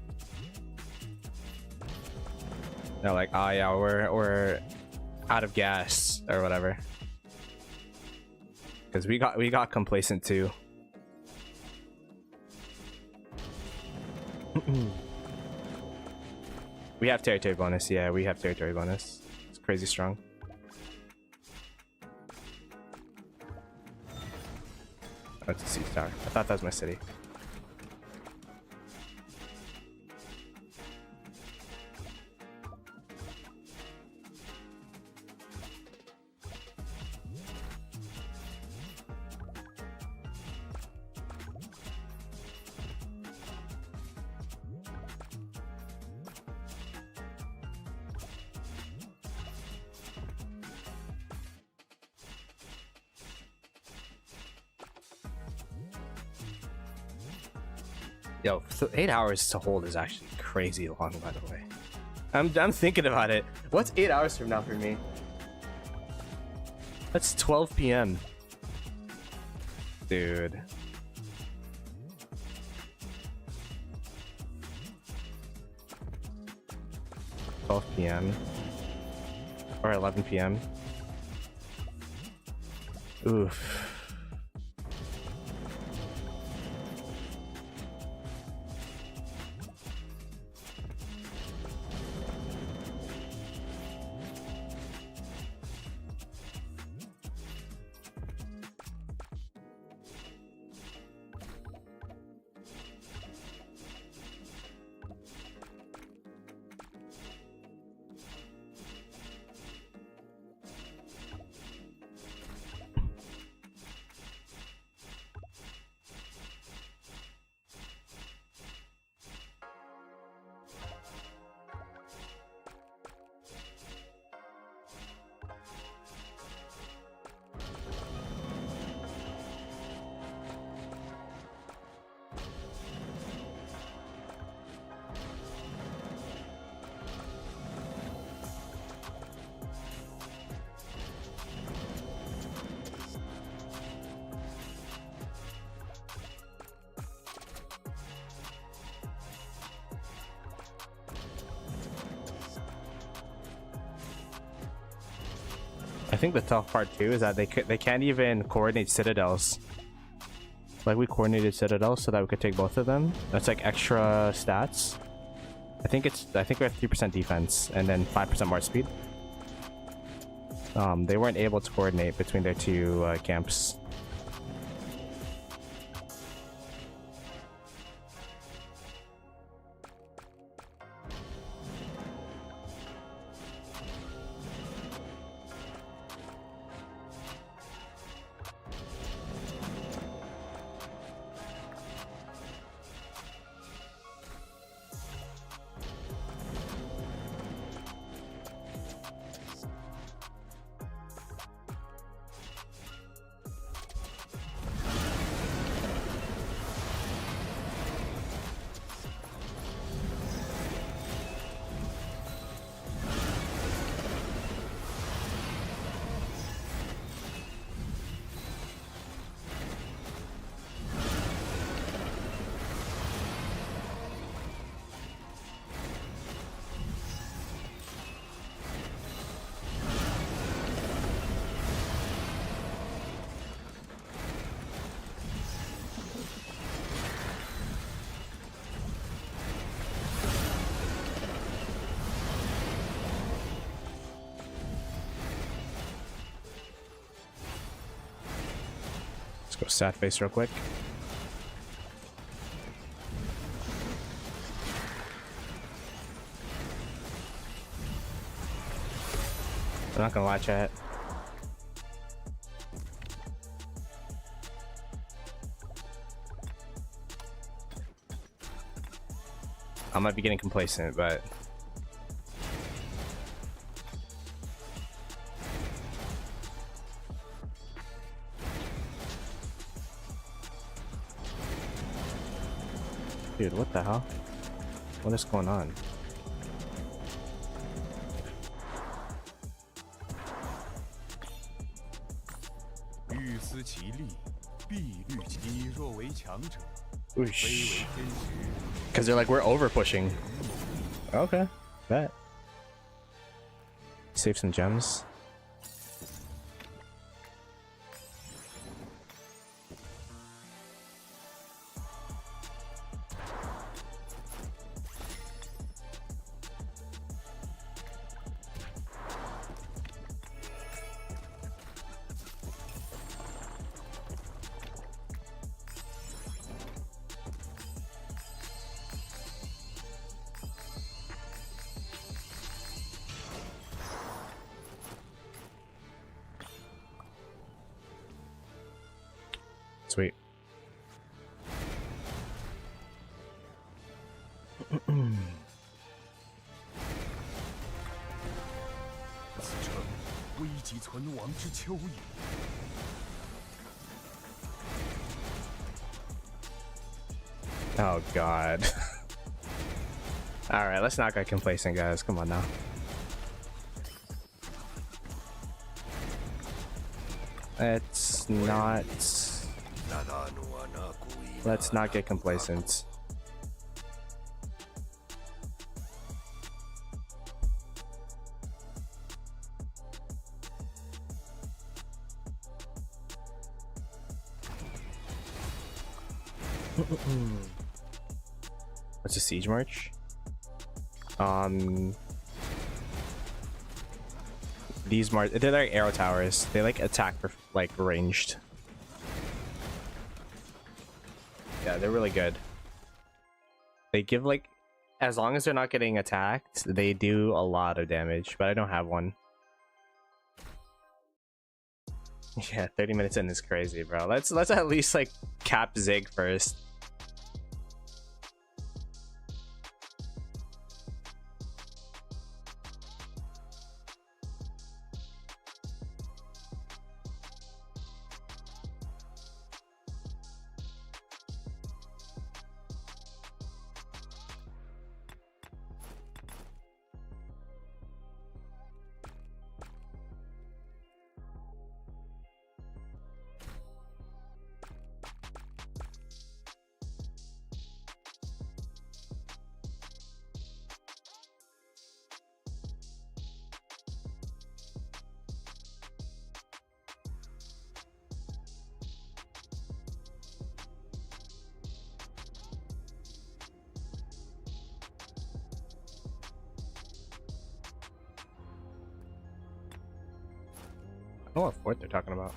They're like, oh yeah, we're out of gas or whatever. Because we got complacent too. We have territory bonus. Yeah, we have territory bonus. It's crazy strong. Oh, it's a sea star. I thought that was my city. Yo, 8 hours to hold is actually crazy long, by the way. I'm thinking about it. What's 8 hours from now for me? That's 12 p.m. Dude. p.m. or 11 p.m. Oof. I think the tough part too is that they can't even coordinate citadels. Like we coordinated citadels so that we could take both of them. That's like extra stats. I think we have 3% defense and then 5% march speed. They weren't able to coordinate between their two camps. Go stat face real quick. I'm not gonna lie, chat. I might be getting complacent, but dude, what the hell? What is going on? Because they're like, we're over pushing. Okay, bet. Save some gems. Sweet. Oh god. Alright, let's not get complacent, guys. Come on now. Let's not get complacent. What's a siege march? These they're like arrow towers. They like attack for like ranged. Yeah, they're really good. They give like, as long as they're not getting attacked, they do a lot of damage, but I don't have one. Yeah, 30 minutes in is crazy, bro. Let's at least like cap Zig first. I don't know what fort they're talking about.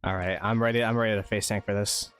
All right, I'm ready. I'm ready to face tank for this.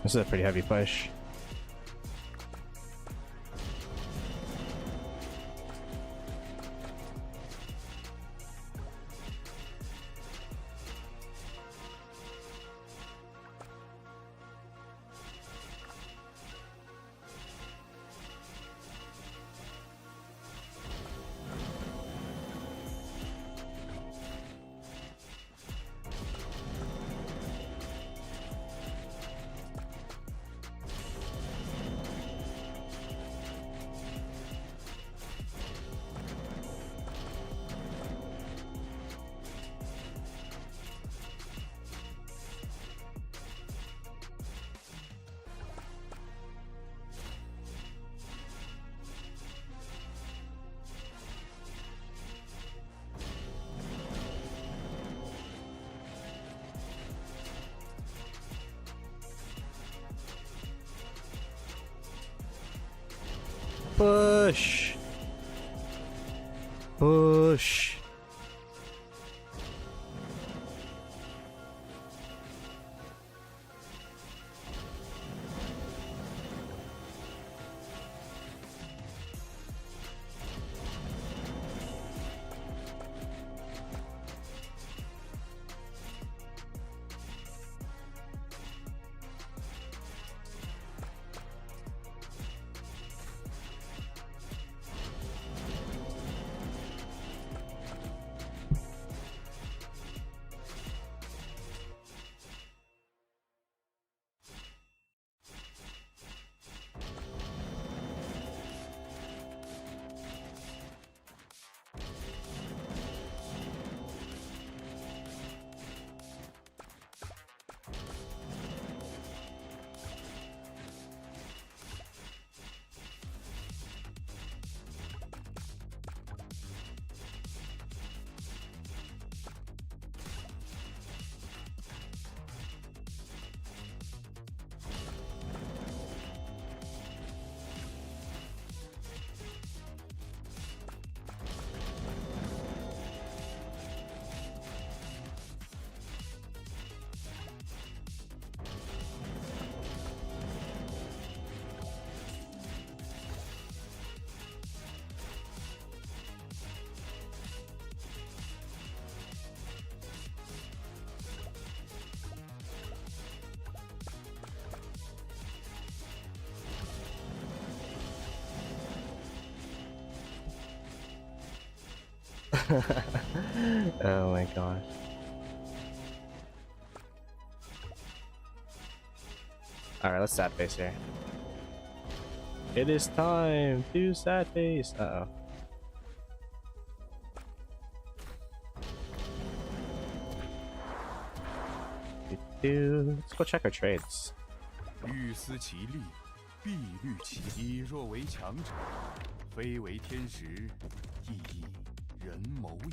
This is a pretty heavy push. Push. Push. Oh my gosh. Alright, let's sad face here. It is time to sad face. Uh oh. Let's go check our trades. 欲思其利，必虑其己若为强者，非为天时，亦以人谋也。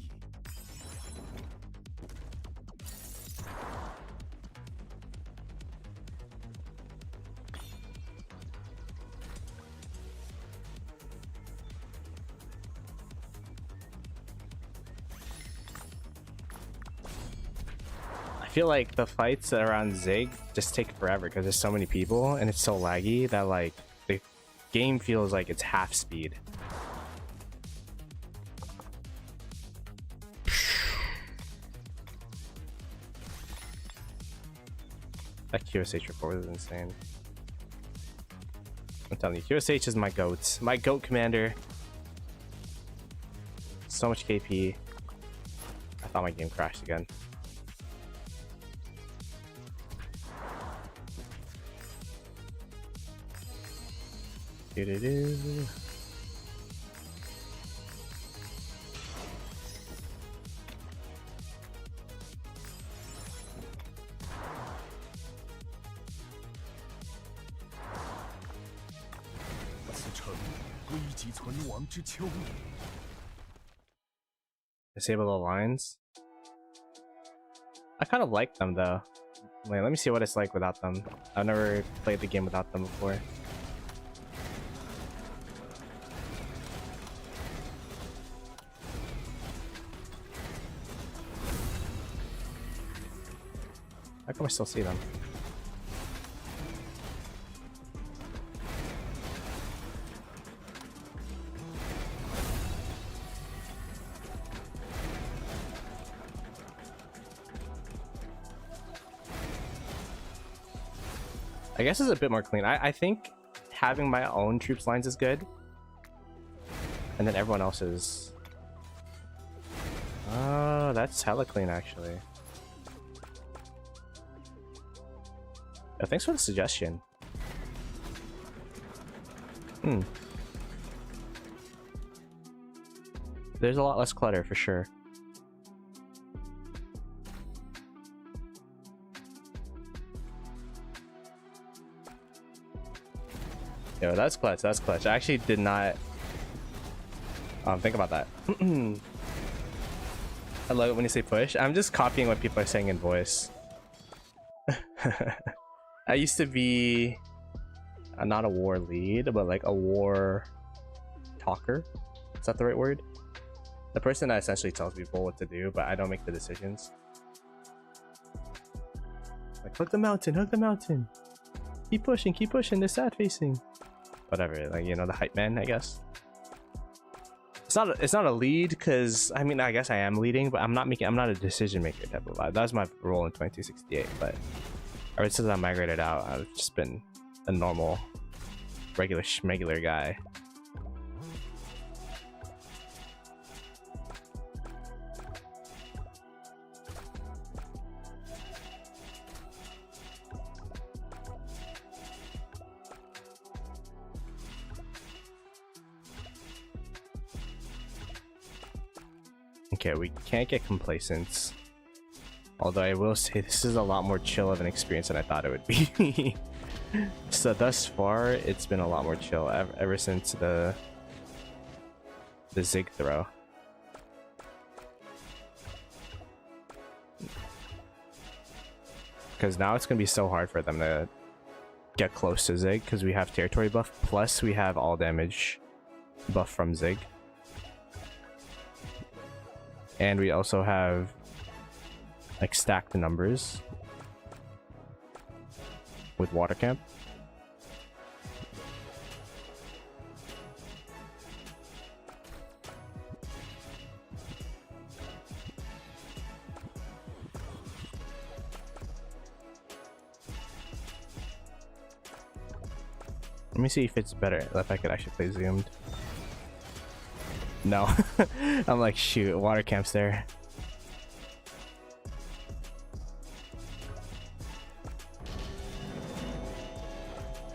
I feel like the fights around Zig just take forever because there's so many people and it's so laggy that like the game feels like it's half speed. That QSH report was insane. I'm telling you, QSH is my goat. My goat commander. So much KP. I thought my game crashed again. Do-do-do. Disable the lines. I kind of like them though. Wait, let me see what it's like without them. I've never played the game without them before. How come I still see them? I guess it's a bit more clean. I think having my own troops lines is good. And then everyone else's. Oh, that's hella clean actually. Oh, thanks for the suggestion. There's a lot less clutter for sure. Yo, that's clutch, that's clutch. I actually did not think about that. I love it when you say push. I'm just copying what people are saying in voice. I used to be not a war lead, but like a war talker. Is that the right word? The person that essentially tells people what to do, but I don't make the decisions. Like, hook the mountain, hook the mountain. Keep pushing, they're sad facing. Whatever, like, you know, the hype man, I guess. It's not a lead, because I mean, I guess I am leading, but I'm not a decision maker type of vibe. That was my role in 2268, but ever since I migrated out, I've just been a normal, regular schmegular guy. Okay, we can't get complacent. Although I will say this is a lot more chill of an experience than I thought it would be. So thus far, it's been a lot more chill ever since the Zig throw. Because now it's going to be so hard for them to get close to Zig because we have territory buff, plus we have all damage buff from Zig. And we also have like stacked numbers with water camp. Let me see if it's better if I could actually play zoomed. No. I'm like, shoot, water camp's there.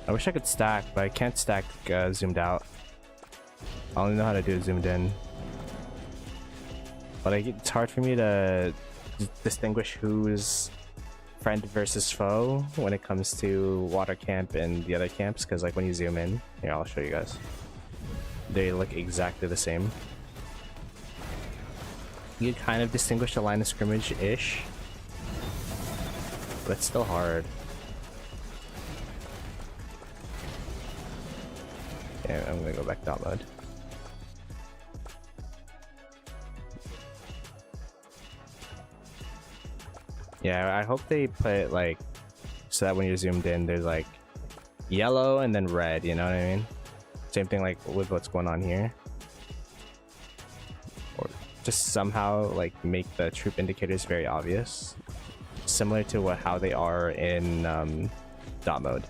I wish I could stack, but I can't stack zoomed out. I only know how to do it zoomed in. But it's hard for me to distinguish who's friend versus foe when it comes to water camp and the other camps, because like when you zoom in, here, I'll show you guys. They look exactly the same. You can kind of distinguish the line of scrimmage-ish, but it's still hard. Yeah, I'm gonna go back to mode. Yeah, I hope they put it like so that when you're zoomed in, there's like yellow and then red, you know what I mean? Same thing like with what's going on here. Or just somehow like make the troop indicators very obvious. Similar to how they are in dot mode.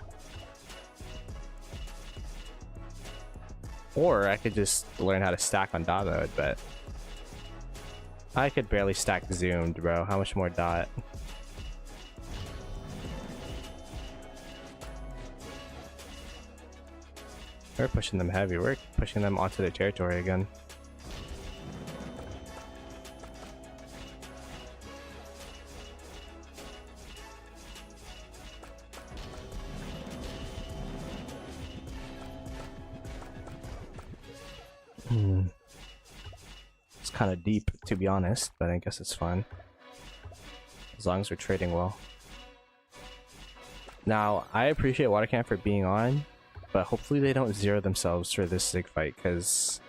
Or I could just learn how to stack on dot mode, but I could barely stack zoomed, bro. How much more dot? We're pushing them heavy. We're pushing them onto their territory again. It's kind of deep, to be honest, but I guess it's fine. As long as we're trading well. Now, I appreciate Watercamp for being on, but hopefully they don't zero themselves for this Zig fight, because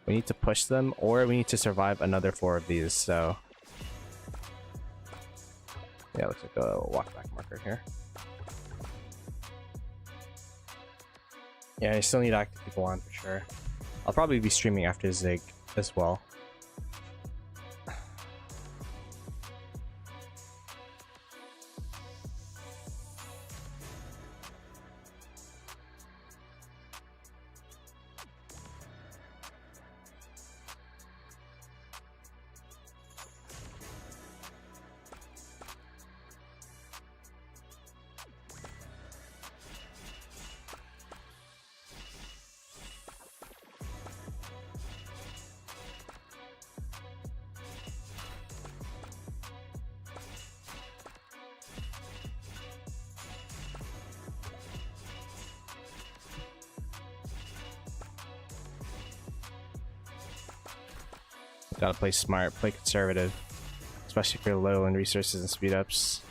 we need to push them, or we need to survive another 4 of these, so... Yeah, looks like a walk-back marker here. Yeah, I still need active people on for sure. I'll probably be streaming after Zig as well. Gotta play smart, play conservative, especially if you're low in resources and speed ups.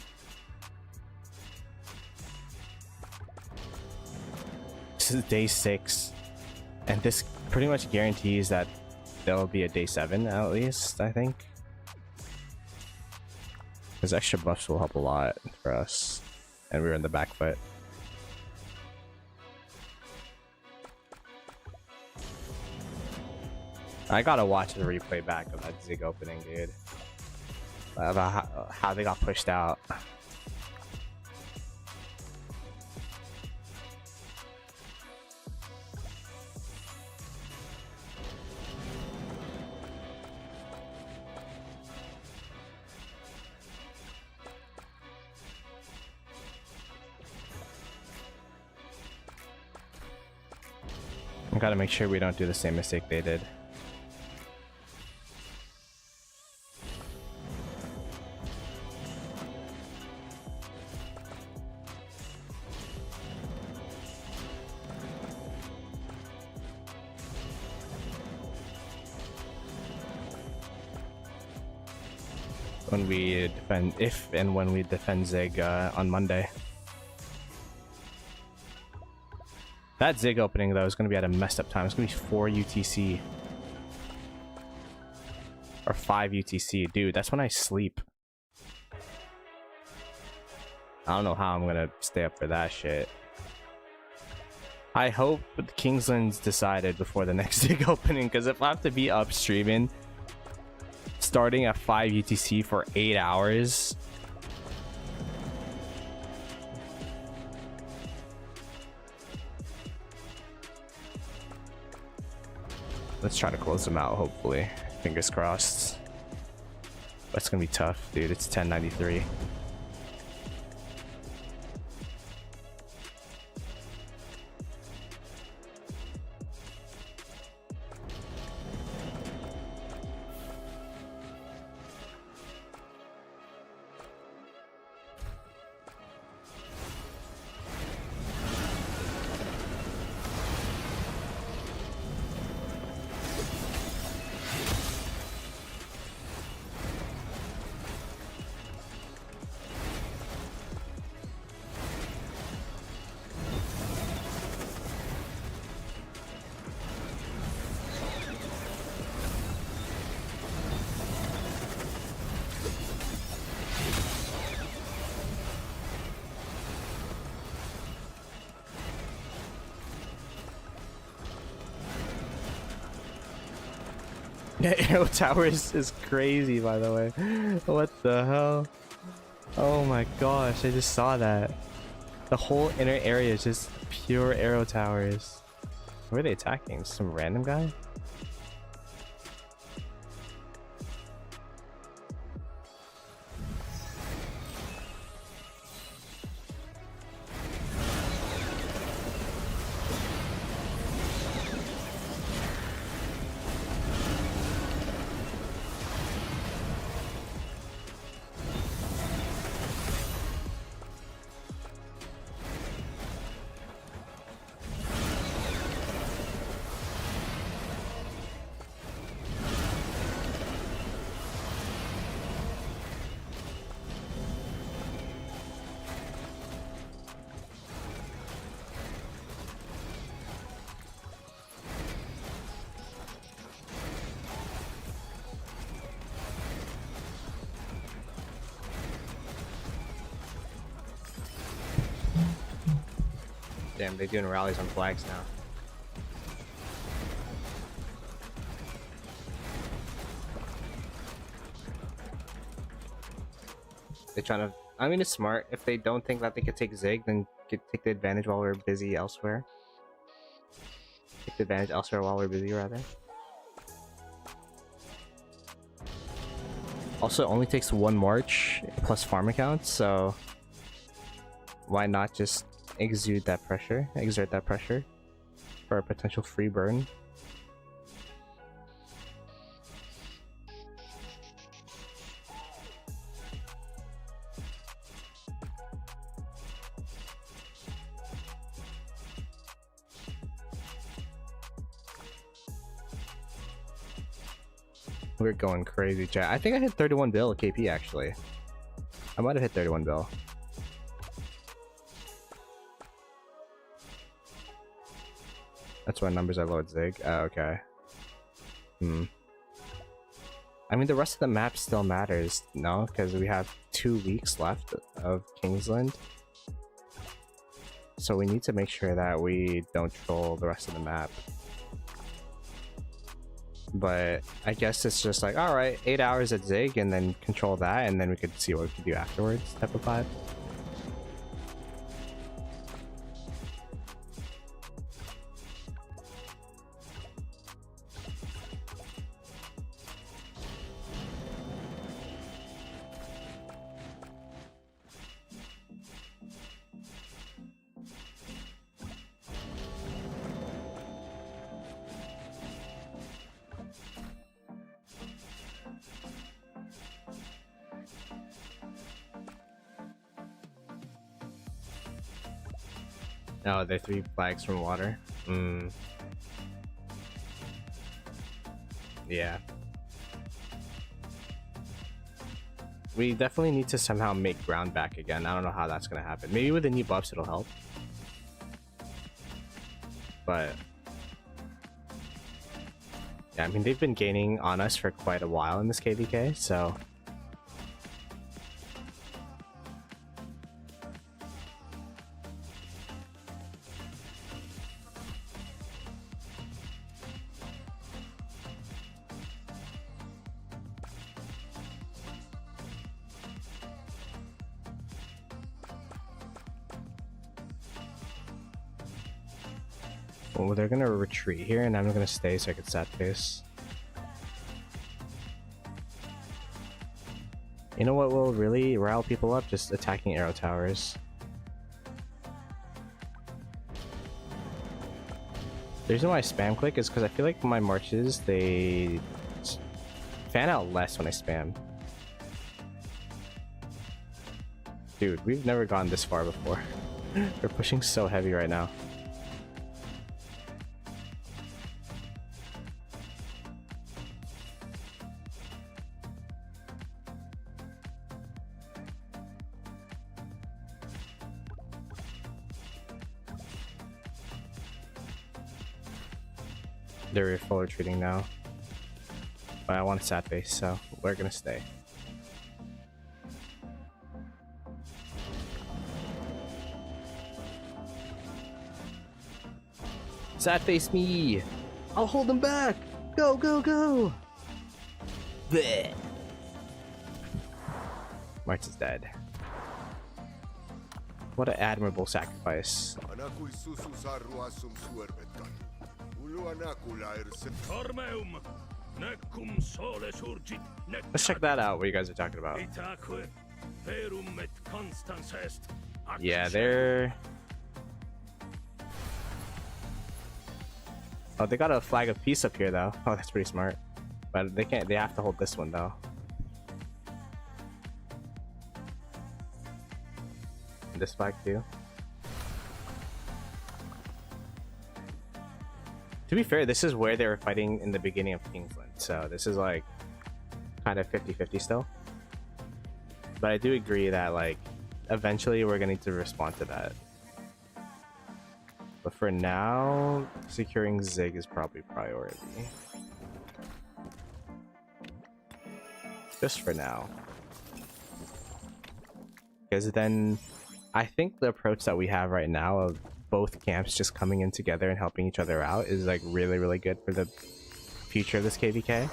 This is day 6. And this pretty much guarantees that there'll be a day 7 at least, I think. Because extra buffs will help a lot for us. And we were in the back foot. I gotta watch the replay back of that Zig opening, dude. About how they got pushed out. I gotta make sure we don't do the same mistake they did. When we defend, if and when we defend Zig on Monday. That Zig opening though is going to be at a messed up time. It's going to be 4 UTC. Or 5 UTC. Dude, that's when I sleep. I don't know how I'm going to stay up for that shit. I hope Kingsland's decided before the next Zig opening, because if I have to be up streaming starting at 5 UTC for 8 hours. Let's try to close them out, hopefully. Fingers crossed. That's gonna be tough, dude. It's 1093. Yeah, Arrow Towers is crazy, by the way. What the hell? Oh my gosh, I just saw that. The whole inner area is just pure Arrow Towers. Who are they attacking? Some random guy? Damn, they're doing rallies on flags now. They're trying to... I mean, it's smart. If they don't think that they could take Zig, then take the advantage while we're busy elsewhere. Take the advantage elsewhere while we're busy, rather. Also, it only takes 1 march plus farm accounts, so... why not just exert that pressure for a potential free burn. We're going crazy, chat. I think I hit 31 bill KP actually. I might have hit 31 bill. That's what numbers I load Zig. Oh, okay. I mean, the rest of the map still matters, no? Because we have 2 weeks left of Kingsland. So we need to make sure that we don't troll the rest of the map. But I guess it's just like, alright, 8 hours at Zig and then control that, and then we could see what we can do afterwards, type of vibe. Oh, they're 3 flags from water. Yeah. We definitely need to somehow make ground back again. I don't know how that's gonna happen. Maybe with the new buffs it'll help. But yeah, I mean, they've been gaining on us for quite a while in this KVK, so well, they're gonna retreat here, and I'm gonna stay so I can set face. You know what will really rile people up? Just attacking arrow towers. The reason why I spam click is because I feel like my marches, they fan out less when I spam. Dude, we've never gone this far before. We're pushing so heavy right now. They're full retreating now, but I want a sad face, so we're gonna stay. Sad face me! I'll hold them back! Go, go, go! Bleh. March is dead. What an admirable sacrifice. Let's check that out, what you guys are talking about. Yeah, they're... Oh, they got a flag of peace up here though. Oh, that's pretty smart. But they can't, they have to hold this one though. And this flag too. To be fair, this is where they were fighting in the beginning of Kingsland, so this is like kind of 50-50 still. But I do agree that like eventually we're gonna need to respond to that. But for now, securing Zig is probably priority. Just for now. Because then I think the approach that we have right now of both camps just coming in together and helping each other out is like really, really good for the future of this KVK.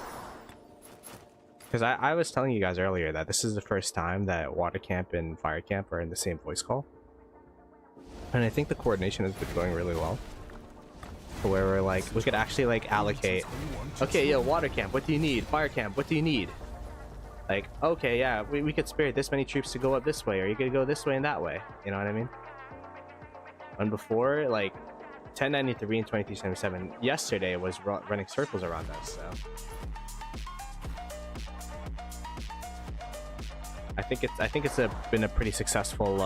Because I was telling you guys earlier that this is the first time that Water Camp and Fire Camp are in the same voice call. And I think the coordination has been going really well. Where we're like, we could actually like allocate, okay, yo, Water Camp, what do you need? Fire Camp, what do you need? Like, okay, yeah, we could spare this many troops to go up this way, or you could go this way and that way. You know what I mean? And before, like, 1093 and 2377 yesterday was running circles around us, so. I think it's been a pretty successful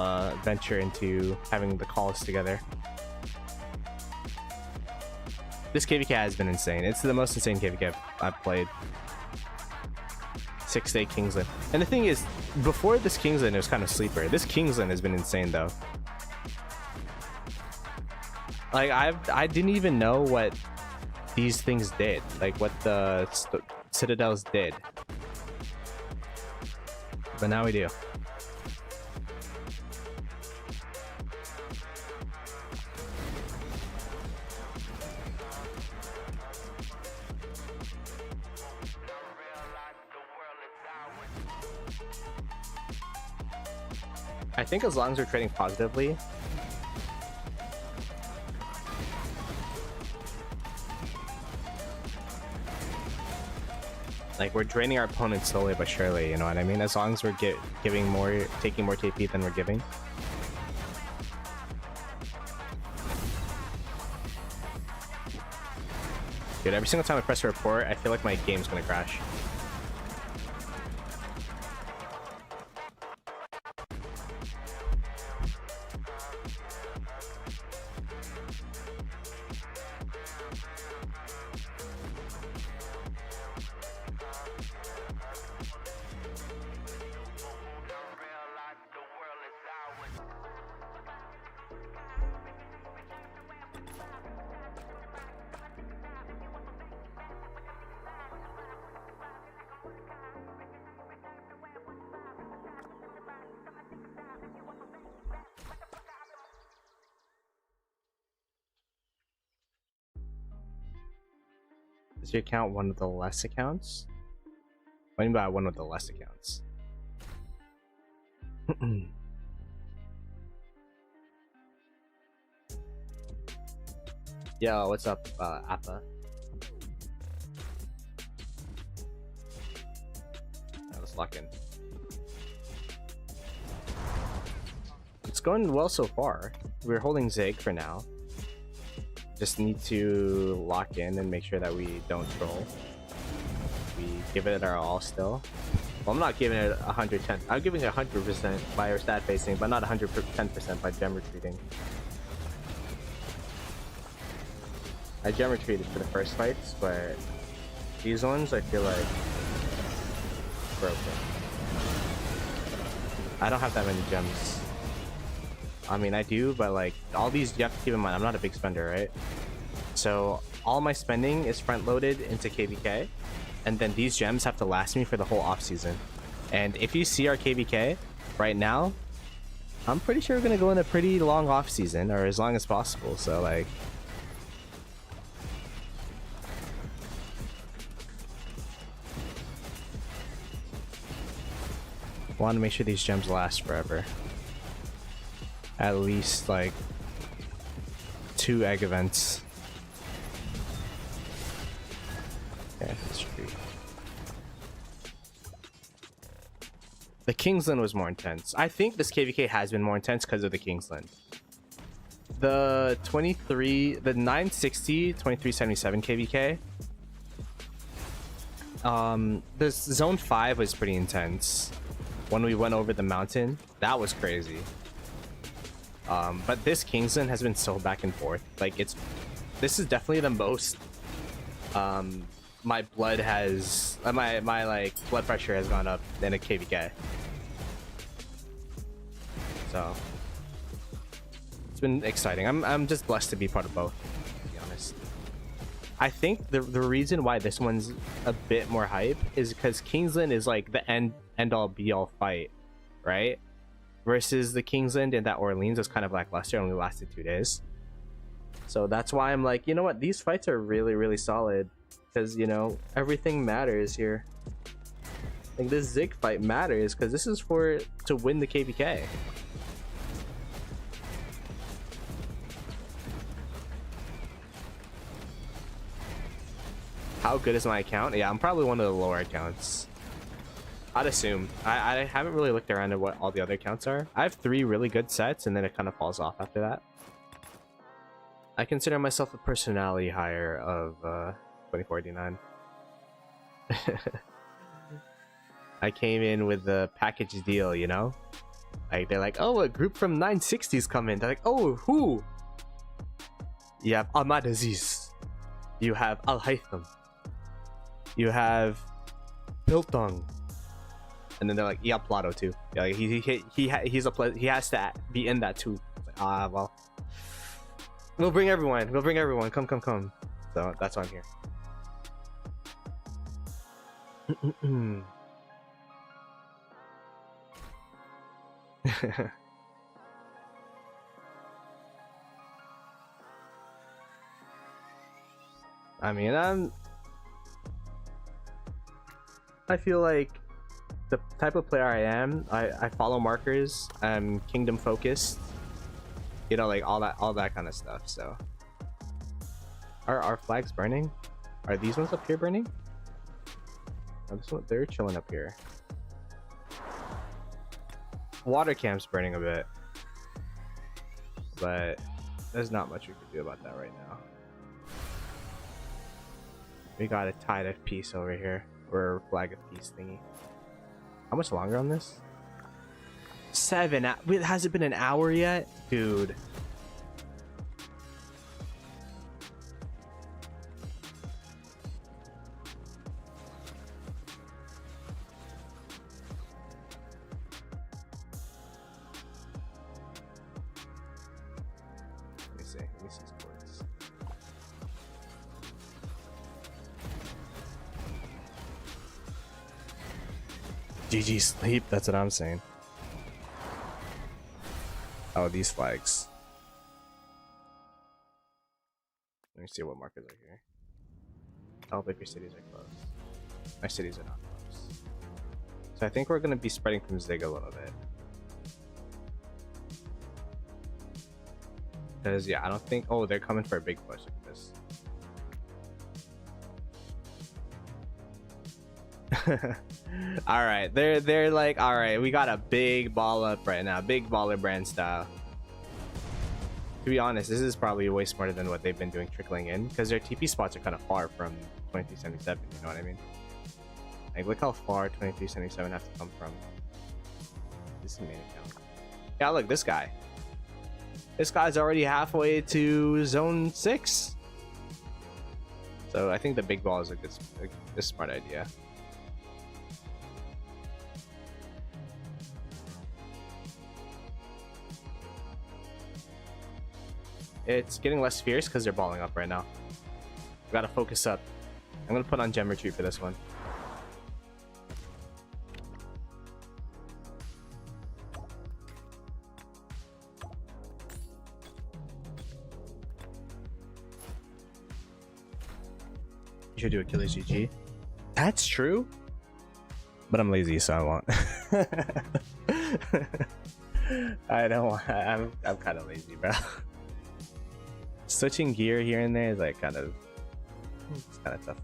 venture into having the calls together. This KVK has been insane. It's the most insane KVK I've played. 6-day Kingsland. And the thing is, before this Kingsland, it was kind of sleeper. This Kingsland has been insane, though. Like I didn't even know what these things did, like what the citadels did, but now we do. I think as long as we're trading positively, like we're draining our opponents slowly but surely, you know what I mean? As long as we're giving more, taking more TP than we're giving. Dude, every single time I press a report, I feel like my game's gonna crash. Is your account one of the less accounts? What do you mean by one of the less accounts? Yo, what's up, Appa? Let's lock in. It's going well so far. We're holding Zig for now. Just need to lock in and make sure that we don't troll. We give it our all still. Well, I'm not giving it 110. I'm giving it 100% by our stat facing, but not 110% by gem retreating. I gem retreated for the first fights, but these ones I feel like broken. I don't have that many gems. I mean, I do, but like all these, you have to keep in mind, I'm not a big spender, right? So all my spending is front loaded into KVK, and then these gems have to last me for the whole off season. And if you see our KVK right now, I'm pretty sure we're gonna go in a pretty long off season, or as long as possible. So like, want to make sure these gems last forever. At least like 2 egg events. Okay, that's true. The Kingsland was more intense. I think this KVK has been more intense because of the Kingsland. The 960 2377 KVK. This zone 5 was pretty intense. When we went over the mountain, that was crazy. But this Kingsland has been so back and forth. Like this is definitely the most my blood has my like blood pressure has gone up in a KVK. So it's been exciting. I'm just blessed to be part of both, to be honest. I think the reason why this one's a bit more hype is because Kingsland is like the end all be all fight, right? Versus the Kingsland and that Orleans was kind of lackluster, only lasted 2 days. So that's why I'm like, you know what, these fights are really, really solid, because you know everything matters here. Like this Zig fight matters because this is to win the KVK. How good is my account? Yeah, I'm probably one of the lower accounts, I'd assume. I haven't really looked around at what all the other accounts are. I have 3 really good sets, and then it kind of falls off after that. I consider myself a personality hire of 2049. I came in with the package deal, you know? Like they're like, oh, a group from 960's coming. They're like, oh, who? You have Ahmad Aziz. You have Al Haytham. You have Biltong. And then they're like, yeah, Ploto too. Yeah, like he has to be in that too. Like, well, We'll bring everyone. We'll bring everyone. Come, come, come. So that's why I'm here. I mean, I feel like the type of player I am, I follow markers. I'm kingdom focused. You know, like all that kind of stuff. So, are our flags burning? Are these ones up here burning? Oh, this one, they're chilling up here. Water camp's burning a bit, but there's not much we can do about that right now. We got a tide of peace over here, or flag of peace thingy. How much longer on this? 7. Wait, has it been an hour yet, dude? Let me see scores. GG sleep, that's what I'm saying. Oh, these flags. Let me see what markers are here. All bigger cities are close. My cities are not close. So I think we're gonna be spreading from Zig a little bit. Because yeah, I don't think, oh, they're coming for a big push. Look at this. All right, they're like, all right, we got a big ball up right now, big baller brand style. To be honest, this is probably way smarter than what they've been doing, trickling in, because their TP spots are kind of far from 2377. You know what I mean? Like, look how far 2377 has to come from. This is main account. Yeah, look, this guy. This guy's already halfway to zone 6. So I think the big ball is a smart idea. It's getting less fierce because they're balling up right now. We gotta focus up. I'm gonna put on gem retreat for this one. You should do Achilles GG. That's true, but I'm lazy, so I won't. I don't want. I'm kind of lazy, bro. Switching gear here and there is like it's kind of tough for me.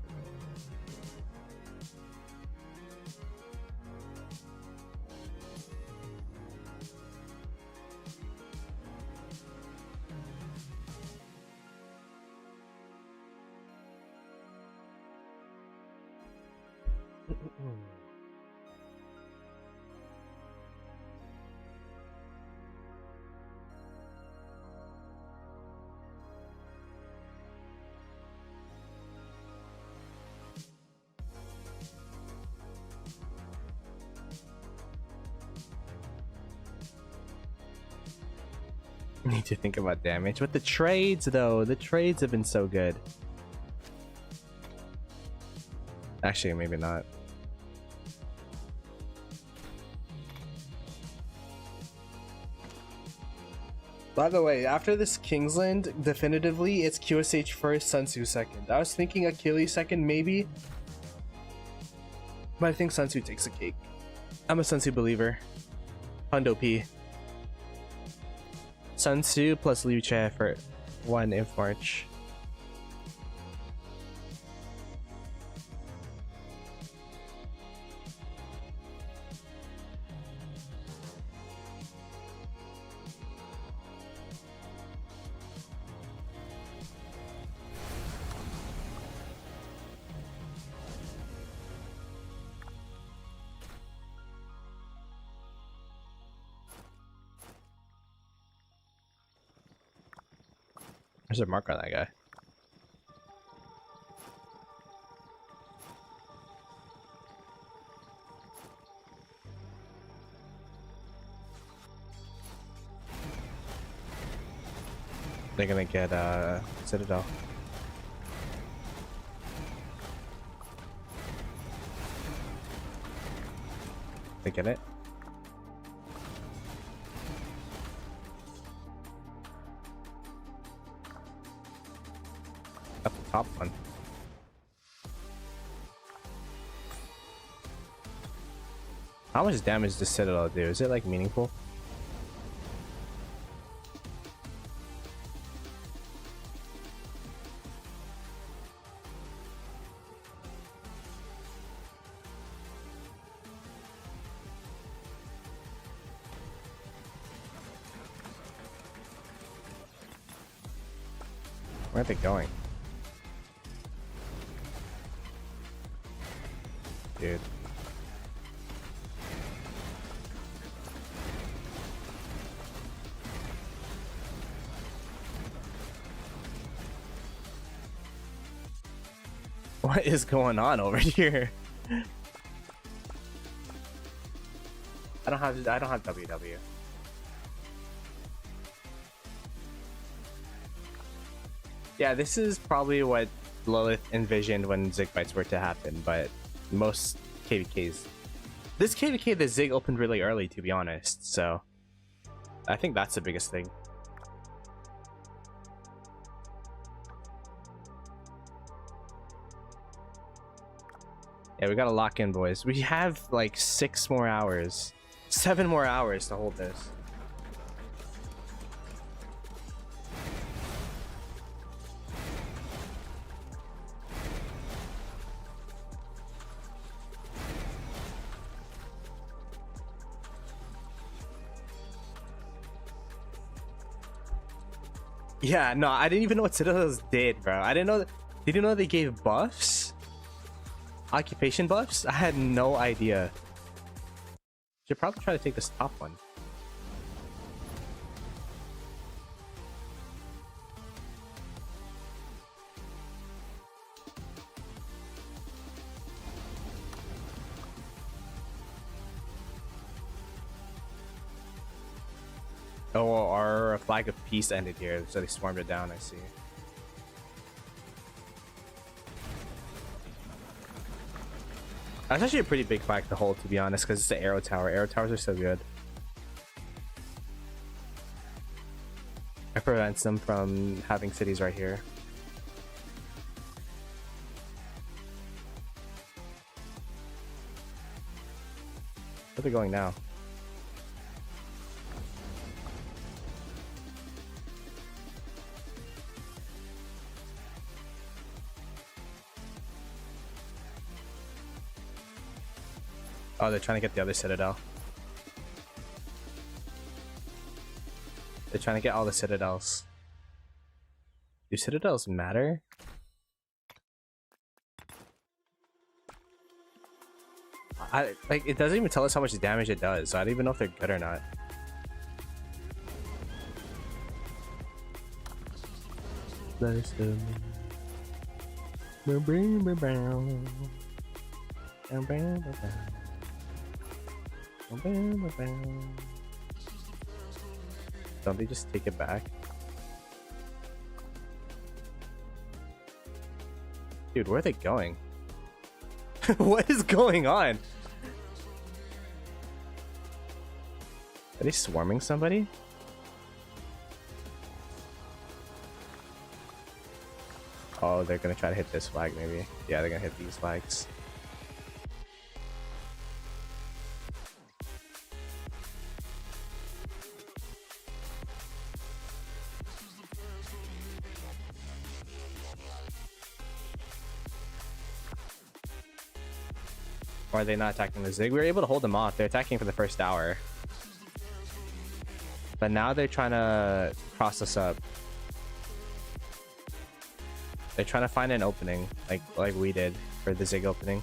Need to think about damage with the trades though. The trades have been so good. Actually, maybe not. By the way, after this Kingsland, definitively it's QSH first, Sun Tzu second. I was thinking Achilles second, maybe, but I think Sun Tzu takes the cake. I'm a Sun Tzu believer. Hundo P. Sun Tzu plus Liu Che for 1 Inf March. There's a mark on that guy. They're gonna get Citadel. They get it? Up the top one. How much damage does Citadel do? Is it like meaningful? Where are they going? Dude. What is going on over here? I don't have WW. Yeah, this is probably what Lilith envisioned when Zig fights were to happen, but most KVKs. This KVK, the Zig opened really early, to be honest, so I think that's the biggest thing. Yeah, we gotta lock in, boys. We have like 6 more hours. 7 more hours to hold this. Yeah, no, I didn't even know what Citadels did, bro. I didn't know. Did you know they gave buffs? Occupation buffs? I had no idea. Should probably try to take this top one. Oh, our flag of peace ended here, so they swarmed it down, I see. That's actually a pretty big flag to hold, to be honest, because it's the arrow tower. Arrow towers are so good. It prevents them from having cities right here. Where are they going now? Oh, they're trying to get the other citadel. They're trying to get all the citadels. Do citadels matter? Like, it doesn't even tell us how much damage it does, so I don't even know if they're good or not. Don't they just take it back? Dude, where are they going? What is going on? Are they swarming somebody? Oh, they're gonna try to hit this flag, maybe. Yeah, they're gonna hit these flags. Or are they not attacking the Zig? We were able to hold them off. They're attacking for the first hour. But now they're trying to cross us up. They're trying to find an opening, like we did for the Zig opening.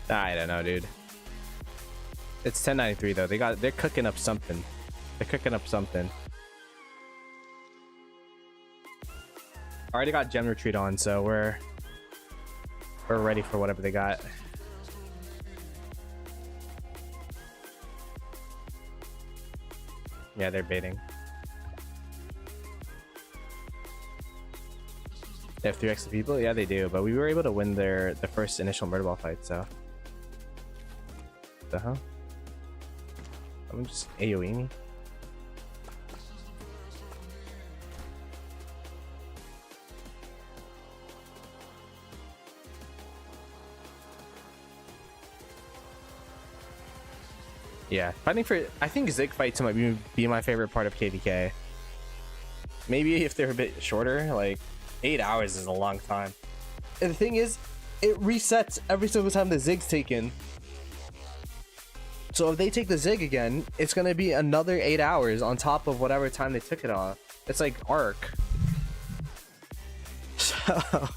I don't know, dude. It's 1093 though. They're cooking up something. They're cooking up something. Already got gem retreat on, so we're ready for whatever they got. Yeah, they're baiting. They have 3 extra people? Yeah, they do, but we were able to win the first initial murder ball fight, so. The hell? I'm just AoE me. Yeah, fighting for, I think Zig fights might be my favorite part of KVK. Maybe if they're a bit shorter, like 8 hours is a long time. And the thing is, it resets every single time the Zig's taken. So if they take the Zig again, it's gonna be another 8 hours on top of whatever time they took it off. It's like Arc. So,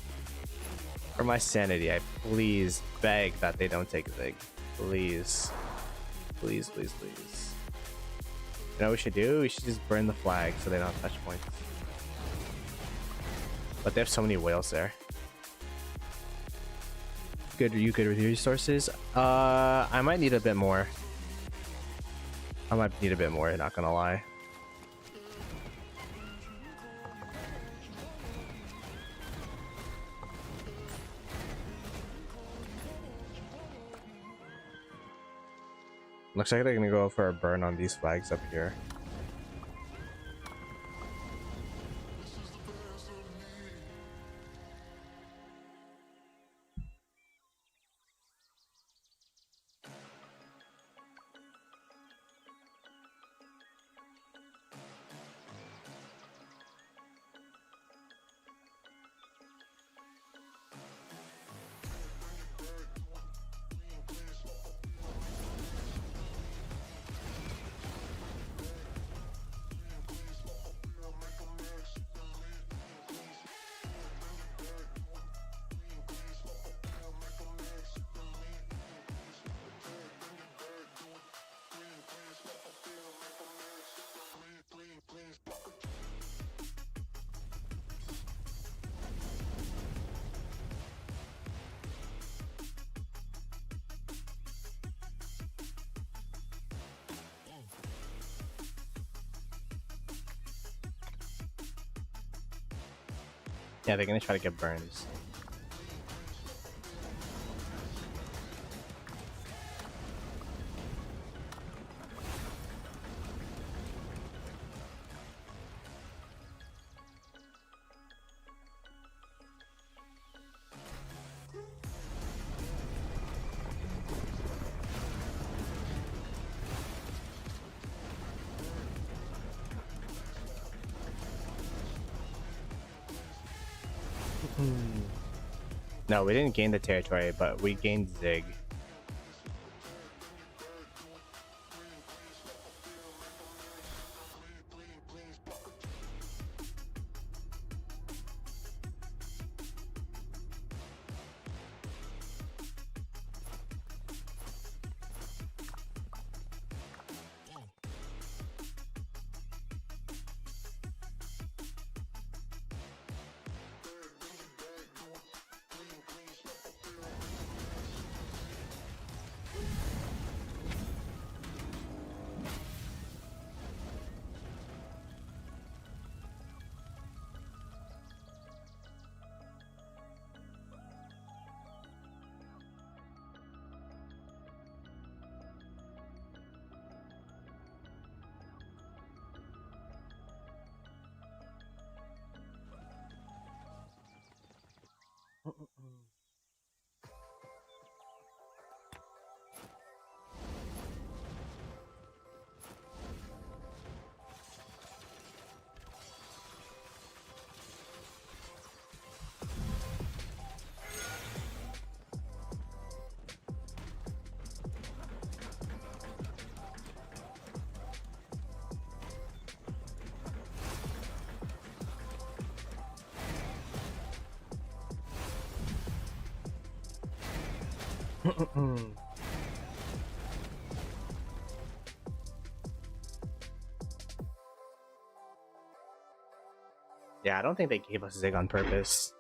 for my sanity, I please beg that they don't take Zig. Please. Please, please, please. You know what we should do? We should just burn the flag so they don't have touch points. But they have so many whales there. Good, are you good with your resources? I might need a bit more. I might need a bit more, not gonna lie. Looks like they're gonna go for a burn on these flags up here. Yeah, they're gonna try to get burns. No, we didn't gain the territory, but we gained Zig. Yeah, I don't think they gave us Zig on purpose.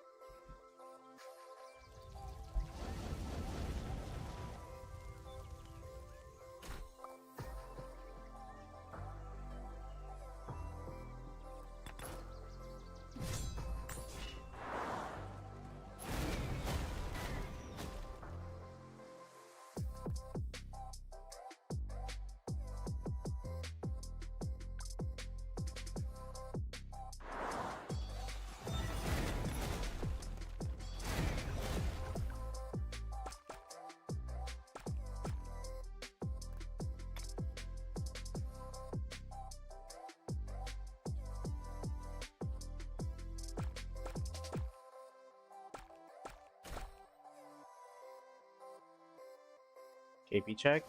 AP check.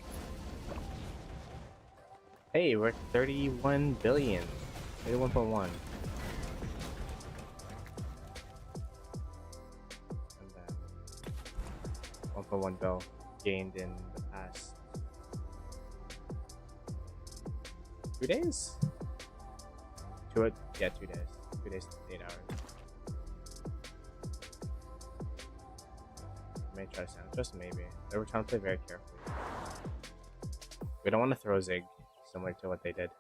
Hey, we're 31 billion. 31.1. And then 1.1 bill gained in the past 2 days? Yeah, 2 days. 2 days, 8 hours. I may try to sound, just maybe. They were trying to play very carefully. We don't want to throw Zig, similar to what they did.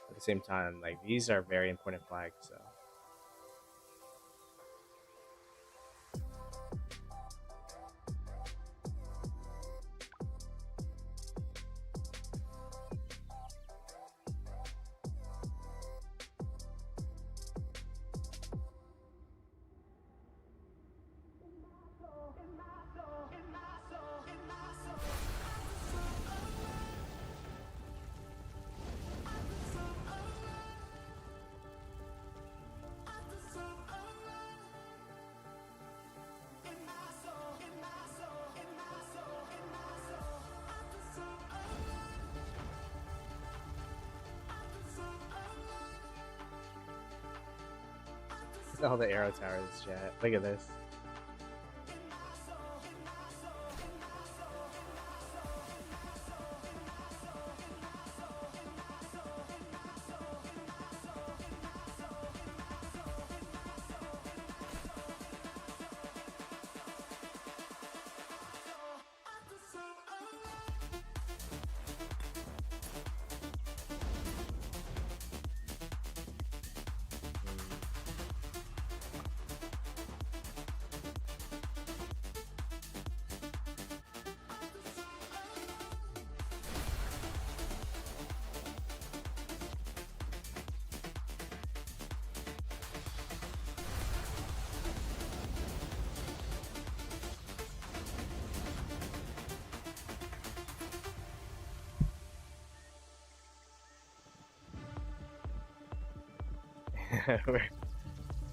At the same time, like, these are very important flags, so. All the arrow towers, chat. Look at this.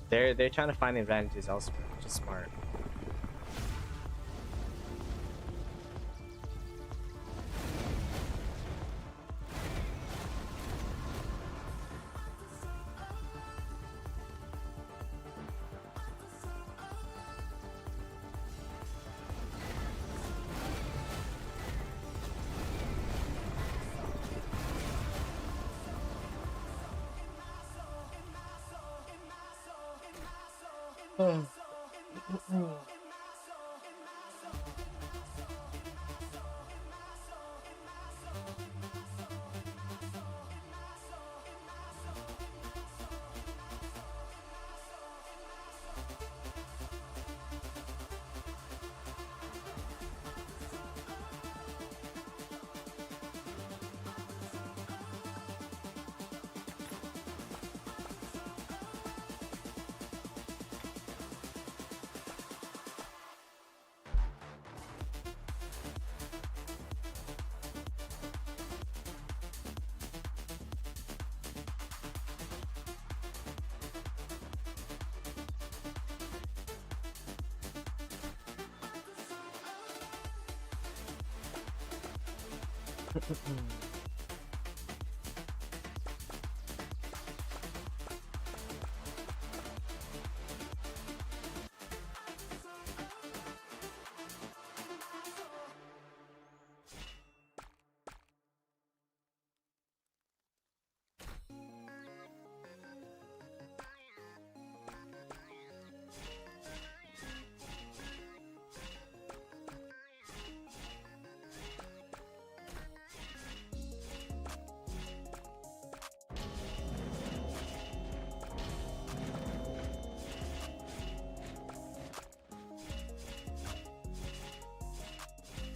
They're trying to find advantages elsewhere, which is smart.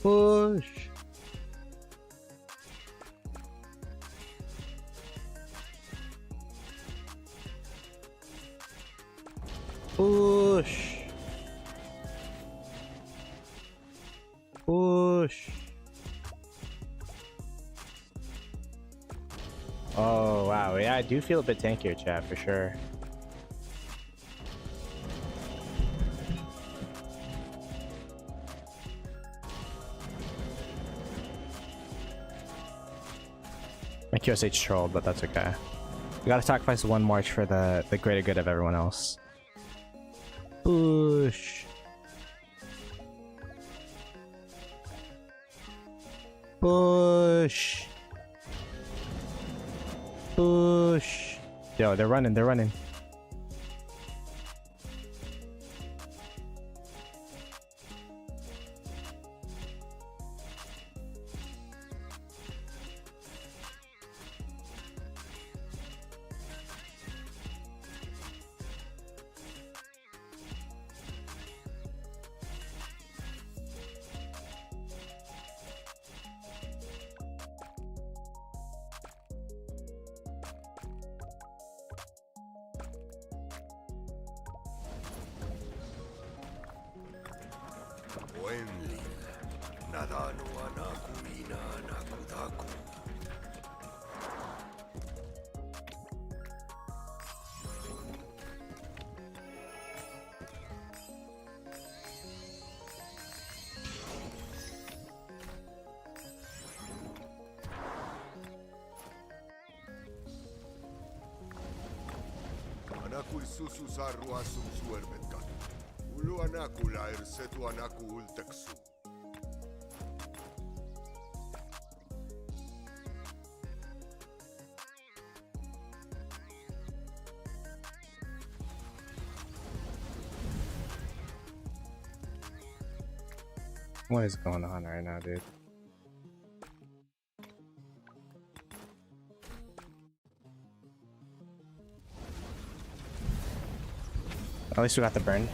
Push. Push. Push. Oh wow, yeah, I do feel a bit tankier, chat, for sure. My QSH trolled, but that's okay. We gotta sacrifice one march for the greater good of everyone else. Push. Push. Push. Yo, they're running, they're running. Oenlil, nadano anaku ina anaku daku. Anaku isusu sarru asum suerbenkan. Ulu anaku lair setu anaku ulteksu. What is going on right now, dude? At least we got the burn.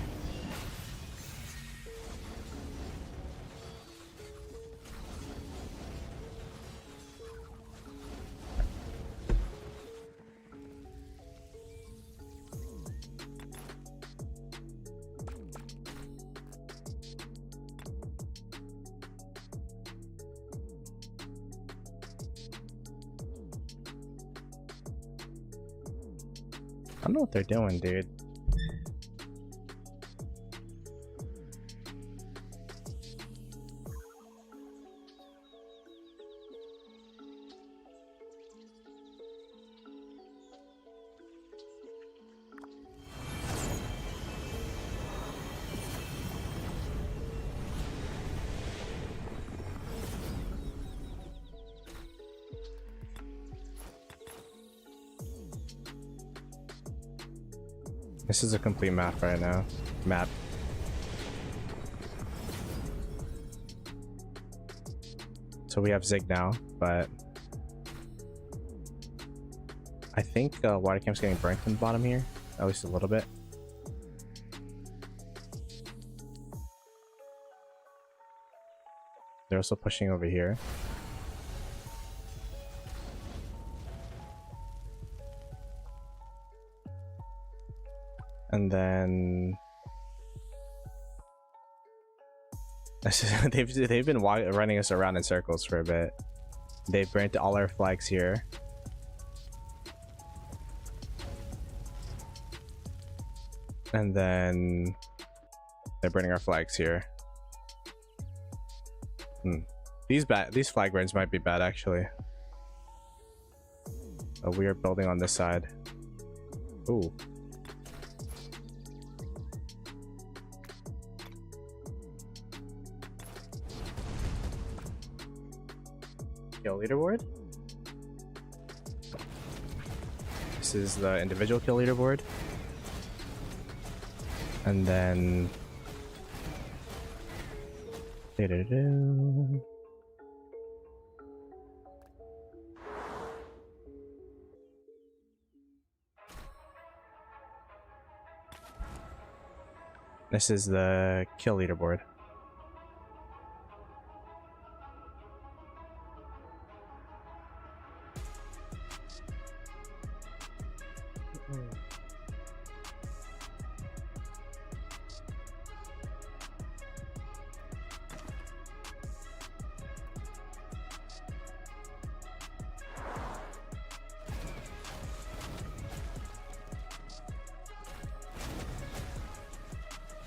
I don't know what they're doing, dude. This is a complete map right now. Map. So we have Zig now, but I think water camp's getting burnt from the bottom here, at least a little bit. They're also pushing over here. And then they've been running us around in circles for a bit. They've burnt all our flags here. And then they're burning our flags here. These flag burns might be bad actually. We are building on this side. Ooh. Kill leaderboard. This is the individual kill leaderboard. And then this is the kill leaderboard.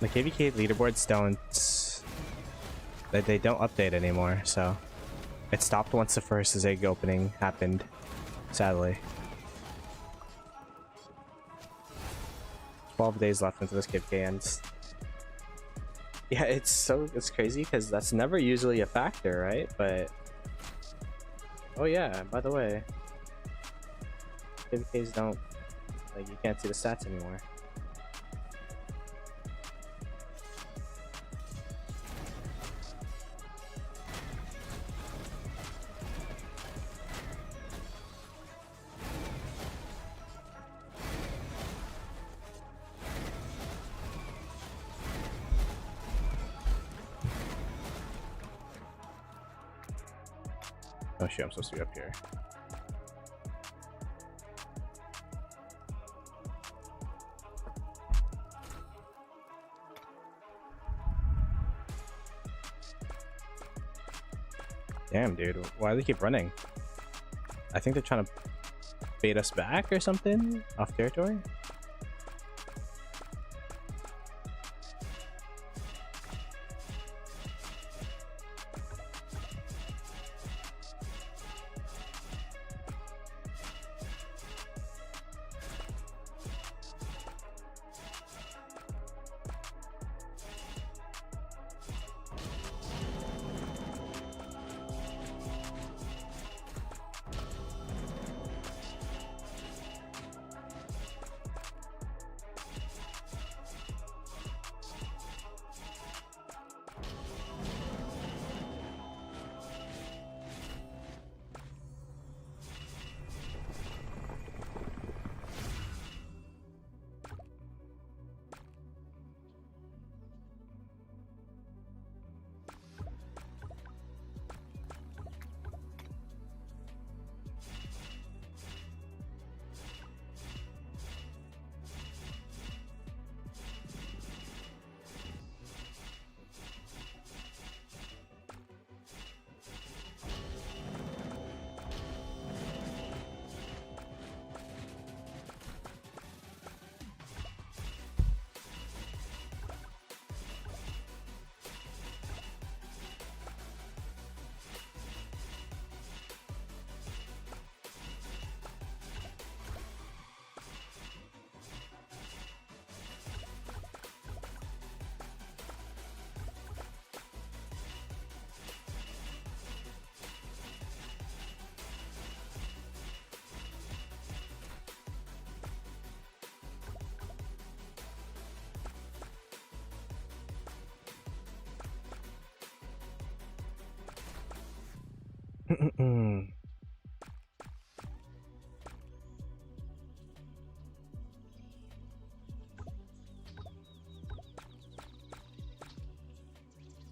The KVK leaderboards they don't update anymore, so it stopped once the first Zig opening happened. Sadly. 12 days left until this KPK ends. Yeah, it's crazy because that's never usually a factor, right? But oh yeah, by the way, KPKs don't, like, you can't see the stats anymore. Oh shit, I'm supposed to be up here. Damn, dude. Why do they keep running? I think they're trying to bait us back or something off territory.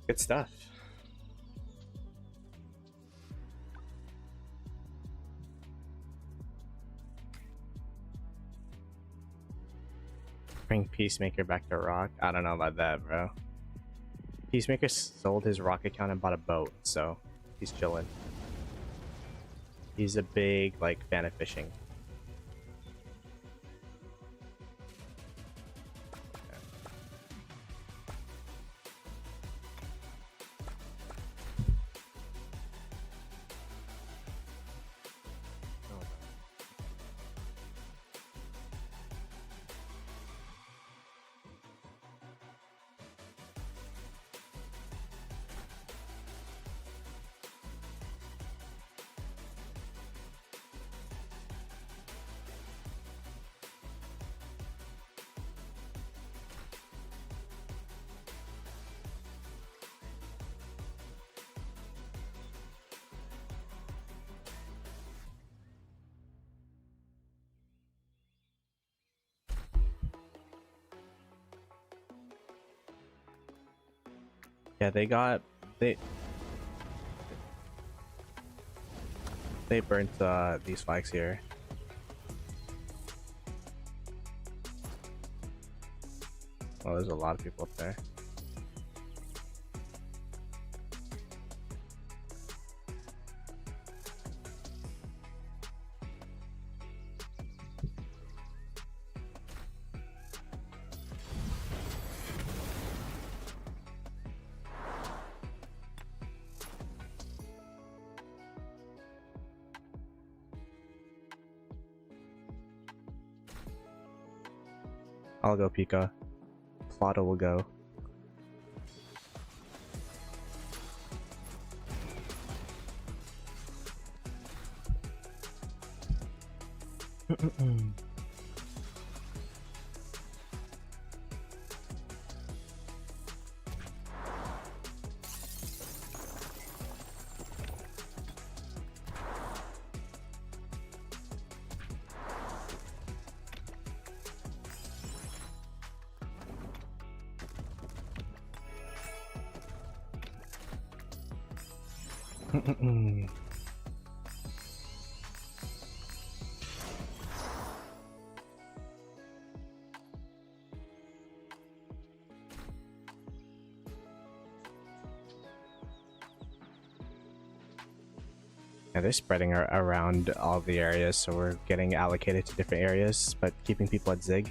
Good stuff. Bring Peacemaker back to Rock. I don't know about that, bro. Peacemaker sold his Rock account and bought a boat, so he's chilling. He's a big, like, fan of fishing. Yeah, they burnt these flags here. Oh, there's a lot of people up there. I'll go Pika. Ploto will go. Yeah, they're spreading around all the areas, so we're getting allocated to different areas, but keeping people at Zig.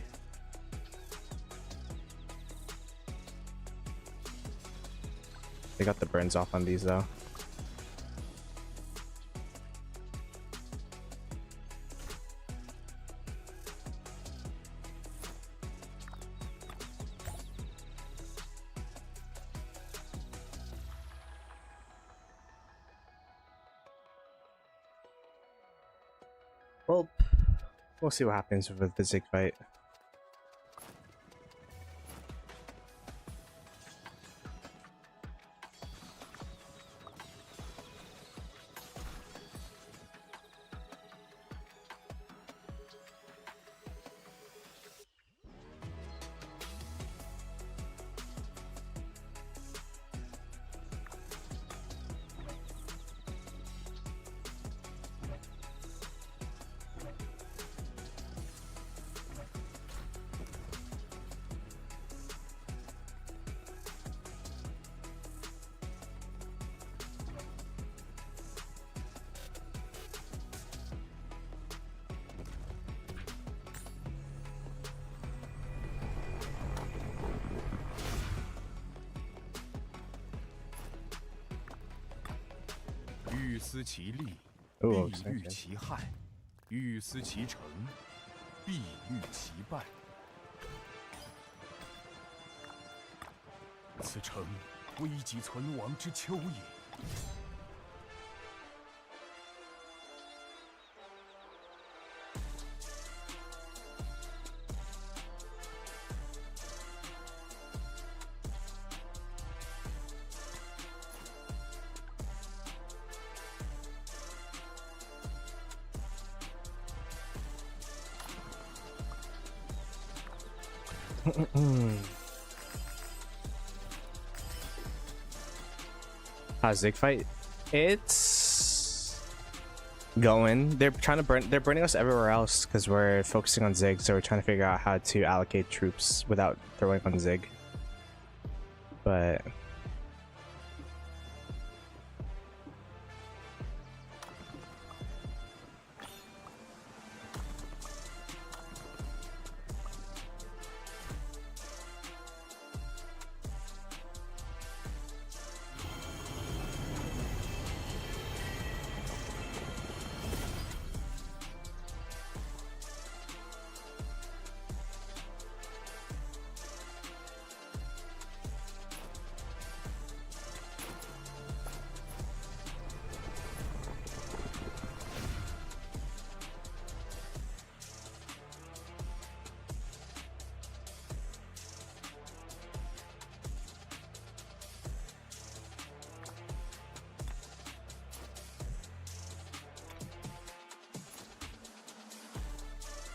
They got the burns off on these though. Well, we'll see what happens with the Zig fight.欲思其利， Oh, 必虑其害；欲思其成，必虑其败。此诚危急存亡之秋也。Zig fight. It's going. They're trying to burn. They're burning us everywhere else because we're focusing on Zig. So we're trying to figure out how to allocate troops without throwing on Zig. But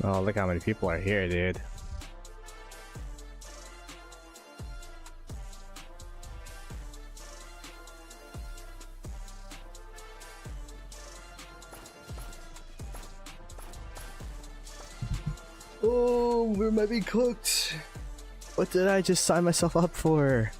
oh, look how many people are here, dude. Oh, we might be cooked. What did I just sign myself up for?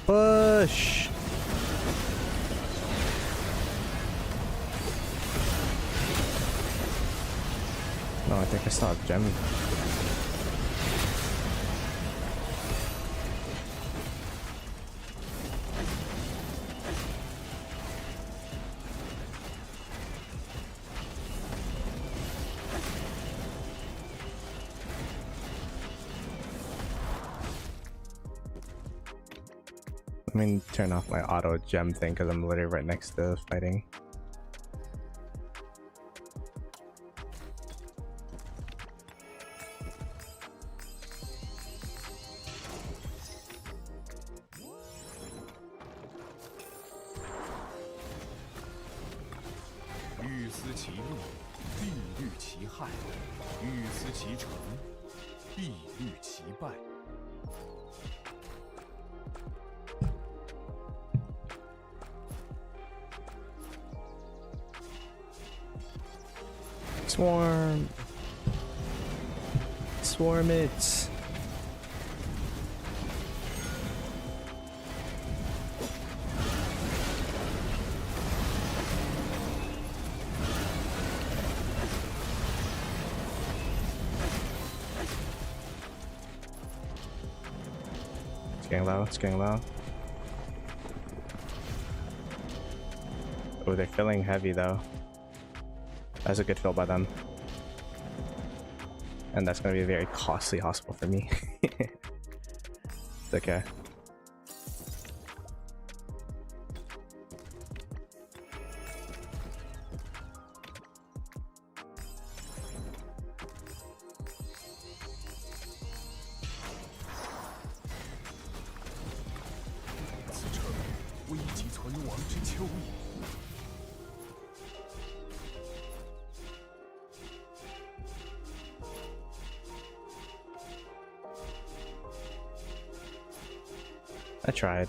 Push. No, I think I saw a gem. Let me turn off my auto gem thing because I'm literally right next to fighting. Swarm. Swarm it. It's getting low, it's getting low. Oh, they're filling heavy though. That's a good fill by them. And that's going to be a very costly hospital for me. It's okay. I tried.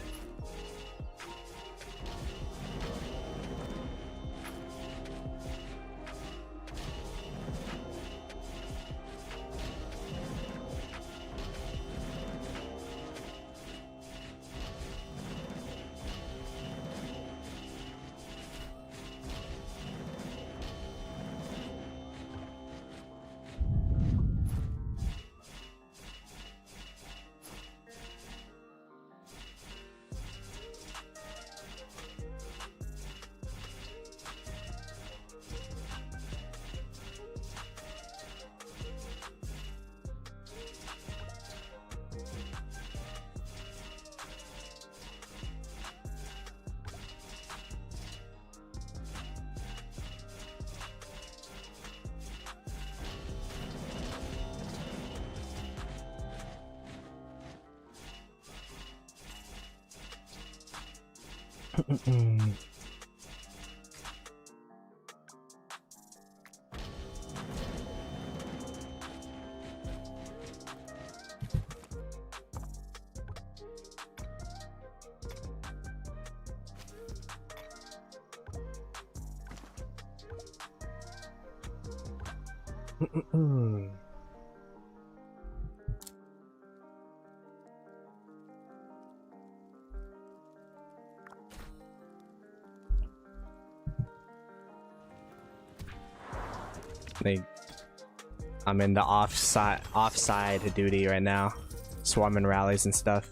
I'm in the offside duty right now, swarming rallies and stuff.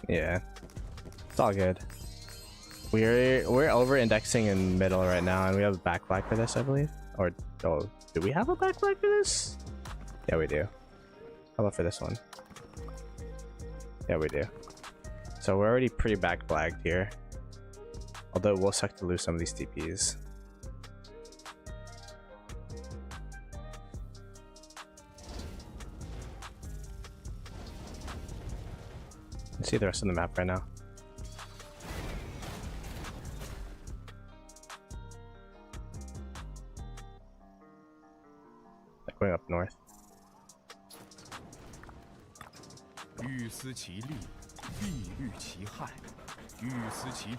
Yeah, it's all good. We're over indexing in middle right now, and we have a back flag for this, I believe. Or oh, do we have a back flag for this? Yeah, we do. How about for this one? Yeah, we do. So we're already pretty back flagged here. Although it will suck to lose some of these TPs. Let's see the rest of the map right now. Like going up north.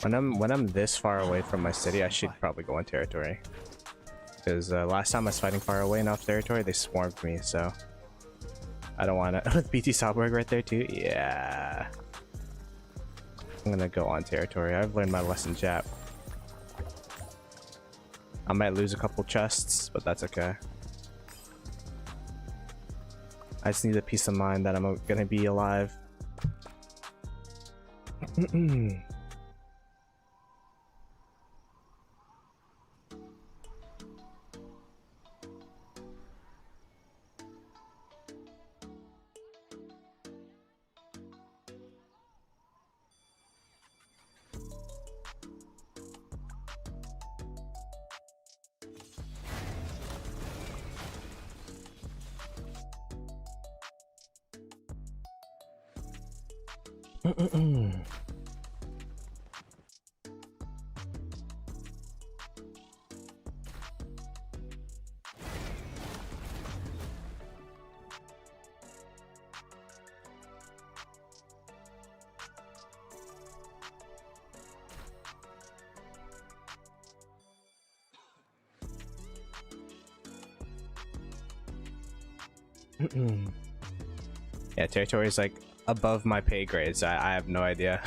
When I'm this far away from my city, I should probably go on territory. Because last time I was fighting far away enough territory, they swarmed me, so I don't want to. BT Salzburg right there too. Yeah. I'm gonna go on territory. I've learned my lesson, Jap. I might lose a couple chests, but that's okay. I just need a peace of mind that I'm gonna be alive. Yeah, territory is like above my pay grade, so I have no idea.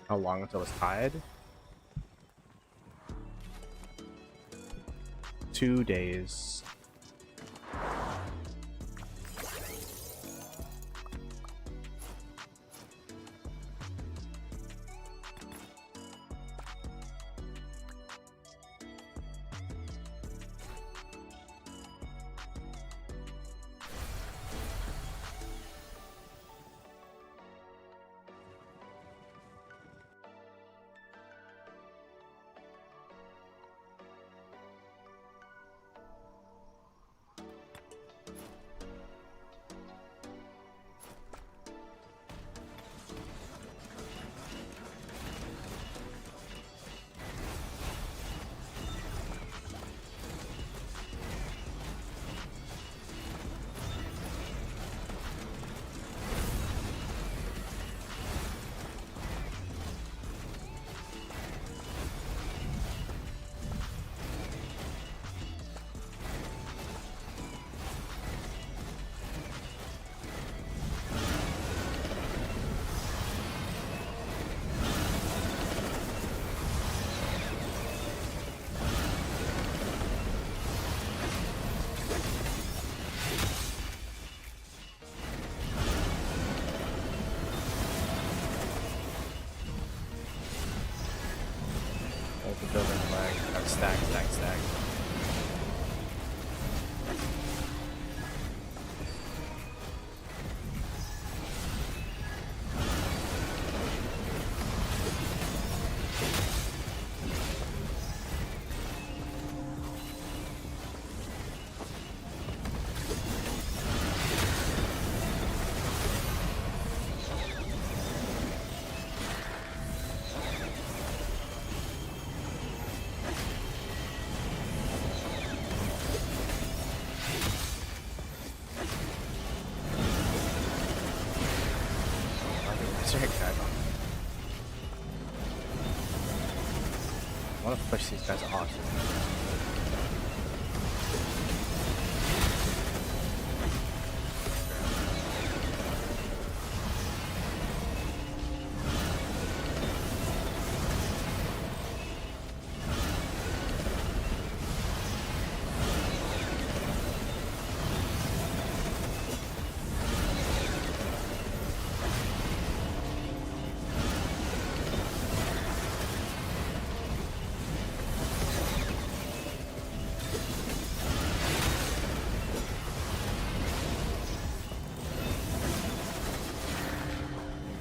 How long until it's tied? 2 days. The building flag. Stack. I want to push these guys off.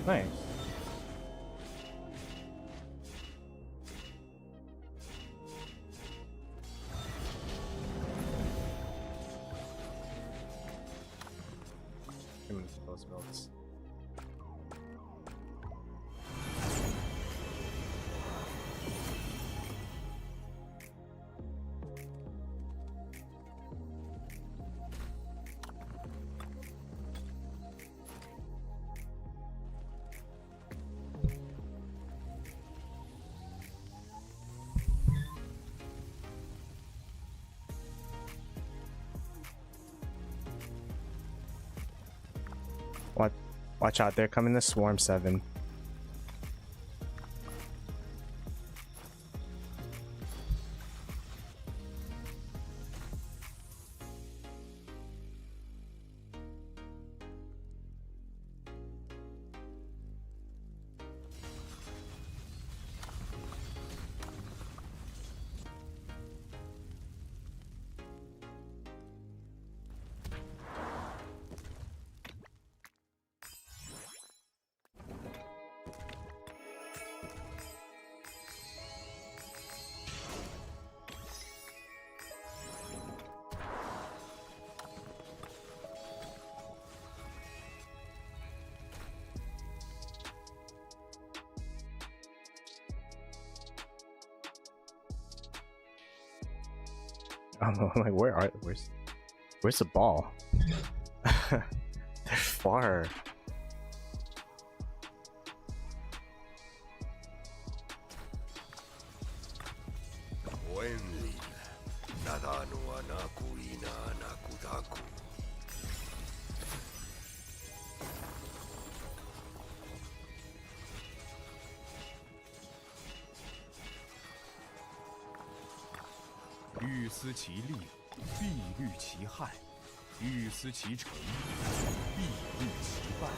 Nice. Give me those builds. Watch out, they're coming to Swarm 7. I'm like, where's the ball? They're far. Wenli, nadanu anaku ina anaku daku. "欲思其利，必虑其害；欲思其成，必虑其败。"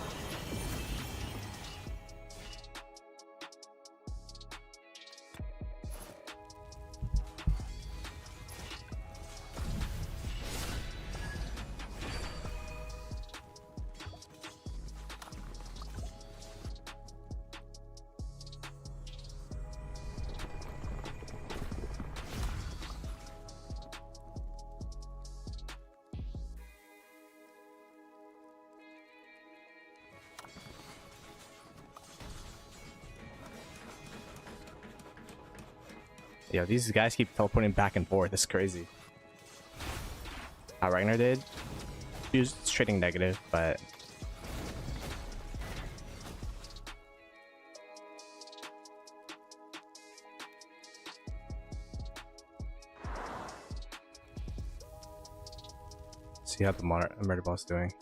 Yo, these guys keep teleporting back and forth. It's crazy. How Ragnar did? He was trading negative, but see how the murder boss doing.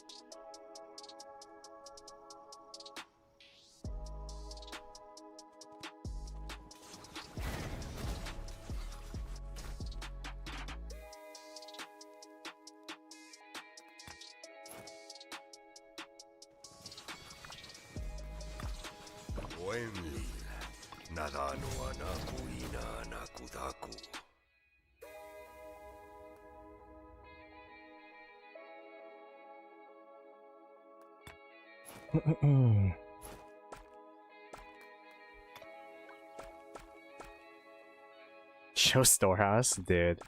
Wenli, nadanu anaku ina anaku daku. Show storehouse, dude.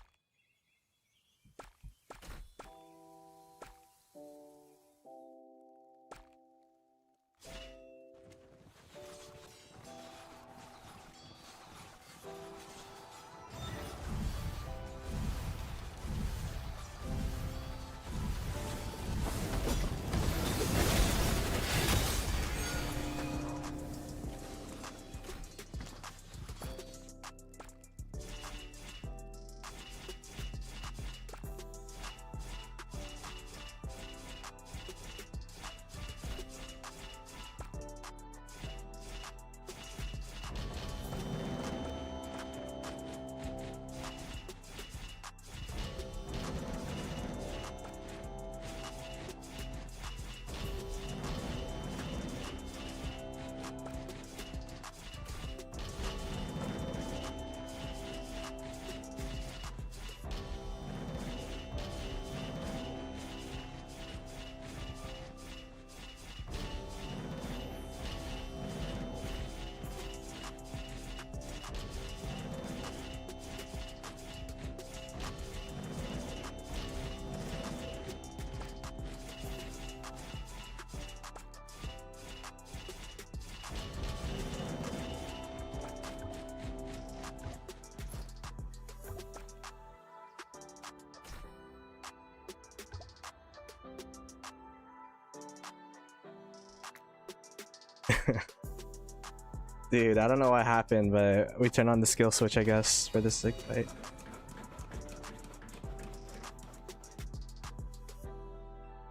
Dude, I don't know what happened, but we turned on the skill switch, I guess, for this Zig fight.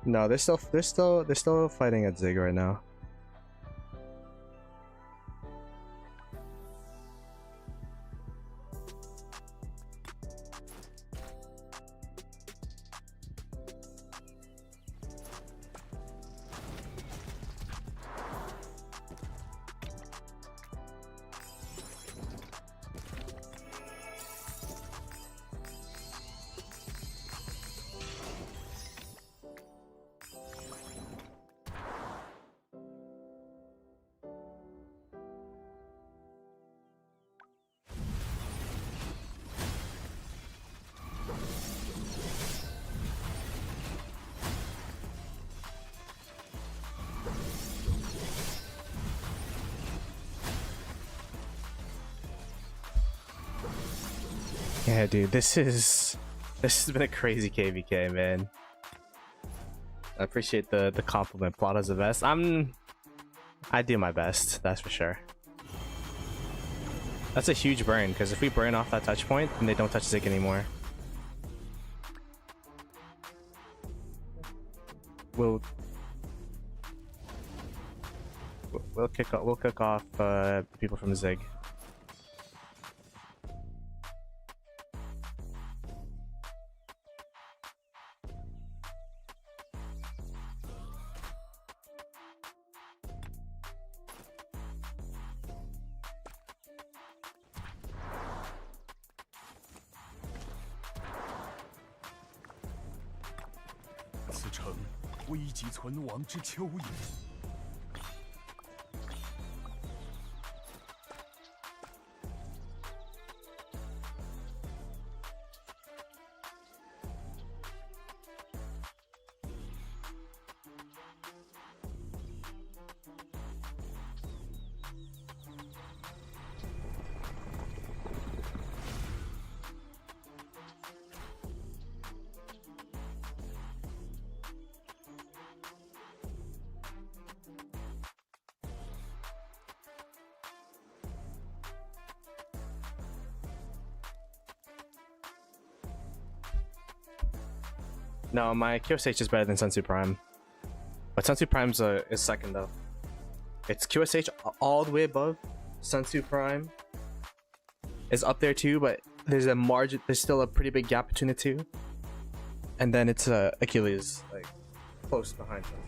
No, they're still fighting at Zig right now. Yeah, dude, this has been a crazy KVK, man. I appreciate the compliment. Ploto's the best. I do my best, that's for sure. That's a huge burn, because if we burn off that touch point, then they don't touch Zig anymore. We'll kick off people from Zig. No, my QSH is better than Sensu Prime. But Sensu Prime's is second though. It's QSH all the way above. Sensu Prime is up there too, but there's a margin. There's still a pretty big gap between the two. And then it's Achilles, like close behind Sensu.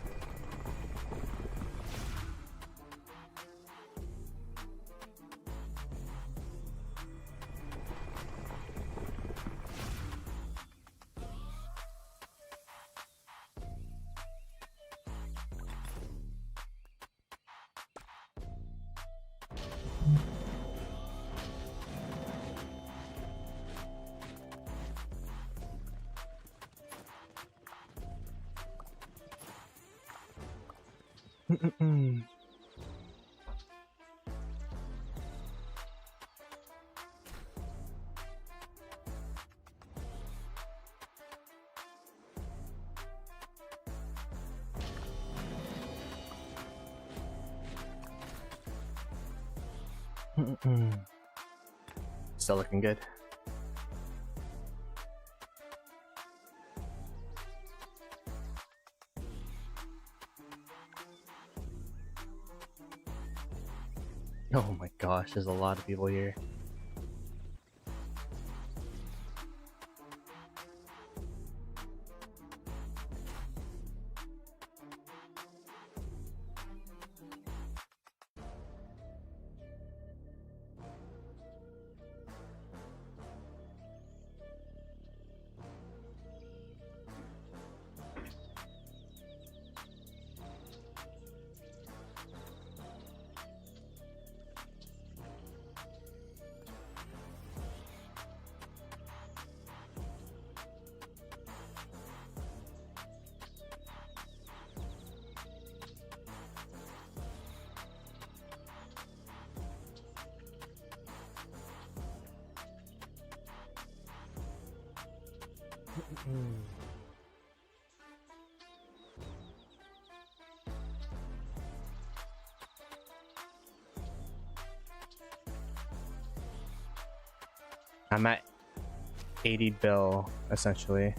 Still looking good. Oh my gosh, there's a lot of people here. I'm at 80 bill, essentially.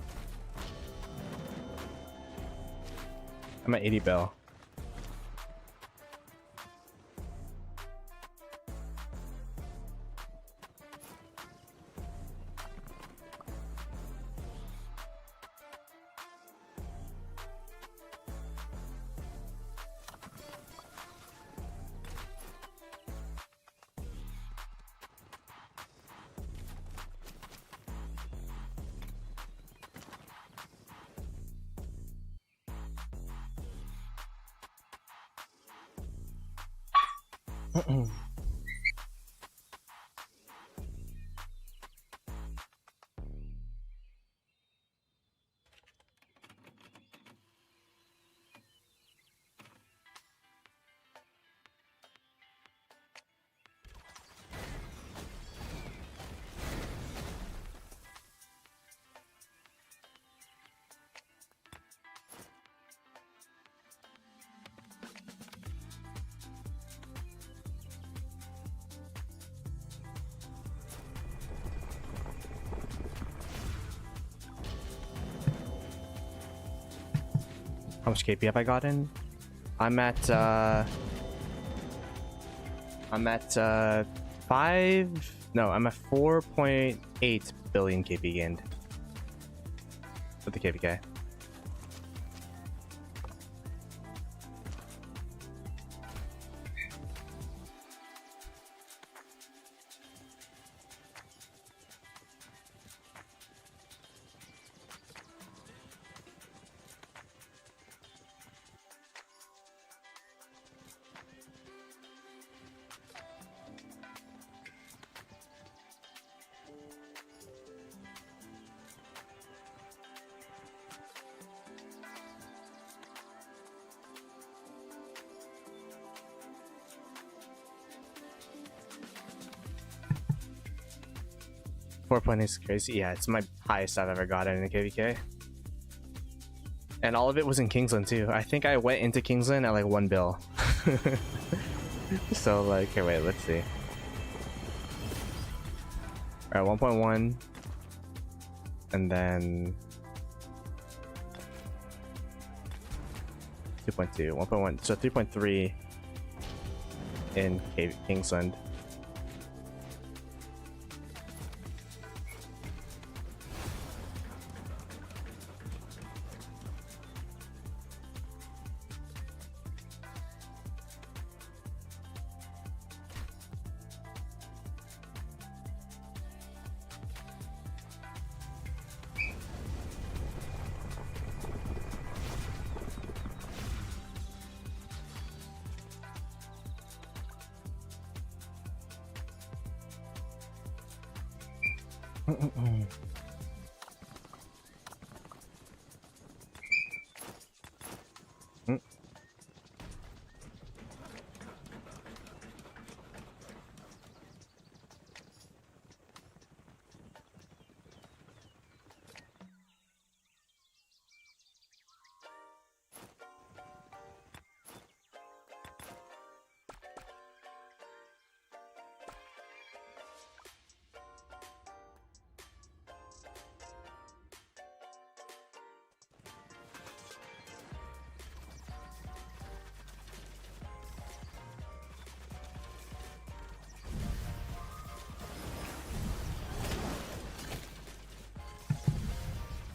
I'm at 80 bill. Mm-mm. 'How much KP have I gotten? I'm at 4.8 billion KP gained with the KPK. Is crazy. Yeah, it's my highest I've ever gotten in a KVK. And all of it was in Kingsland too. I think I went into Kingsland at like 1 bill. So like, okay, wait, let's see. Alright, 1.1. And then 2.2, 1.1, so 3.3 in Kingsland.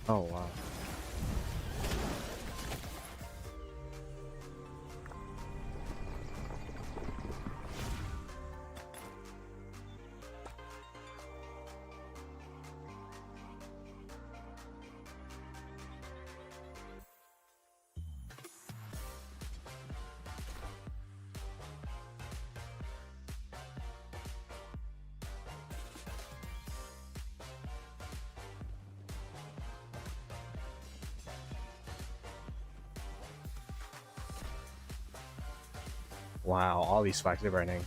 Oh wow. Wow, all these flags are burning.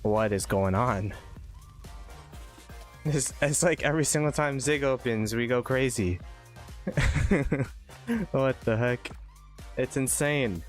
What is going on? It's like every single time Zig opens, we go crazy. What the heck? It's insane.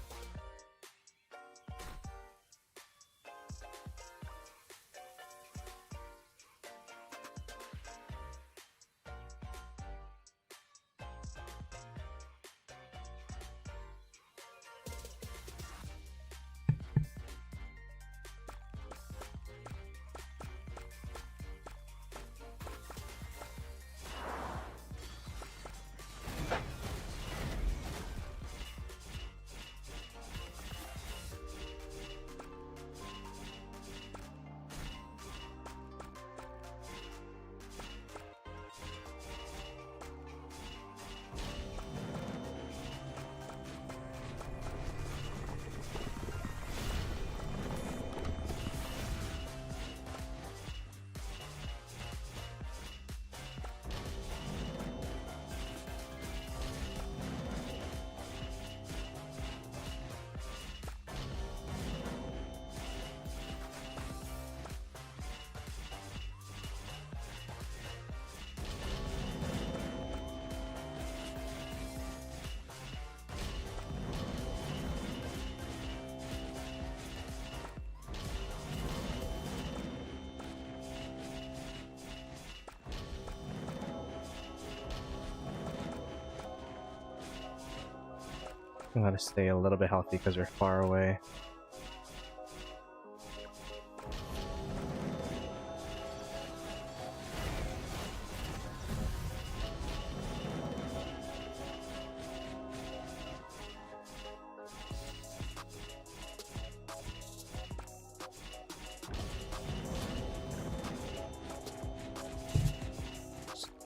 I gotta stay a little bit healthy because we're far away.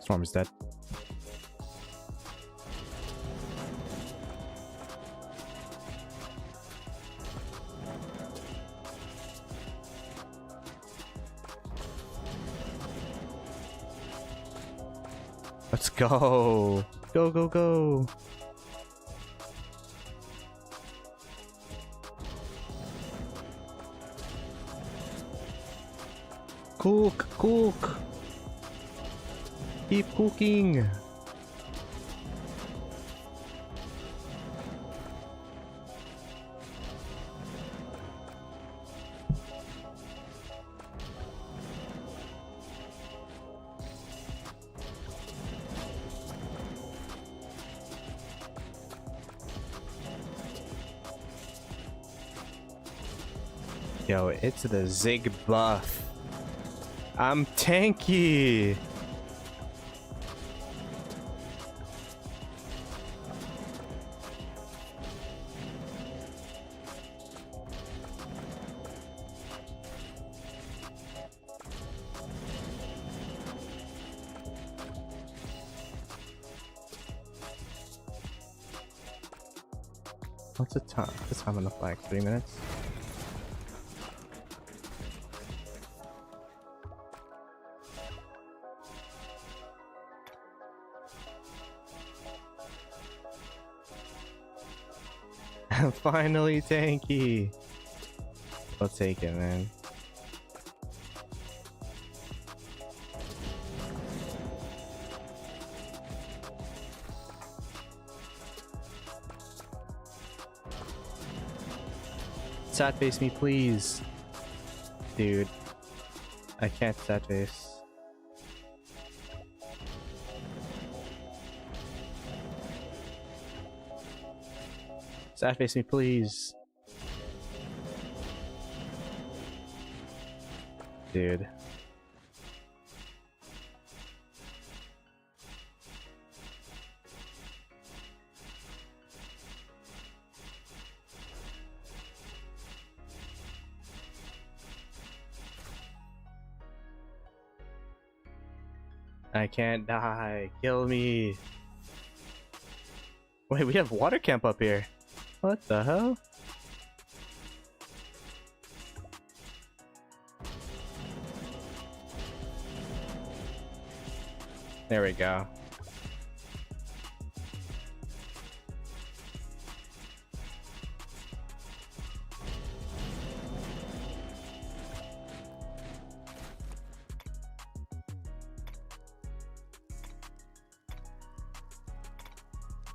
Storm is dead. Let's go. Go, go, go. Cook, cook. Keep cooking. Yo, it's the Zig buff. I'm tanky. What's the time? The time on the flag? 3 minutes? Finally tanky. I'll take it, man. Sat face me, please. Dude. I can't sat face. Sat face me, please. Dude. I can't die. Kill me. Wait, we have water camp up here. What the hell? There we go.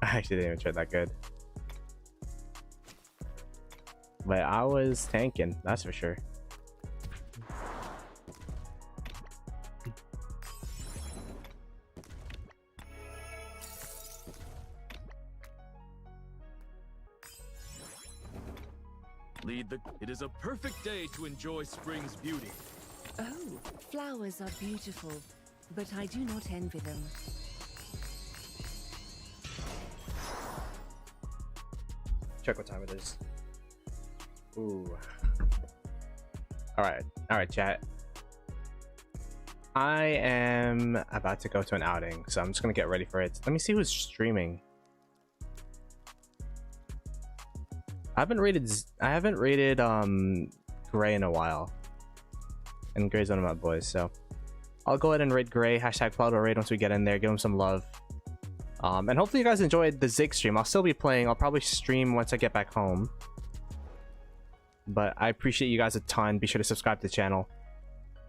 I actually didn't even try that good. But I was tanking, that's for sure. It is a perfect day to enjoy spring's beauty. Oh, flowers are beautiful, but I do not envy them. Check what time it is. Ooh. Alright, chat. I am about to go to an outing, so I'm just gonna get ready for it. Let me see who's streaming. I haven't rated Gray in a while. And Gray's one of my boys, so I'll go ahead and raid Gray, hashtag Ploto raid once we get in there, give him some love. And hopefully you guys enjoyed the Zig stream. I'll still be playing. I'll probably stream once I get back home. But I appreciate you guys a ton. Be sure to subscribe to the channel.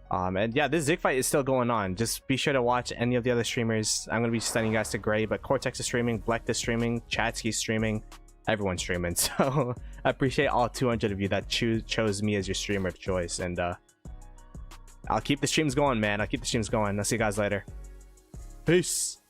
And yeah, this Zig fight is still going on. Just be sure to watch any of the other streamers. I'm going to be sending you guys to Gray, but Cortex is streaming, Bleck is streaming, Chatsky's streaming, everyone's streaming. So I appreciate all 200 of you that chose me as your streamer of choice. And I'll keep the streams going, man. I'll keep the streams going. I'll see you guys later. Peace.